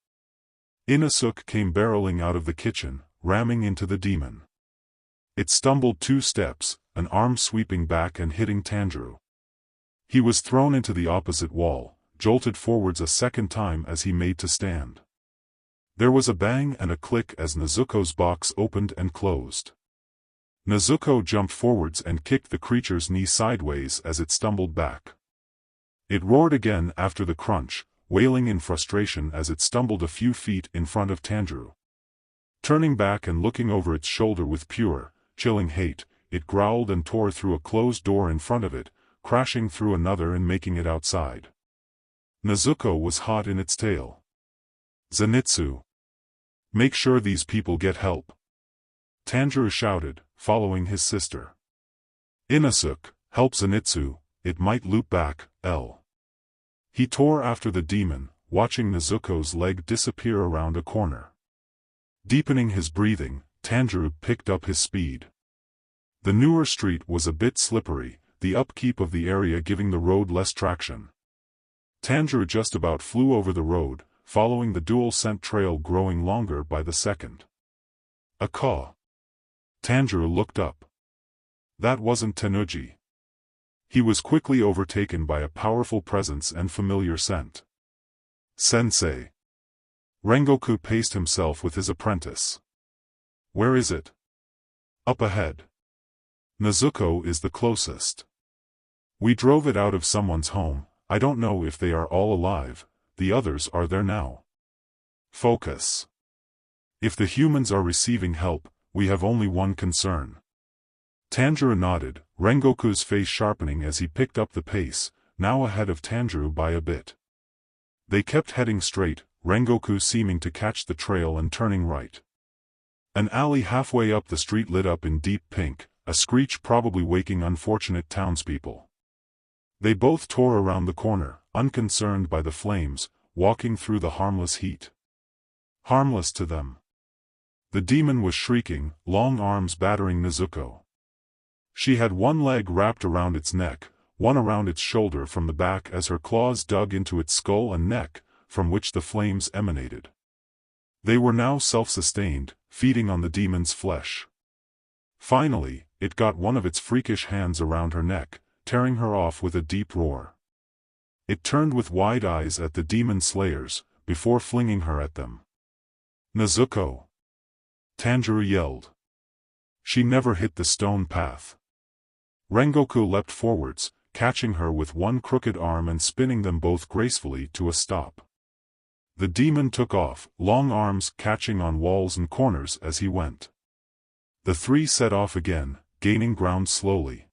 Inosuke came barreling out of the kitchen, ramming into the demon. It stumbled 2 steps, an arm sweeping back and hitting Tanjiro. He was thrown into the opposite wall, jolted forwards a second time as he made to stand. There was a bang and a click as Nezuko's box opened and closed. Nezuko jumped forwards and kicked the creature's knee sideways as it stumbled back. It roared again after the crunch, wailing in frustration as it stumbled a few feet in front of Tanjiro. Turning back and looking over its shoulder with pure, chilling hate, it growled and tore through a closed door in front of it, crashing through another and making it outside. Nezuko was hot in its tail. Zenitsu. Make sure these people get help. Tanjiro shouted, following his sister. Inosuke, help Zenitsu, it might loop back, L. He tore after the demon, watching Nezuko's leg disappear around a corner. Deepening his breathing, Tanjiro picked up his speed. The newer street was a bit slippery, the upkeep of the area giving the road less traction. Tanjiro just about flew over the road, following the dual scent trail growing longer by the second. A caw. Tanjiro looked up. That wasn't Tenuji. He was quickly overtaken by a powerful presence and familiar scent. Sensei. Rengoku paced himself with his apprentice. Where is it? Up ahead. Nezuko is the closest. We drove it out of someone's home, I don't know if they are all alive, the others are there now. Focus. If the humans are receiving help, we have only one concern. Tanjiro nodded, Rengoku's face sharpening as he picked up the pace, now ahead of Tanjiro by a bit. They kept heading straight, Rengoku seeming to catch the trail and turning right. An alley halfway up the street lit up in deep pink, a screech probably waking unfortunate townspeople. They both tore around the corner, unconcerned by the flames, walking through the harmless heat. Harmless to them. The demon was shrieking, long arms battering Nezuko. She had one leg wrapped around its neck, one around its shoulder from the back as her claws dug into its skull and neck, from which the flames emanated. They were now self-sustained, feeding on the demon's flesh. Finally, it got one of its freakish hands around her neck, tearing her off with a deep roar. It turned with wide eyes at the demon slayers, before flinging her at them. "Nezuko!" Tanjiro yelled. She never hit the stone path. Rengoku leapt forwards, catching her with one crooked arm and spinning them both gracefully to a stop. The demon took off, long arms catching on walls and corners as he went. The three set off again, gaining ground slowly.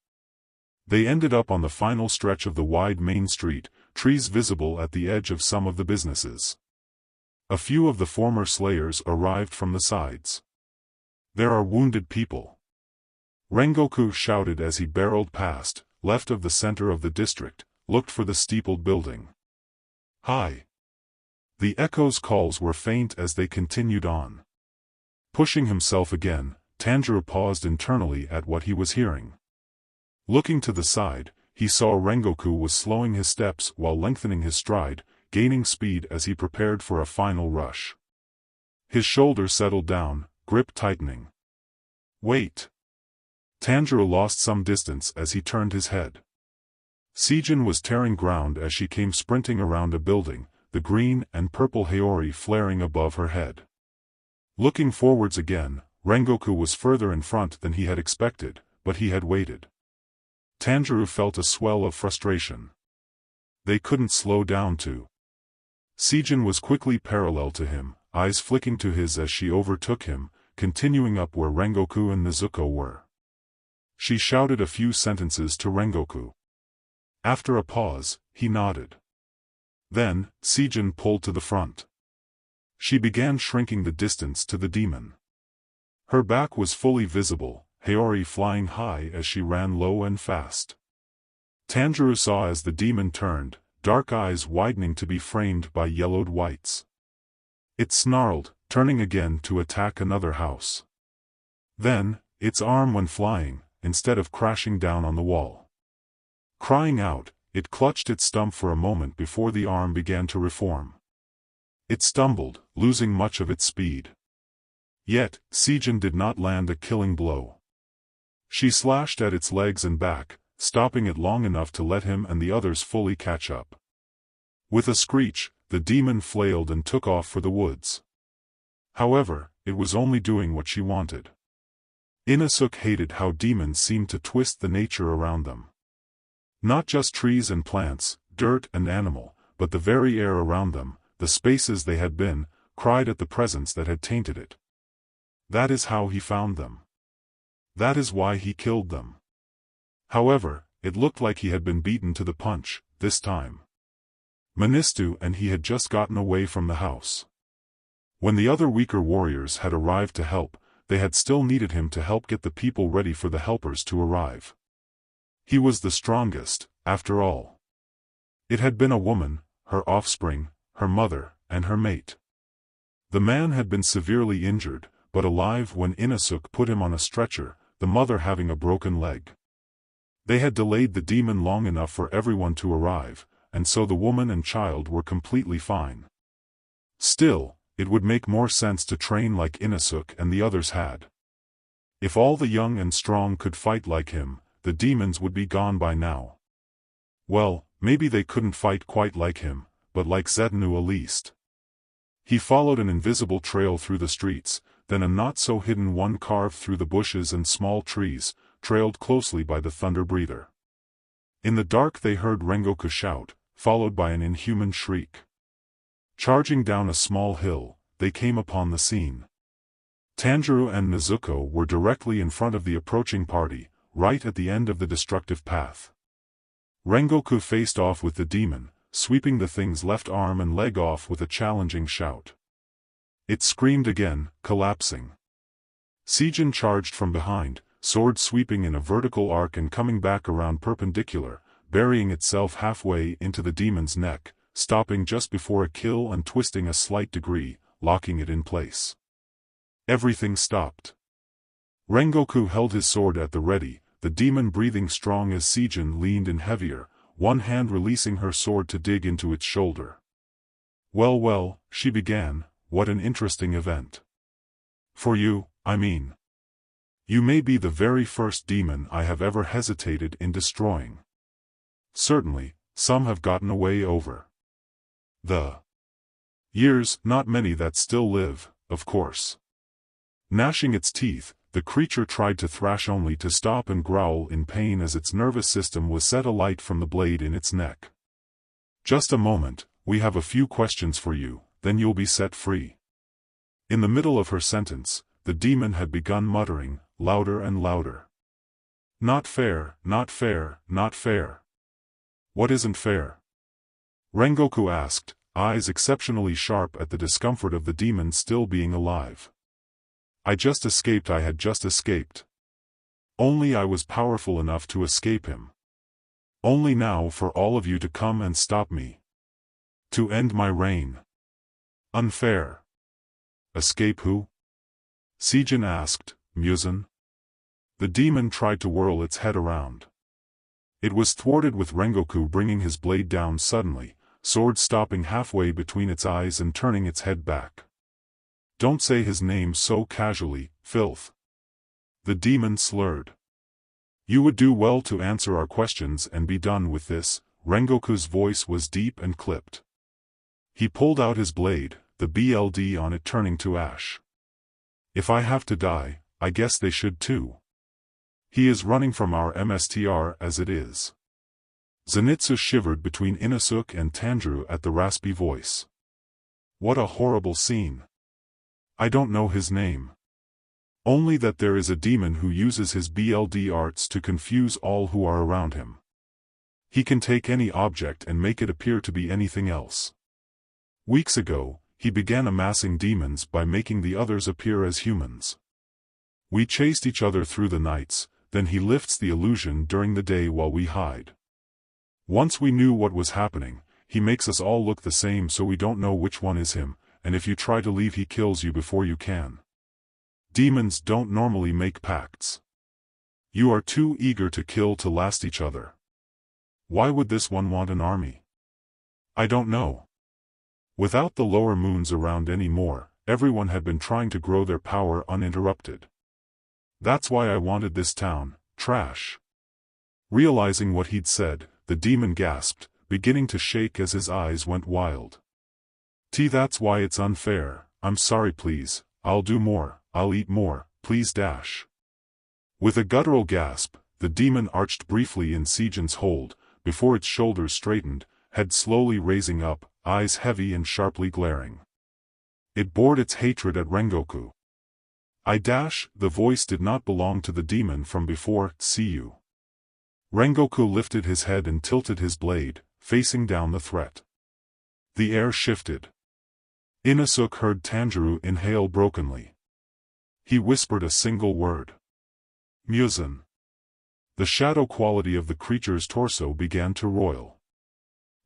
They ended up on the final stretch of the wide main street, trees visible at the edge of some of the businesses. A few of the former slayers arrived from the sides. "There are wounded people," Rengoku shouted as he barreled past, left of the center of the district, looked for the steepled building. "Hi!" The echo's calls were faint as they continued on. Pushing himself again, Tanjiro paused internally at what he was hearing. Looking to the side, he saw Rengoku was slowing his steps while lengthening his stride, gaining speed as he prepared for a final rush. His shoulder settled down, grip tightening. "Wait!" Tanjiro lost some distance as he turned his head. Sijin was tearing ground as she came sprinting around a building, the green and purple Haori flaring above her head. Looking forwards again, Rengoku was further in front than he had expected, but he had waited. Tanjiro felt a swell of frustration. They couldn't slow down too. Sijin was quickly parallel to him, eyes flicking to his as she overtook him, continuing up where Rengoku and Nezuko were. She shouted a few sentences to Rengoku. After a pause, he nodded. Then, Sijin pulled to the front. She began shrinking the distance to the demon. Her back was fully visible, Haori flying high as she ran low and fast. Tanjiro saw as the demon turned, dark eyes widening to be framed by yellowed whites. It snarled, turning again to attack another house. Then, its arm went flying, instead of crashing down on the wall. Crying out, it clutched its stump for a moment before the arm began to reform. It stumbled, losing much of its speed. Yet, Sijin did not land a killing blow. She slashed at its legs and back, stopping it long enough to let him and the others fully catch up. With a screech, the demon flailed and took off for the woods. However, it was only doing what she wanted. Inosuke hated how demons seemed to twist the nature around them. Not just trees and plants, dirt and animal, but the very air around them, the spaces they had been, cried at the presence that had tainted it. That is how he found them. That is why he killed them. However, it looked like he had been beaten to the punch, this time. Minato and he had just gotten away from the house. When the other weaker warriors had arrived to help, they had still needed him to help get the people ready for the helpers to arrive. He was the strongest, after all. It had been a woman, her offspring, her mother, and her mate. The man had been severely injured, but alive when Inosuke put him on a stretcher, the mother having a broken leg. They had delayed the demon long enough for everyone to arrive, and so the woman and child were completely fine. Still, it would make more sense to train like Inosuke and the others had. If all the young and strong could fight like him, the demons would be gone by now. Well, maybe they couldn't fight quite like him, but like Zetanu at least. He followed an invisible trail through the streets, then a not-so-hidden one carved through the bushes and small trees, trailed closely by the thunder breather. In the dark they heard Rengoku shout, followed by an inhuman shriek. Charging down a small hill, they came upon the scene. Tanjiro and Nezuko were directly in front of the approaching party, right at the end of the destructive path. Rengoku faced off with the demon, sweeping the thing's left arm and leg off with a challenging shout. It screamed again, collapsing. Sijin charged from behind, sword sweeping in a vertical arc and coming back around perpendicular, burying itself halfway into the demon's neck, stopping just before a kill and twisting a slight degree, locking it in place. Everything stopped. Rengoku held his sword at the ready, the demon breathing strong as Sijin leaned in heavier, one hand releasing her sword to dig into its shoulder. Well, she began, what an interesting event. For you, I mean. You may be the very first demon I have ever hesitated in destroying. Certainly, some have gotten away over the Years, not many that still live, of course. Gnashing its teeth, the creature tried to thrash only to stop and growl in pain as its nervous system was set alight from the blade in its neck. Just a moment, we have a few questions for you, then you'll be set free. In the middle of her sentence, the demon had begun muttering, louder and louder. Not fair, not fair, not fair. What isn't fair? Rengoku asked, eyes exceptionally sharp at the discomfort of the demon still being alive. I had just escaped. Only I was powerful enough to escape him. Only now for all of you to come and stop me. To end my reign. Unfair. Escape who? Sijin asked, Muzan. The demon tried to whirl its head around. It was thwarted with Rengoku bringing his blade down suddenly, sword stopping halfway between its eyes and turning its head back. Don't say his name so casually, filth. The demon slurred. You would do well to answer our questions and be done with this. Rengoku's voice was deep and clipped. He pulled out his blade, the BLD on it turning to ash. If I have to die, I guess they should too. He is running from our MSTR as it is. Zenitsu shivered between Inosuke and Tanjiro at the raspy voice. What a horrible scene. I don't know his name. Only that there is a demon who uses his BLD arts to confuse all who are around him. He can take any object and make it appear to be anything else. Weeks ago, he began amassing demons by making the others appear as humans. We chased each other through the nights, then he lifts the illusion during the day while we hide. Once we knew what was happening, he makes us all look the same so we don't know which one is him, and if you try to leave he kills you before you can. Demons don't normally make pacts. You are too eager to kill to last each other. Why would this one want an army? I don't know. Without the lower moons around anymore, everyone had been trying to grow their power uninterrupted. That's why I wanted this town, trash. Realizing what he'd said, the demon gasped, beginning to shake as his eyes went wild. That's why it's unfair. I'm sorry please, I'll do more, I'll eat more, please dash. With a guttural gasp, the demon arched briefly in Sijin's hold, before its shoulders straightened, head slowly raising up, eyes heavy and sharply glaring. It bored its hatred at Rengoku. The voice did not belong to the demon from before, see you. Rengoku lifted his head and tilted his blade, facing down the threat. The air shifted. Inosuke heard Tanjiro inhale brokenly. He whispered a single word. Muzan. The shadow quality of the creature's torso began to roil.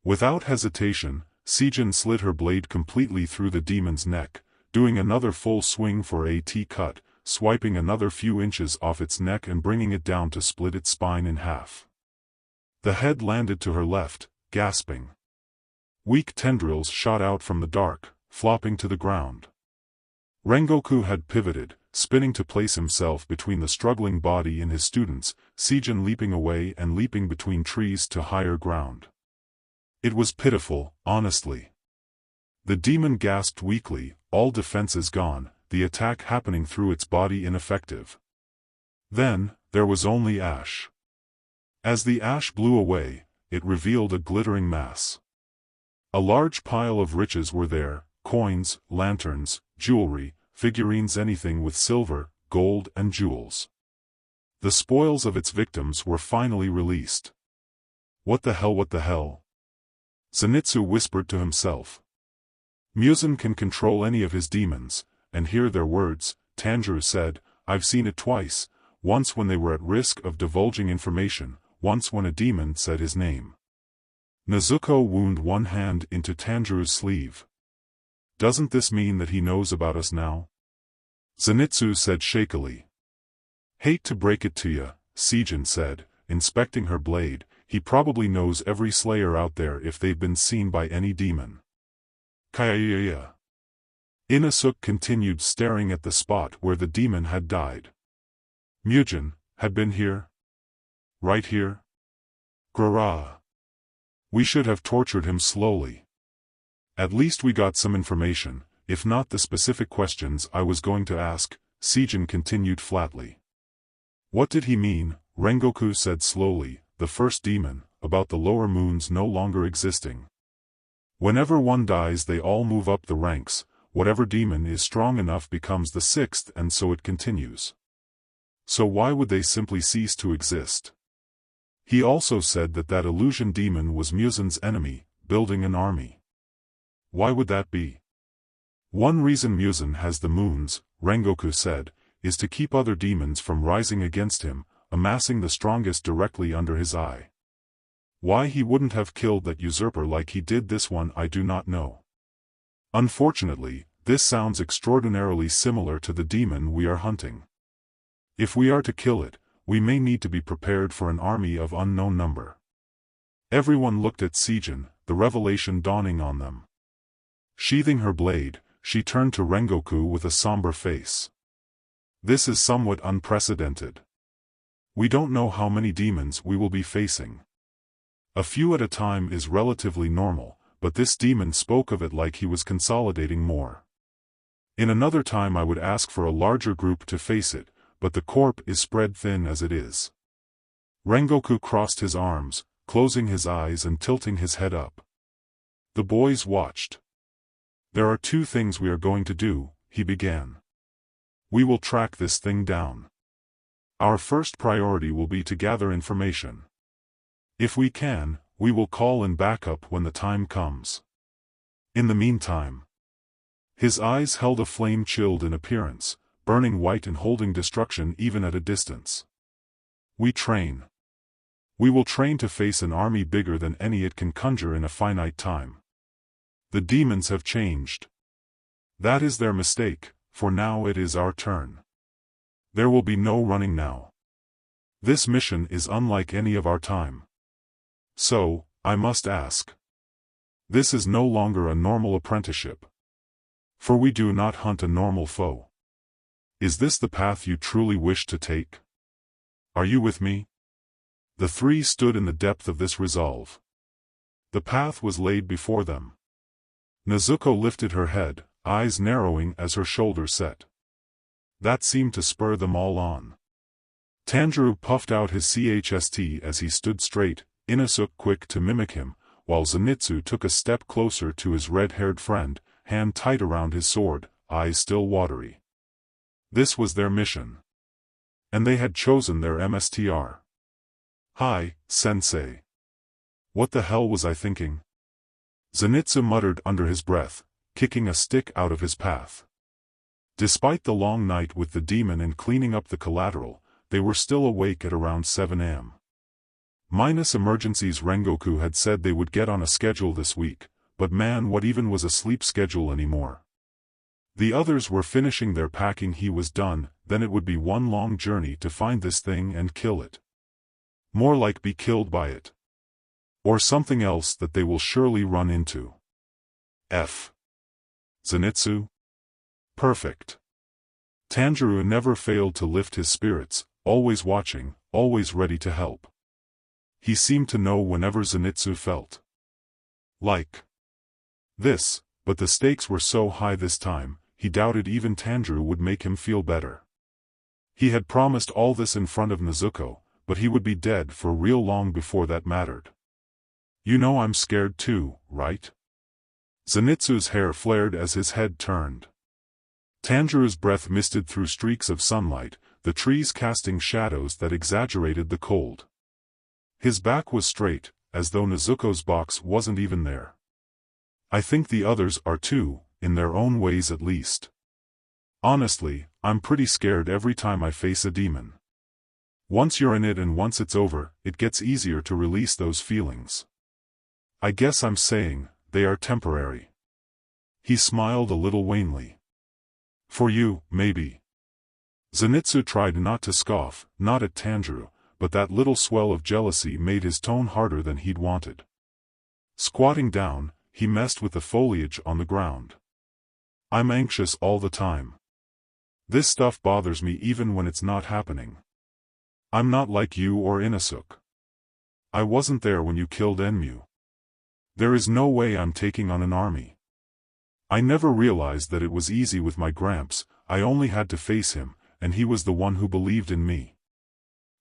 Without hesitation, Sijin slid her blade completely through the demon's neck, doing another full swing for a T-cut, swiping another few inches off its neck and bringing it down to split its spine in half. The head landed to her left, gasping. Weak tendrils shot out from the dark, flopping to the ground. Rengoku had pivoted, spinning to place himself between the struggling body and his students, Sijin leaping away and leaping between trees to higher ground. It was pitiful, honestly. The demon gasped weakly, all defenses gone, the attack happening through its body ineffective. Then, there was only ash. As the ash blew away, it revealed a glittering mass. A large pile of riches were there, coins, lanterns, jewelry, figurines, anything with silver, gold and jewels. The spoils of its victims were finally released. What the hell? Zenitsu whispered to himself. Muzan can control any of his demons, and hear their words, Tanjiro said, I've seen it twice, once when they were at risk of divulging information, once when a demon said his name. Nezuko wound one hand into Tanjiro's sleeve. Doesn't this mean that he knows about us now? Zenitsu said shakily. Hate to break it to ya, Sijin said, inspecting her blade, he probably knows every slayer out there if they've been seen by any demon. Kaya. Inosuke continued staring at the spot where the demon had died. Muzan had been here? Right here? Grara. We should have tortured him slowly. At least we got some information, if not the specific questions I was going to ask, Sejin continued flatly. What did he mean? Rengoku said slowly, the first demon, about the lower moons no longer existing. Whenever one dies they all move up the ranks, whatever demon is strong enough becomes the sixth and so it continues. So why would they simply cease to exist? He also said that illusion demon was Muzan's enemy, building an army. Why would that be? One reason Muzan has the moons, Rengoku said, is to keep other demons from rising against him, amassing the strongest directly under his eye. Why he wouldn't have killed that usurper like he did this one I do not know. Unfortunately, this sounds extraordinarily similar to the demon we are hunting. If we are to kill it, we may need to be prepared for an army of unknown number. Everyone looked at Sejin, the revelation dawning on them. Sheathing her blade, she turned to Rengoku with a somber face. This is somewhat unprecedented. We don't know how many demons we will be facing. A few at a time is relatively normal, but this demon spoke of it like he was consolidating more. In another time I would ask for a larger group to face it, but the corp is spread thin as it is. Rengoku crossed his arms, closing his eyes and tilting his head up. The boys watched. There are two things we are going to do, he began. We will track this thing down. Our first priority will be to gather information. If we can, we will call in backup when the time comes. In the meantime. His eyes held a flame chilled in appearance, burning white and holding destruction even at a distance. We train. We will train to face an army bigger than any it can conjure in a finite time. The demons have changed. That is their mistake, for now it is our turn. There will be no running now. This mission is unlike any of our time. So, I must ask. This is no longer a normal apprenticeship. For we do not hunt a normal foe. Is this the path you truly wish to take? Are you with me? The three stood in the depth of this resolve. The path was laid before them. Nezuko lifted her head, eyes narrowing as her shoulders set. That seemed to spur them all on. Tanjiro puffed out his chst as he stood straight, Inosuke quick to mimic him, while Zenitsu took a step closer to his red-haired friend, hand tight around his sword, eyes still watery. This was their mission. And they had chosen their MSTR. Hi, sensei. What the hell was I thinking? Zenitsu muttered under his breath, kicking a stick out of his path. Despite the long night with the demon and cleaning up the collateral, they were still awake at around 7 am. Minus emergencies, Rengoku had said they would get on a schedule this week, but man, what even was a sleep schedule anymore? The others were finishing their packing. He was done, then it would be one long journey to find this thing and kill it. More like be killed by it. Or something else that they will surely run into. Zenitsu? Perfect. Tanjiro never failed to lift his spirits, always watching, always ready to help. He seemed to know whenever Zenitsu felt like this, but the stakes were so high this time, he doubted even Tanjiro would make him feel better. He had promised all this in front of Nezuko, but he would be dead for real long before that mattered. You know I'm scared too, right? Zenitsu's hair flared as his head turned. Tanjiro's breath misted through streaks of sunlight, the trees casting shadows that exaggerated the cold. His back was straight, as though Nezuko's box wasn't even there. I think the others are too, in their own ways at least. Honestly, I'm pretty scared every time I face a demon. Once you're in it and once it's over, it gets easier to release those feelings. I guess I'm saying, they are temporary. He smiled a little wanly. For you, maybe. Zenitsu tried not to scoff, not at Tanjiro, but that little swell of jealousy made his tone harder than he'd wanted. Squatting down, he messed with the foliage on the ground. I'm anxious all the time. This stuff bothers me even when it's not happening. I'm not like you or Inosuke. I wasn't there when you killed Enmu. There is no way I'm taking on an army. I never realized that it was easy with my Gramps. I only had to face him, and he was the one who believed in me.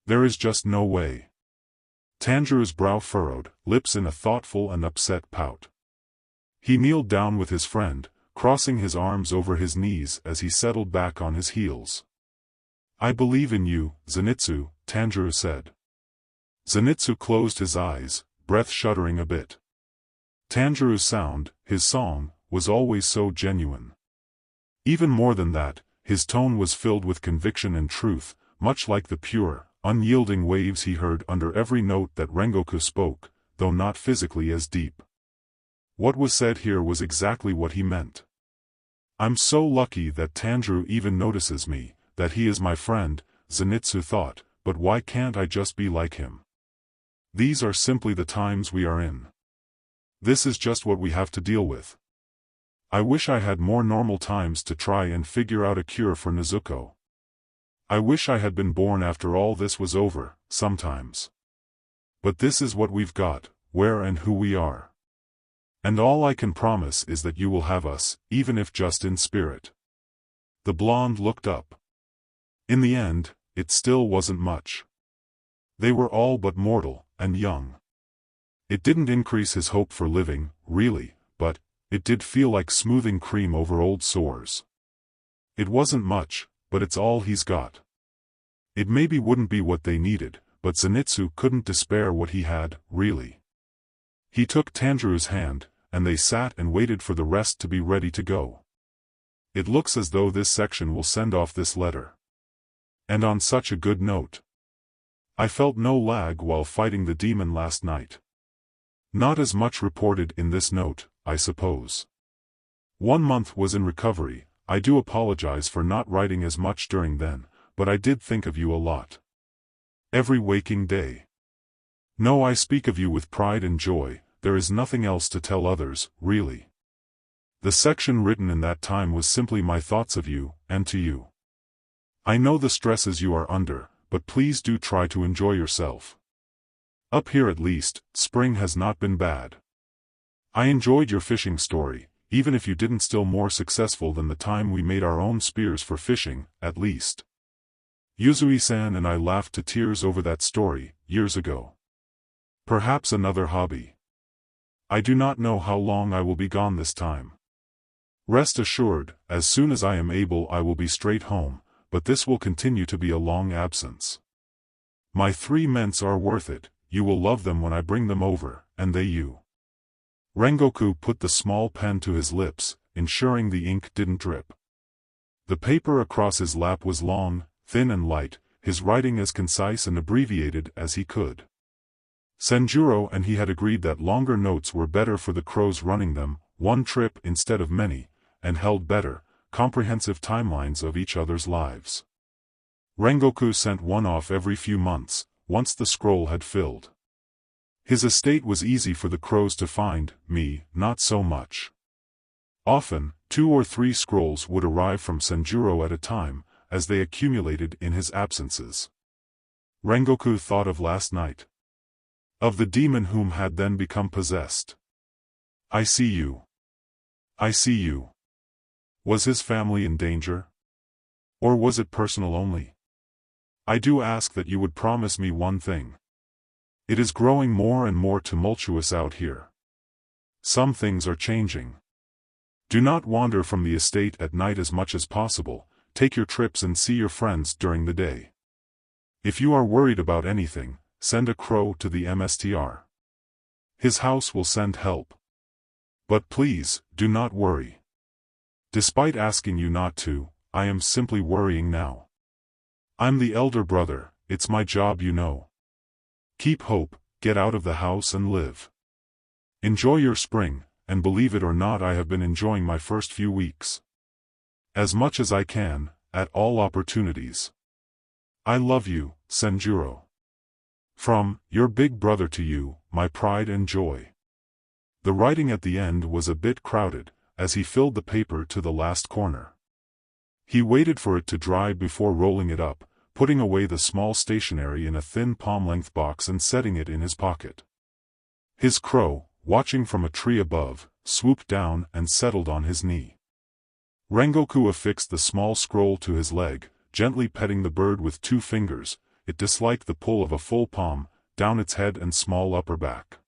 There is just no way. Tanjiro's brow furrowed, lips in a thoughtful and upset pout. He kneeled down with his friend, crossing his arms over his knees as he settled back on his heels. I believe in you, Zenitsu, Tanjiro said. Zenitsu closed his eyes, breath shuddering a bit. Tanjiro's sound, his song, was always so genuine. Even more than that, his tone was filled with conviction and truth, much like the pure, unyielding waves he heard under every note that Rengoku spoke, though not physically as deep. What was said here was exactly what he meant. I'm so lucky that Tanjiro even notices me, that he is my friend, Zenitsu thought, but why can't I just be like him? These are simply the times we are in. This is just what we have to deal with. I wish I had more normal times to try and figure out a cure for Nezuko. I wish I had been born after all this was over, sometimes. But this is what we've got, where and who we are. And all I can promise is that you will have us, even if just in spirit. The blonde looked up. In the end, it still wasn't much. They were all but mortal, and young. It didn't increase his hope for living, really, but it did feel like smoothing cream over old sores. It wasn't much, but it's all he's got. It maybe wouldn't be what they needed, but Zenitsu couldn't despair what he had, really. He took Tanjiro's hand, and they sat and waited for the rest to be ready to go. It looks as though this section will send off this letter. And on such a good note. I felt no lag while fighting the demon last night. Not as much reported in this note, I suppose. 1 month was in recovery. I do apologize for not writing as much during then, but I did think of you a lot. Every waking day. No, I speak of you with pride and joy. There is nothing else to tell others, really. The section written in that time was simply my thoughts of you, and to you. I know the stresses you are under, but please do try to enjoy yourself. Up here at least, spring has not been bad. I enjoyed your fishing story, even if you didn't still more successful than the time we made our own spears for fishing, at least. Yuzui-san and I laughed to tears over that story, years ago. Perhaps another hobby. I do not know how long I will be gone this time. Rest assured, as soon as I am able I will be straight home, but this will continue to be a long absence. My 3 months are worth it, you will love them when I bring them over, and they you. Rengoku put the small pen to his lips, ensuring the ink didn't drip. The paper across his lap was long, thin and light, his writing as concise and abbreviated as he could. Sanjuro and he had agreed that longer notes were better for the crows running them, 1 trip instead of many, and held better, comprehensive timelines of each other's lives. Rengoku sent one off every few months, once the scroll had filled. His estate was easy for the crows to find, me, not so much. Often, 2 or 3 scrolls would arrive from Sanjuro at a time, as they accumulated in his absences. Rengoku thought of last night. Of the demon whom had then become possessed. I see you. I see you. Was his family in danger? Or was it personal only? I do ask that you would promise me one thing. It is growing more and more tumultuous out here. Some things are changing. Do not wander from the estate at night as much as possible, take your trips and see your friends during the day. If you are worried about anything, send a crow to the MSTR. His house will send help. But please, do not worry. Despite asking you not to, I am simply worrying now. I'm the elder brother, it's my job you know. Keep hope, get out of the house and live. Enjoy your spring, and believe it or not I have been enjoying my first few weeks. As much as I can, at all opportunities. I love you, Sanjuro. From, your big brother to you, my pride and joy. The writing at the end was a bit crowded, as he filled the paper to the last corner. He waited for it to dry before rolling it up, putting away the small stationery in a thin palm-length box and setting it in his pocket. His crow, watching from a tree above, swooped down and settled on his knee. Rengoku affixed the small scroll to his leg, gently petting the bird with 2 fingers. It disliked the pull of a full palm, down its head and small upper back.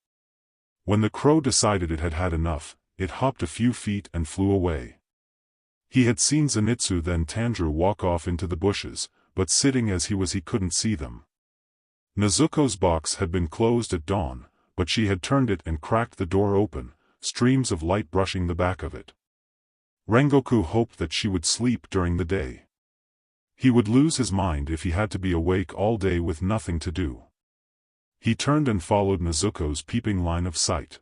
When the crow decided it had had enough, it hopped a few feet and flew away. He had seen Zenitsu then Tanjiro walk off into the bushes, but sitting as he was he couldn't see them. Nezuko's box had been closed at dawn, but she had turned it and cracked the door open, streams of light brushing the back of it. Rengoku hoped that she would sleep during the day. He would lose his mind if he had to be awake all day with nothing to do. He turned and followed Nezuko's peeping line of sight.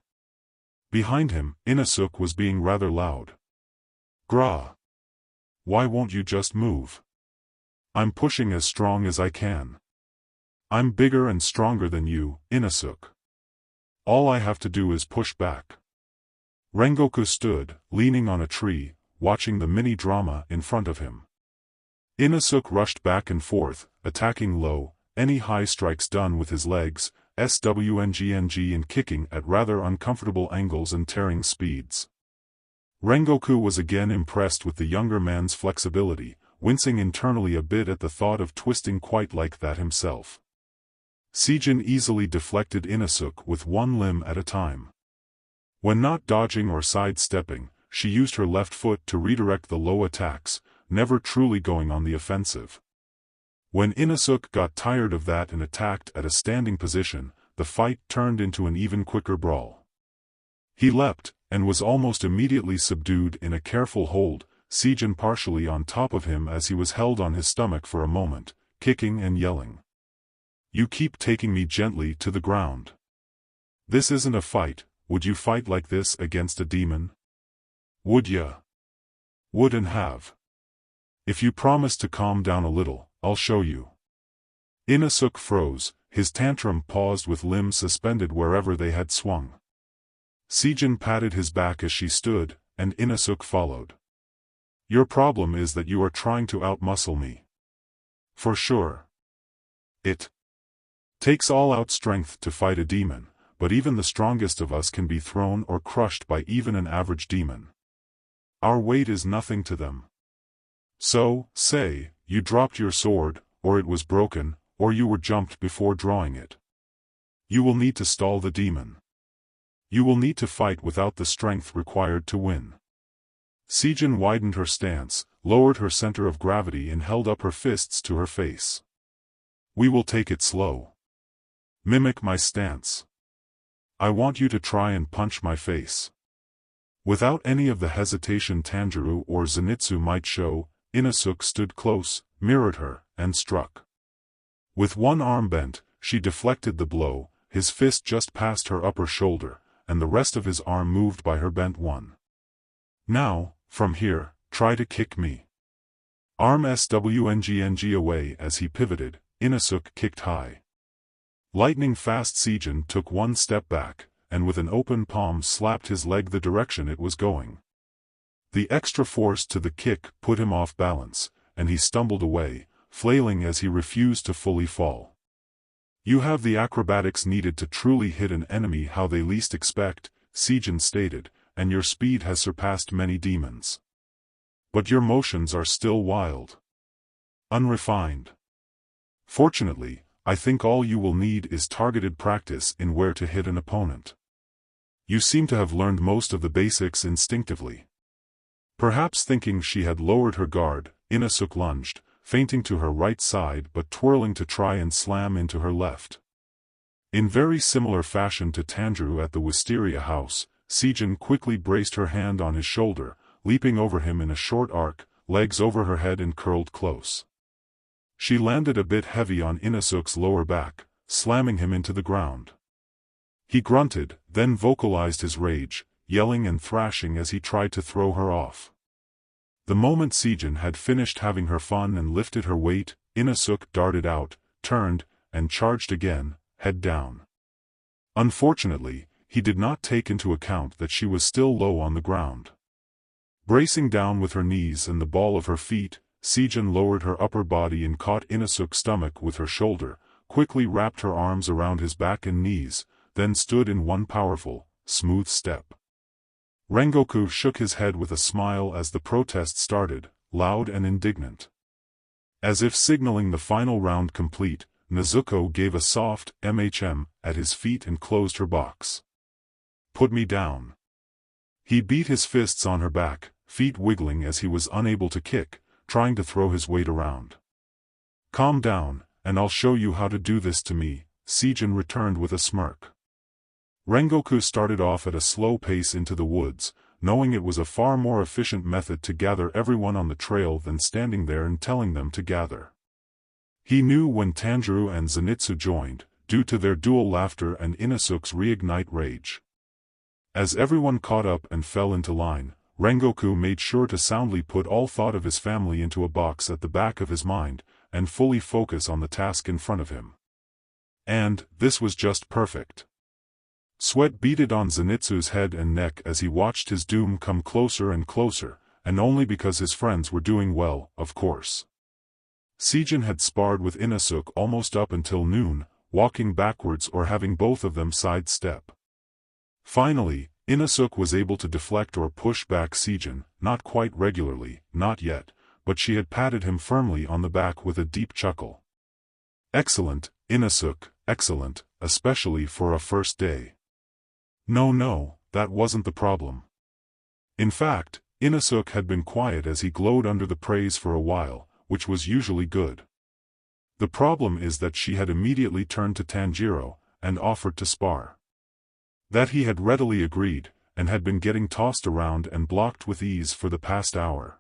Behind him, Inosuke was being rather loud. "Gra! Why won't you just move? I'm pushing as strong as I can. I'm bigger and stronger than you, Inosuke. All I have to do is push back." Rengoku stood, leaning on a tree, watching the mini-drama in front of him. Inosuke rushed back and forth, attacking low, any high strikes done with his legs, swng and kicking at rather uncomfortable angles and tearing speeds. Rengoku was again impressed with the younger man's flexibility, wincing internally a bit at the thought of twisting quite like that himself. Seijin easily deflected Inosuke with one limb at a time. When not dodging or sidestepping, she used her left foot to redirect the low attacks, never truly going on the offensive. When Inosuke got tired of that and attacked at a standing position, the fight turned into an even quicker brawl. He leapt, and was almost immediately subdued in a careful hold, Seijin partially on top of him as he was held on his stomach for a moment, kicking and yelling. "You keep taking me gently to the ground. This isn't a fight. Would you fight like this against a demon? Would ya? Would and have. If you promise to calm down a little, I'll show you." Inosuke froze, his tantrum paused with limbs suspended wherever they had swung. Seijin patted his back as she stood, and Inosuke followed. "Your problem is that you are trying to outmuscle me. For sure. It takes all-out strength to fight a demon, but even the strongest of us can be thrown or crushed by even an average demon. Our weight is nothing to them. So, say, you dropped your sword, or it was broken, or you were jumped before drawing it. You will need to stall the demon. You will need to fight without the strength required to win." Seijin widened her stance, lowered her center of gravity and held up her fists to her face. "We will take it slow. Mimic my stance. I want you to try and punch my face." Without any of the hesitation Tanjiro or Zenitsu might show, Inosuke stood close, mirrored her, and struck. With one arm bent, she deflected the blow, his fist just past her upper shoulder, and the rest of his arm moved by her bent one. "Now, from here, try to kick me." Arm swng away as he pivoted, Inosuke kicked high. Lightning-fast Seijin took one step back, and with an open palm slapped his leg the direction it was going. The extra force to the kick put him off balance, and he stumbled away, flailing as he refused to fully fall. "You have the acrobatics needed to truly hit an enemy how they least expect," Seijin stated, "and your speed has surpassed many demons. But your motions are still wild. Unrefined. Fortunately, I think all you will need is targeted practice in where to hit an opponent. You seem to have learned most of the basics instinctively." Perhaps thinking she had lowered her guard, Inosuke lunged, feinting to her right side but twirling to try and slam into her left. In very similar fashion to Tanjiro at the Wisteria house, Seijin quickly braced her hand on his shoulder, leaping over him in a short arc, legs over her head and curled close. She landed a bit heavy on Inosuke's lower back, slamming him into the ground. He grunted, then vocalized his rage, yelling and thrashing as he tried to throw her off. The moment Seijin had finished having her fun and lifted her weight, Inosuke darted out, turned, and charged again, head down. Unfortunately, he did not take into account that she was still low on the ground. Bracing down with her knees and the ball of her feet, Seijin lowered her upper body and caught Inosuke's stomach with her shoulder, quickly wrapped her arms around his back and knees, then stood in one powerful, smooth step. Rengoku shook his head with a smile as the protest started, loud and indignant. As if signaling the final round complete, Nezuko gave a soft at his feet and closed her box. "Put me down." He beat his fists on her back, feet wiggling as he was unable to kick, trying to throw his weight around. "Calm down, and I'll show you how to do this to me," Sejin returned with a smirk. Rengoku started off at a slow pace into the woods, knowing it was a far more efficient method to gather everyone on the trail than standing there and telling them to gather. He knew when Tanjiro and Zenitsu joined, due to their dual laughter and Inosuke's reignite rage. As everyone caught up and fell into line, Rengoku made sure to soundly put all thought of his family into a box at the back of his mind, and fully focus on the task in front of him. And this was just perfect. Sweat beaded on Zenitsu's head and neck as he watched his doom come closer and closer, and only because his friends were doing well, of course. Sejin had sparred with Inosuke almost up until noon, walking backwards or having both of them sidestep. Finally, Inosuke was able to deflect or push back Sejin, not quite regularly, not yet, but she had patted him firmly on the back with a deep chuckle. "Excellent, Inosuke, excellent, especially for a first day." No, that wasn't the problem. In fact, Inosuke had been quiet as he glowed under the praise for a while, which was usually good. The problem is that she had immediately turned to Tanjiro, and offered to spar. That he had readily agreed, and had been getting tossed around and blocked with ease for the past hour.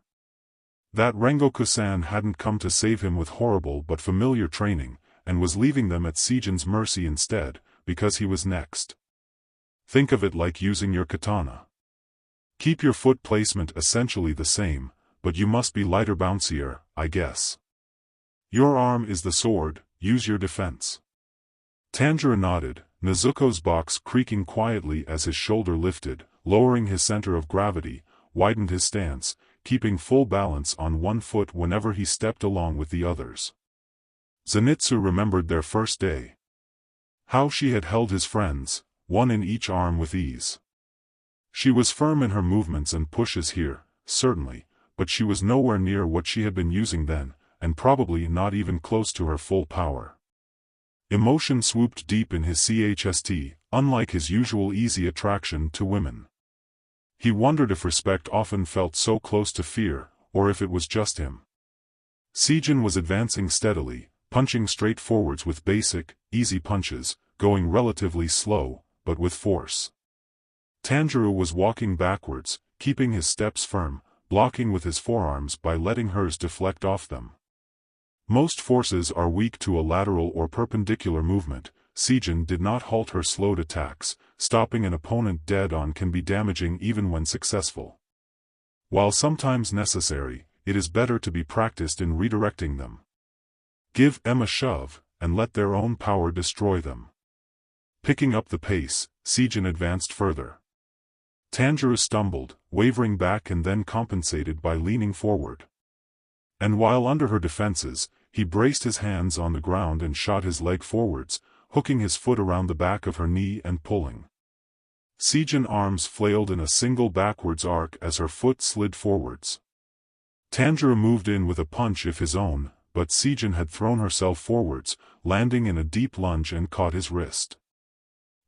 That Rengoku-san hadn't come to save him with horrible but familiar training, and was leaving them at Sejin's mercy instead, because he was next. Think of it like using your katana. Keep your foot placement essentially the same, but you must be lighter, bouncier, I guess. Your arm is the sword, use your defense. Tanjiro nodded, Nezuko's box creaking quietly as his shoulder lifted, lowering his center of gravity, widened his stance, keeping full balance on one foot whenever he stepped along with the others. Zenitsu remembered their first day. How she had held his friends, one in each arm with ease. She was firm in her movements and pushes here, certainly, but she was nowhere near what she had been using then, and probably not even close to her full power. Emotion swooped deep in his chest, unlike his usual easy attraction to women. He wondered if respect often felt so close to fear, or if it was just him. Sejin was advancing steadily, punching straight forwards with basic, easy punches, going relatively slow, but with force. Tanjiro was walking backwards, keeping his steps firm, blocking with his forearms by letting hers deflect off them. Most forces are weak to a lateral or perpendicular movement. Sejin did not halt her slowed attacks. Stopping an opponent dead on can be damaging even when successful. While sometimes necessary, it is better to be practiced in redirecting them. Give them a shove, and let their own power destroy them. Picking up the pace, Sejin advanced further. Tanjiro stumbled, wavering back and then compensated by leaning forward. And while under her defenses, he braced his hands on the ground and shot his leg forwards, hooking his foot around the back of her knee and pulling. Sejin's arms flailed in a single backwards arc as her foot slid forwards. Tanjiro moved in with a punch of his own, but Sejin had thrown herself forwards, landing in a deep lunge and caught his wrist.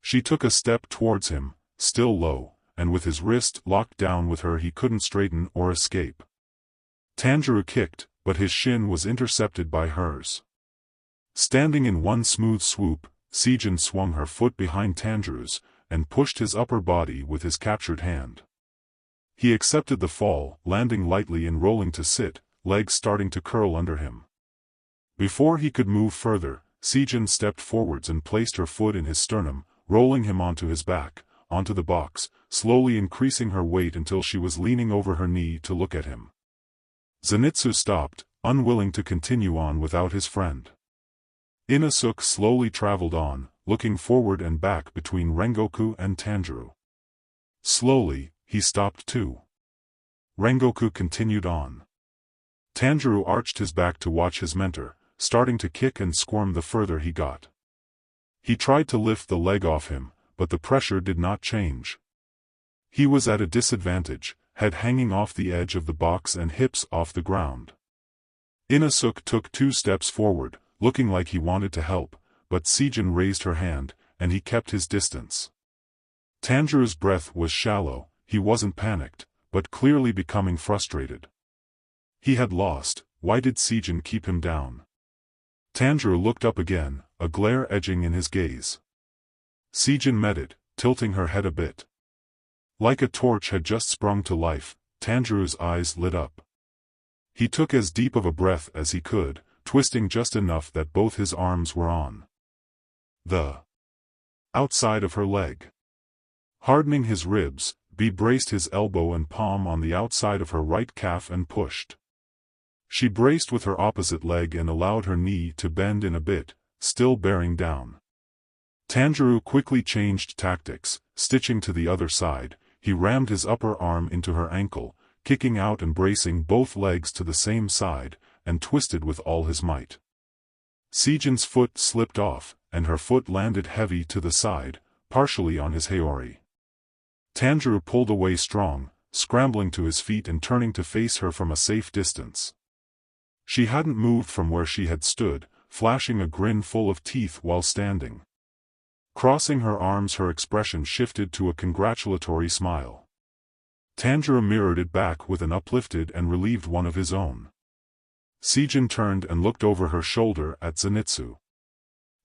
She took a step towards him, still low, and with his wrist locked down with her he couldn't straighten or escape. Tanjiro kicked, but his shin was intercepted by hers. Standing in one smooth swoop, Sejin swung her foot behind Tanjiro's, and pushed his upper body with his captured hand. He accepted the fall, landing lightly and rolling to sit, legs starting to curl under him. Before he could move further, Sejin stepped forwards and placed her foot in his sternum, rolling him onto his back, onto the box, slowly increasing her weight until she was leaning over her knee to look at him. Zenitsu stopped, unwilling to continue on without his friend. Inosuke slowly traveled on, looking forward and back between Rengoku and Tanjiro. Slowly, he stopped too. Rengoku continued on. Tanjiro arched his back to watch his mentor, starting to kick and squirm the further he got. He tried to lift the leg off him, but the pressure did not change. He was at a disadvantage, head hanging off the edge of the box and hips off the ground. Inosuke took 2 steps forward, looking like he wanted to help, but Sejin raised her hand, and he kept his distance. Tanjiro's breath was shallow. He wasn't panicked, but clearly becoming frustrated. He had lost. Why did Sejin keep him down? Tanjiro looked up again, a glare edging in his gaze. Sejin met it, tilting her head a bit. Like a torch had just sprung to life, Tanjiro's eyes lit up. He took as deep of a breath as he could, twisting just enough that both his arms were on the outside of her leg. Hardening his ribs, B braced his elbow and palm on the outside of her right calf and pushed. She braced with her opposite leg and allowed her knee to bend in a bit, still bearing down. Tanjiro quickly changed tactics, stitching to the other side. He rammed his upper arm into her ankle, kicking out and bracing both legs to the same side, and twisted with all his might. Sejin's foot slipped off, and her foot landed heavy to the side, partially on his haori. Tanjiro pulled away strong, scrambling to his feet and turning to face her from a safe distance. She hadn't moved from where she had stood, flashing a grin full of teeth while standing. Crossing her arms, her expression shifted to a congratulatory smile. Tanjiro mirrored it back with an uplifted and relieved one of his own. Sejin turned and looked over her shoulder at Zenitsu.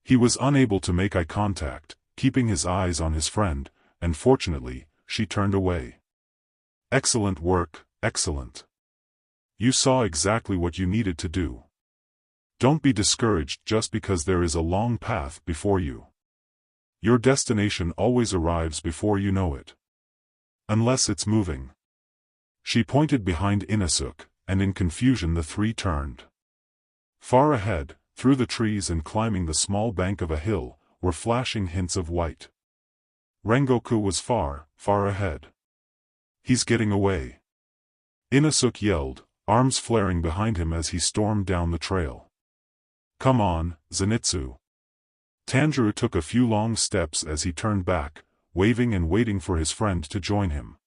He was unable to make eye contact, keeping his eyes on his friend, and fortunately, she turned away. Excellent work, excellent. You saw exactly what you needed to do. Don't be discouraged just because there is a long path before you. Your destination always arrives before you know it. Unless it's moving. She pointed behind Inosuke, and in confusion the 3 turned. Far ahead, through the trees and climbing the small bank of a hill, were flashing hints of white. Rengoku was far, far ahead. He's getting away. Inosuke yelled, arms flaring behind him as he stormed down the trail. Come on, Zenitsu. Tanjiro took a few long steps as he turned back, waving and waiting for his friend to join him.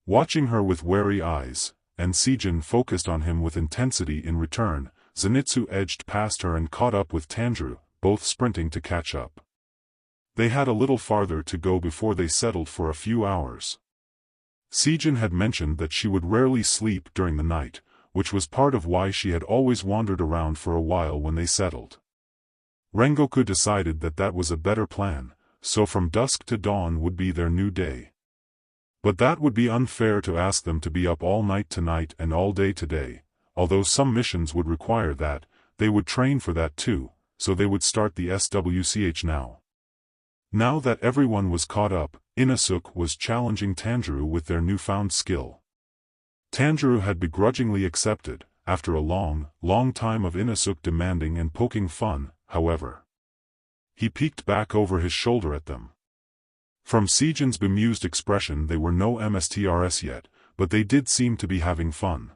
Watching her with wary eyes, and Sejin focused on him with intensity in return, Zenitsu edged past her and caught up with Tanjiro, both sprinting to catch up. They had a little farther to go before they settled for a few hours. Sejin had mentioned that she would rarely sleep during the night, which was part of why she had always wandered around for a while when they settled. Rengoku decided that that was a better plan, so from dusk to dawn would be their new day. But that would be unfair to ask them to be up all night tonight and all day today. Although some missions would require that, they would train for that too, so they would start the SWCH now. Now that everyone was caught up, Inosuke was challenging Tanjiro with their newfound skill. Tanjiro had begrudgingly accepted, after a long, long time of Inosuke demanding and poking fun, however. He peeked back over his shoulder at them. From Sejin's bemused expression they were no MSTRS yet, but they did seem to be having fun.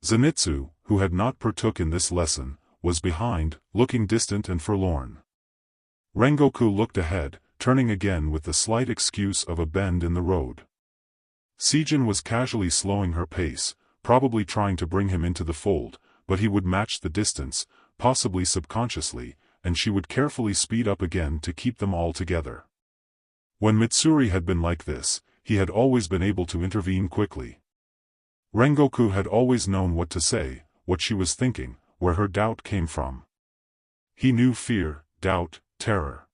Zenitsu, who had not partook in this lesson, was behind, looking distant and forlorn. Rengoku looked ahead, turning again with the slight excuse of a bend in the road. Sejin was casually slowing her pace, probably trying to bring him into the fold, but he would match the distance, possibly subconsciously, and she would carefully speed up again to keep them all together. When Mitsuri had been like this, he had always been able to intervene quickly. Rengoku had always known what to say, what she was thinking, where her doubt came from. He knew fear, doubt, terror.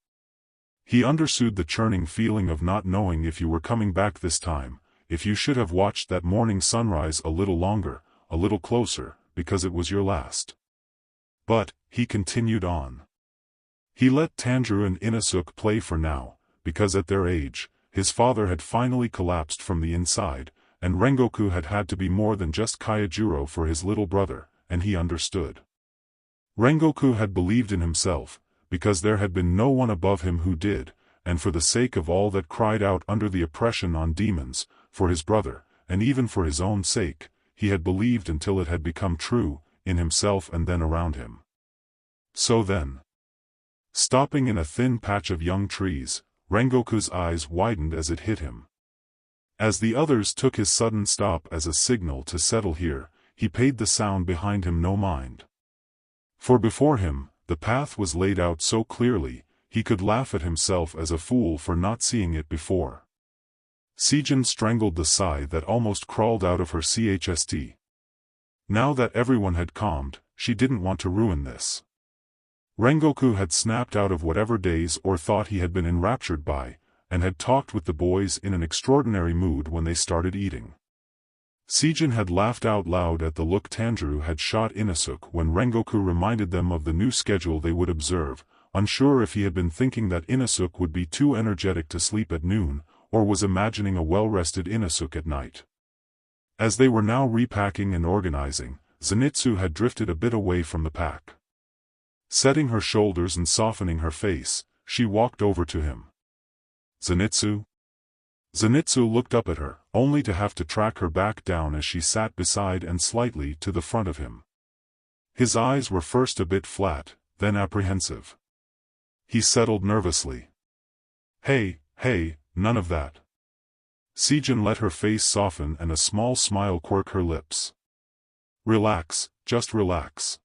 He understood the churning feeling of not knowing if you were coming back this time, if you should have watched that morning sunrise a little longer, a little closer, because it was your last. But, he continued on. He let Tanjiro and Inosuke play for now, because at their age, his father had finally collapsed from the inside, and Rengoku had had to be more than just Kaijiro for his little brother, and he understood. Rengoku had believed in himself, because there had been no one above him who did, and for the sake of all that cried out under the oppression on demons, for his brother, and even for his own sake, he had believed until it had become true, in himself and then around him. So then, stopping in a thin patch of young trees, Rengoku's eyes widened as it hit him. As the others took his sudden stop as a signal to settle here, he paid the sound behind him no mind. For before him, the path was laid out so clearly, he could laugh at himself as a fool for not seeing it before. Sejin strangled the sigh that almost crawled out of her chest. Now that everyone had calmed, she didn't want to ruin this. Rengoku had snapped out of whatever daze or thought he had been enraptured by, and had talked with the boys in an extraordinary mood when they started eating. Sejin had laughed out loud at the look Tanjiro had shot Inosuke when Rengoku reminded them of the new schedule they would observe, unsure if he had been thinking that Inosuke would be too energetic to sleep at noon, or was imagining a well-rested Inosuke at night. As they were now repacking and organizing, Zenitsu had drifted a bit away from the pack. Setting her shoulders and softening her face, she walked over to him. "Zenitsu?" Zenitsu looked up at her, only to have to track her back down as she sat beside and slightly to the front of him. His eyes were first a bit flat, then apprehensive. He settled nervously. Hey, none of that." Sejin let her face soften and a small smile quirk her lips. "Relax, just relax.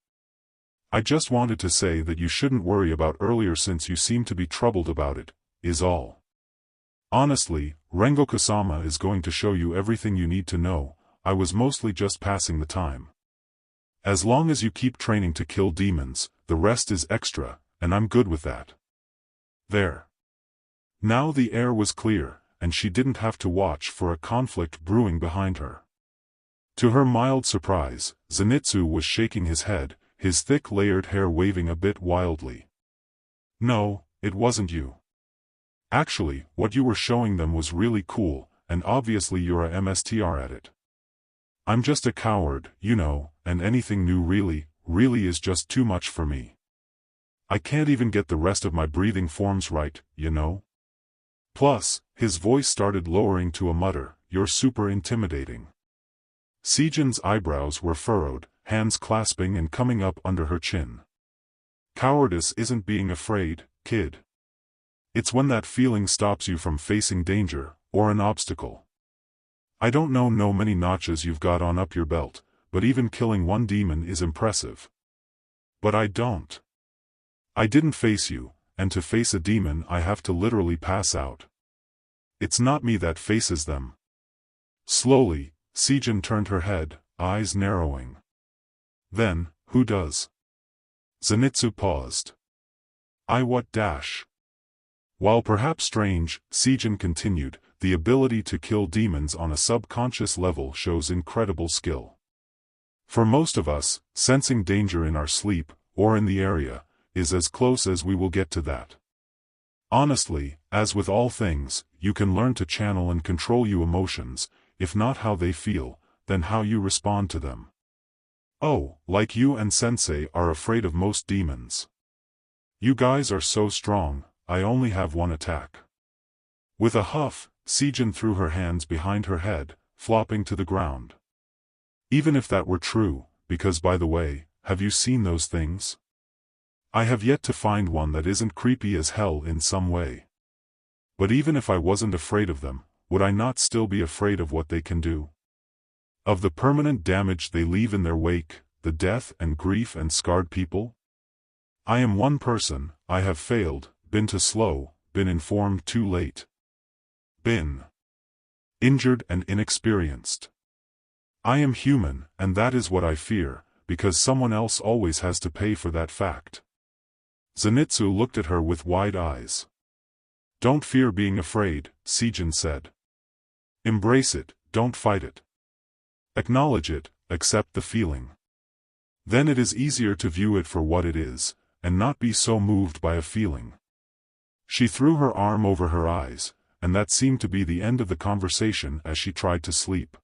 I just wanted to say that you shouldn't worry about earlier since you seem to be troubled about it, is all. Honestly, Rengoku-sama is going to show you everything you need to know. I was mostly just passing the time. As long as you keep training to kill demons, the rest is extra, and I'm good with that. There." Now the air was clear, and she didn't have to watch for a conflict brewing behind her. To her mild surprise, Zenitsu was shaking his head, his thick layered hair waving a bit wildly. "No, it wasn't you. Actually, what you were showing them was really cool, and obviously you're a MSTR at it. I'm just a coward, you know, and anything new really is just too much for me. I can't even get the rest of my breathing forms right, you know? Plus," his voice started lowering to a mutter, "you're super intimidating." Sejin's eyebrows were furrowed, hands clasping and coming up under her chin. "Cowardice isn't being afraid, kid. It's when that feeling stops you from facing danger, or an obstacle. I don't know many notches you've got on up your belt, but even killing one demon is impressive. But I don't. I didn't face you, and to face a demon I have to literally pass out. It's not me that faces them." Slowly, Sejin turned her head, eyes narrowing. "Then, who does?" Zenitsu paused. What dash?" While perhaps strange, Sejin continued, "The ability to kill demons on a subconscious level shows incredible skill. For most of us, sensing danger in our sleep, or in the area, is as close as we will get to that. Honestly, as with all things, you can learn to channel and control your emotions, if not how they feel, then how you respond to them. Oh, like you and Sensei are afraid of most demons. You guys are so strong, I only have one attack." With a huff, Sejin threw her hands behind her head, flopping to the ground. "Even if that were true, because by the way, have you seen those things? I have yet to find one that isn't creepy as hell in some way. But even if I wasn't afraid of them, would I not still be afraid of what they can do? Of the permanent damage they leave in their wake, the death and grief and scarred people? I am one person, I have failed, been too slow, been informed too late. Been injured and inexperienced. I am human, and that is what I fear, because someone else always has to pay for that fact." Zenitsu looked at her with wide eyes. "Don't fear being afraid," Sejin said. "Embrace it, don't fight it. Acknowledge it, accept the feeling. Then it is easier to view it for what it is, and not be so moved by a feeling." She threw her arm over her eyes, and that seemed to be the end of the conversation as she tried to sleep.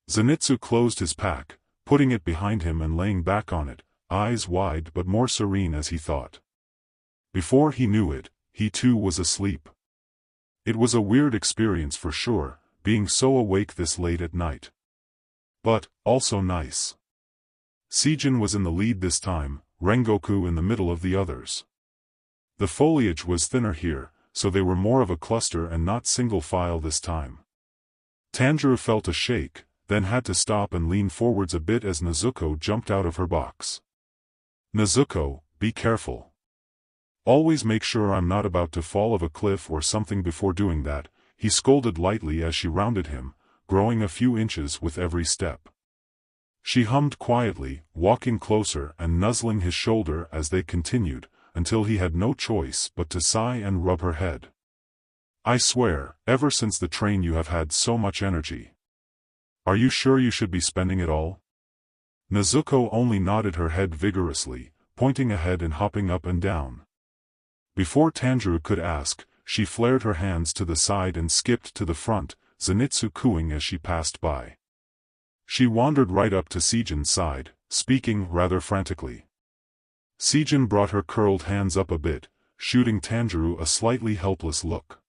Zenitsu closed his pack, putting it behind him and laying back on it, eyes wide but more serene as he thought. Before he knew it, he too was asleep. It was a weird experience for sure, being so awake this late at night. But, also nice. Sejin was in the lead this time, Rengoku in the middle of the others. The foliage was thinner here, so they were more of a cluster and not single file this time. Tanjiro felt a shake, then had to stop and lean forwards a bit as Nezuko jumped out of her box. Nezuko, be careful. Always make sure I'm not about to fall off a cliff or something before doing that, he scolded lightly as she rounded him, growing a few inches with every step. She hummed quietly, walking closer and nuzzling his shoulder as they continued, until he had no choice but to sigh and rub her head. I swear, ever since the train you have had so much energy. Are you sure you should be spending it all? Nezuko only nodded her head vigorously, pointing ahead and hopping up and down. Before Tanjiro could ask, she flared her hands to the side and skipped to the front, Zenitsu cooing as she passed by. She wandered right up to Sejin's side, speaking rather frantically. Sejin brought her curled hands up a bit, shooting Tanjiro a slightly helpless look.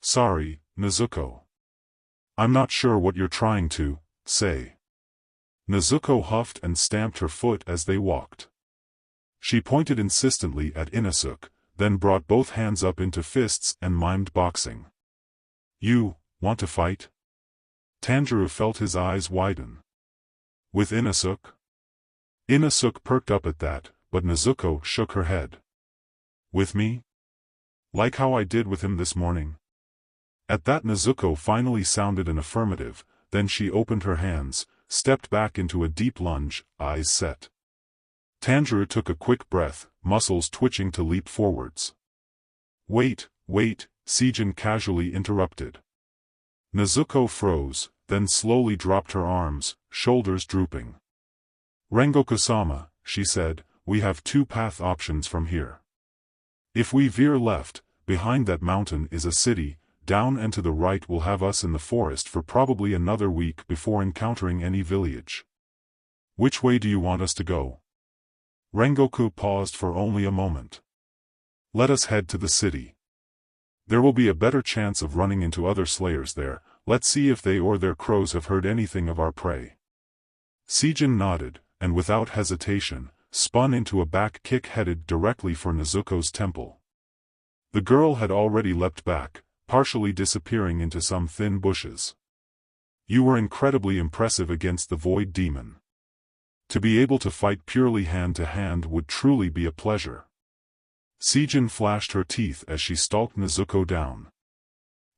Sorry, Nezuko. I'm not sure what you're trying to say. Nezuko huffed and stamped her foot as they walked. She pointed insistently at Inosuke, then brought both hands up into fists and mimed boxing. You want to fight? Tanjiro felt his eyes widen. With Inosuke? Inosuke perked up at that, but Nezuko shook her head. With me? Like how I did with him this morning? At that Nezuko finally sounded an affirmative, then she opened her hands, stepped back into a deep lunge, eyes set. Tanjiro took a quick breath, muscles twitching to leap forwards. Wait, Sejin casually interrupted. Nezuko froze, then slowly dropped her arms, shoulders drooping. Rengoku-sama, she said, we have two path options from here. If we veer left, behind that mountain is a city, down and to the right will have us in the forest for probably another week before encountering any village. Which way do you want us to go? Rengoku paused for only a moment. Let us head to the city. There will be a better chance of running into other slayers there, let's see if they or their crows have heard anything of our prey. Sejin nodded, and without hesitation, spun into a back kick headed directly for Nezuko's temple. The girl had already leapt back, partially disappearing into some thin bushes. You were incredibly impressive against the Void Demon. To be able to fight purely hand-to-hand would truly be a pleasure. Sejin flashed her teeth as she stalked Nezuko down.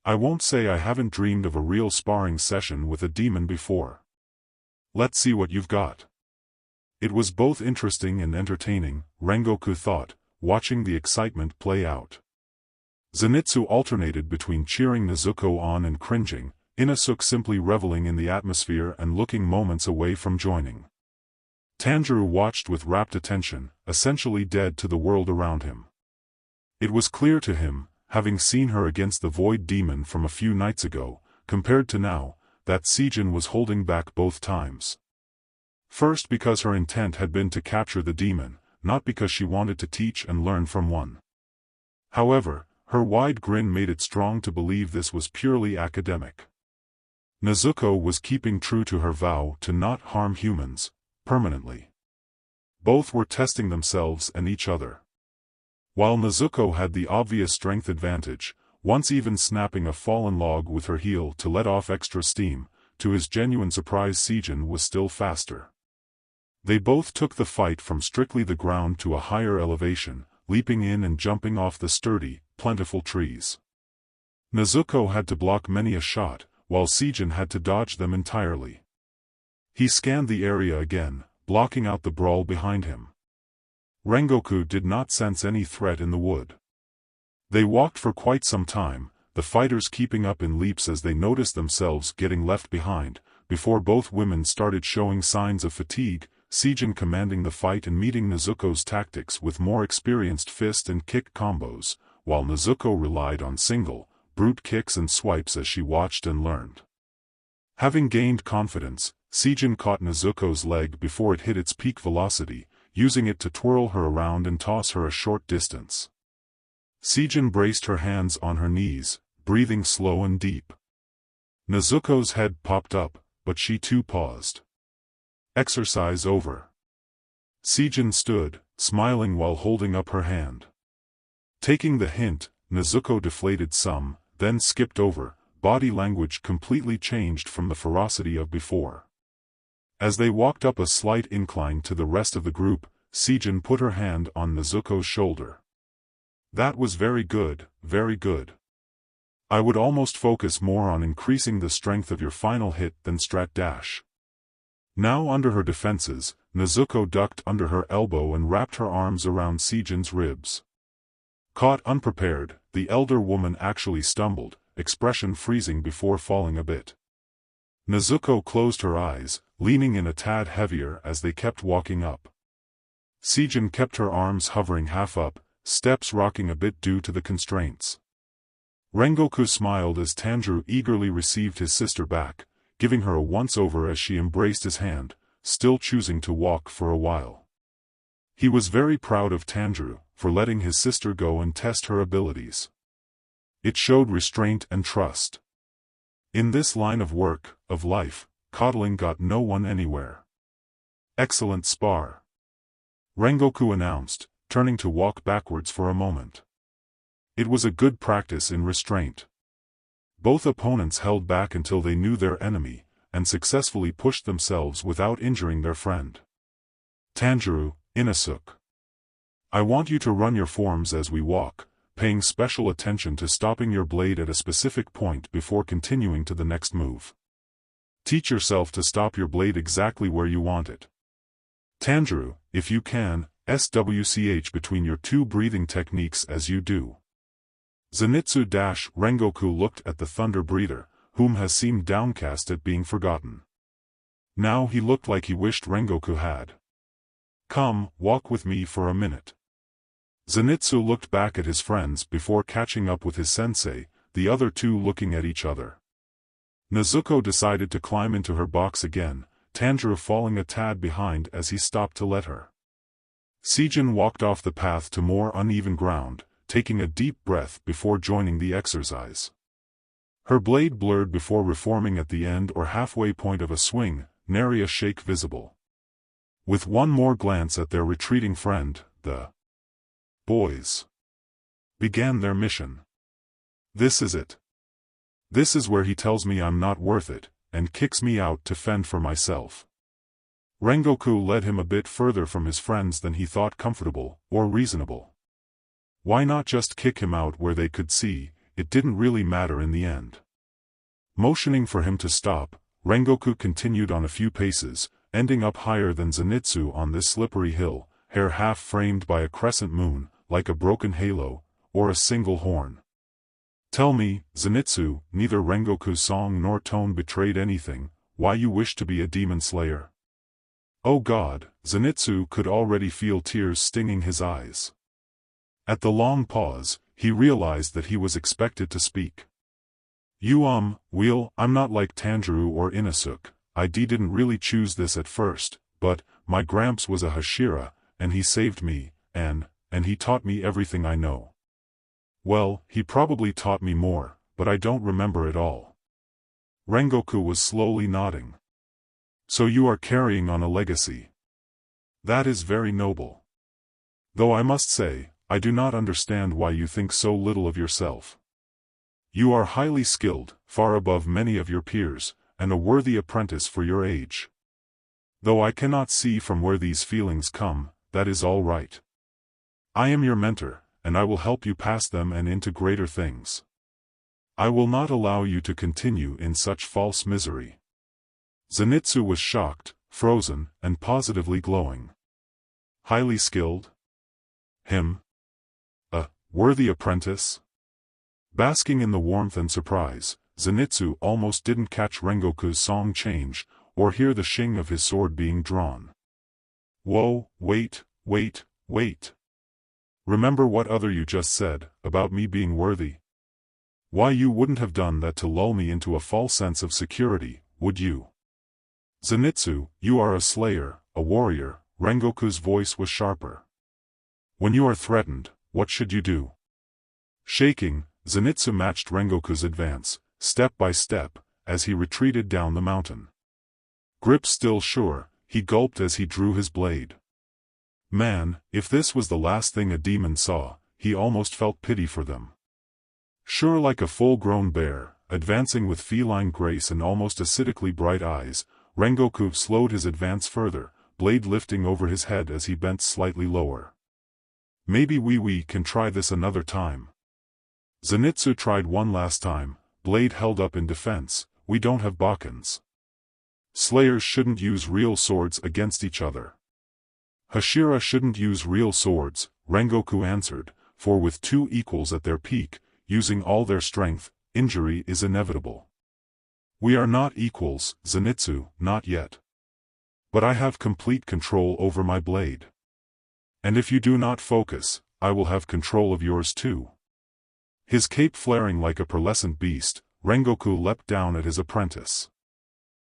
I won't say I haven't dreamed of a real sparring session with a demon before. Let's see what you've got. It was both interesting and entertaining, Rengoku thought, watching the excitement play out. Zenitsu alternated between cheering Nezuko on and cringing, Inosuke simply reveling in the atmosphere and looking moments away from joining. Tanjiro watched with rapt attention, essentially dead to the world around him. It was clear to him, having seen her against the Void Demon from a few nights ago, compared to now, that Sejin was holding back both times. First because her intent had been to capture the demon, not because she wanted to teach and learn from one. However, her wide grin made it strong to believe this was purely academic. Nezuko was keeping true to her vow to not harm humans, permanently. Both were testing themselves and each other. While Nezuko had the obvious strength advantage, once even snapping a fallen log with her heel to let off extra steam, to his genuine surprise Sejin was still faster. They both took the fight from strictly the ground to a higher elevation, leaping in and jumping off the sturdy, plentiful trees. Nezuko had to block many a shot, while Sejin had to dodge them entirely. He scanned the area again, blocking out the brawl behind him. Rengoku did not sense any threat in the wood. They walked for quite some time, the fighters keeping up in leaps as they noticed themselves getting left behind, before both women started showing signs of fatigue, Sejin commanding the fight and meeting Nezuko's tactics with more experienced fist and kick combos, while Nezuko relied on single, brute kicks and swipes as she watched and learned. Having gained confidence, Sejin caught Nezuko's leg before it hit its peak velocity, using it to twirl her around and toss her a short distance. Sejin braced her hands on her knees, breathing slow and deep. Nezuko's head popped up, but she too paused. Exercise over. Sejin stood, smiling while holding up her hand. Taking the hint, Nezuko deflated some, then skipped over, body language completely changed from the ferocity of before. As they walked up a slight incline to the rest of the group, Sejin put her hand on Nezuko's shoulder. "That was very good, very good. I would almost focus more on increasing the strength of your final hit than strat dash." Now under her defenses, Nezuko ducked under her elbow and wrapped her arms around Sejin's ribs. Caught unprepared, the elder woman actually stumbled, expression freezing before falling a bit. Nezuko closed her eyes, leaning in a tad heavier as they kept walking up. Sejin kept her arms hovering half up, steps rocking a bit due to the constraints. Rengoku smiled as Tanjiro eagerly received his sister back, giving her a once-over as she embraced his hand, still choosing to walk for a while. He was very proud of Tanjiro for letting his sister go and test her abilities. It showed restraint and trust. In this line of work, of life, coddling got no one anywhere. "Excellent spar," Rengoku announced, turning to walk backwards for a moment. It was a good practice in restraint. Both opponents held back until they knew their enemy, and successfully pushed themselves without injuring their friend. "Tanjiro, Inosuke. I want you to run your forms as we walk, paying special attention to stopping your blade at a specific point before continuing to the next move. Teach yourself to stop your blade exactly where you want it. Tanjiro, if you can, swch between your two breathing techniques as you do." Zenitsu Rengoku looked at the thunder breather, whom has seemed downcast at being forgotten. Now he looked like he wished Rengoku had. "Come, walk with me for a minute." Zenitsu looked back at his friends before catching up with his sensei, the other two looking at each other. Nezuko decided to climb into her box again, Tanjiro falling a tad behind as he stopped to let her. Sejin walked off the path to more uneven ground, taking a deep breath before joining the exercise. Her blade blurred before reforming at the end or halfway point of a swing, nary a shake visible. With one more glance at their retreating friend, the boys began their mission. "This is it. This is where he tells me I'm not worth it, and kicks me out to fend for myself." Rengoku led him a bit further from his friends than he thought comfortable, or reasonable. Why not just kick him out where they could see? It didn't really matter in the end. Motioning for him to stop, Rengoku continued on a few paces, ending up higher than Zenitsu on this slippery hill, hair half framed by a crescent moon, like a broken halo, or a single horn. "Tell me, Zenitsu," neither Rengoku's song nor tone betrayed anything, "why you wish to be a demon slayer?" Oh God, Zenitsu could already feel tears stinging his eyes. At the long pause, he realized that he was expected to speak. I'm not like Tanjiro or Inosuke, I didn't really choose this at first, but, my gramps was a Hashira, and he saved me, and he taught me everything I know. Well, he probably taught me more, but I don't remember it all." Rengoku was slowly nodding. "So you are carrying on a legacy. That is very noble. Though I must say, I do not understand why you think so little of yourself. You are highly skilled, far above many of your peers, and a worthy apprentice for your age. Though I cannot see from where these feelings come, that is all right. I am your mentor, and I will help you past them and into greater things. I will not allow you to continue in such false misery." Zenitsu was shocked, frozen, and positively glowing. Highly skilled? Him? A worthy apprentice? Basking in the warmth and surprise, Zenitsu almost didn't catch Rengoku's song change, or hear the shing of his sword being drawn. Whoa, wait. Remember what other you just said, about me being worthy? Why you wouldn't have done that to lull me into a false sense of security, would you? Zenitsu, you are a slayer, a warrior. Rengoku's voice was sharper. When you are threatened, what should you do? Shaking, Zenitsu matched Rengoku's advance, step by step, as he retreated down the mountain. Grip still sure, he gulped as he drew his blade. Man, if this was the last thing a demon saw, he almost felt pity for them. Sure, like a full-grown bear, advancing with feline grace and almost acidically bright eyes. Rengoku slowed his advance further, blade lifting over his head as he bent slightly lower. Maybe we can try this another time. Zenitsu tried one last time, blade held up in defense. We don't have Bakens. Slayers shouldn't use real swords against each other. Hashira shouldn't use real swords, Rengoku answered, for with two equals at their peak, using all their strength, injury is inevitable. We are not equals, Zenitsu, not yet. But I have complete control over my blade. And if you do not focus, I will have control of yours too. His cape flaring like a pearlescent beast, Rengoku leapt down at his apprentice.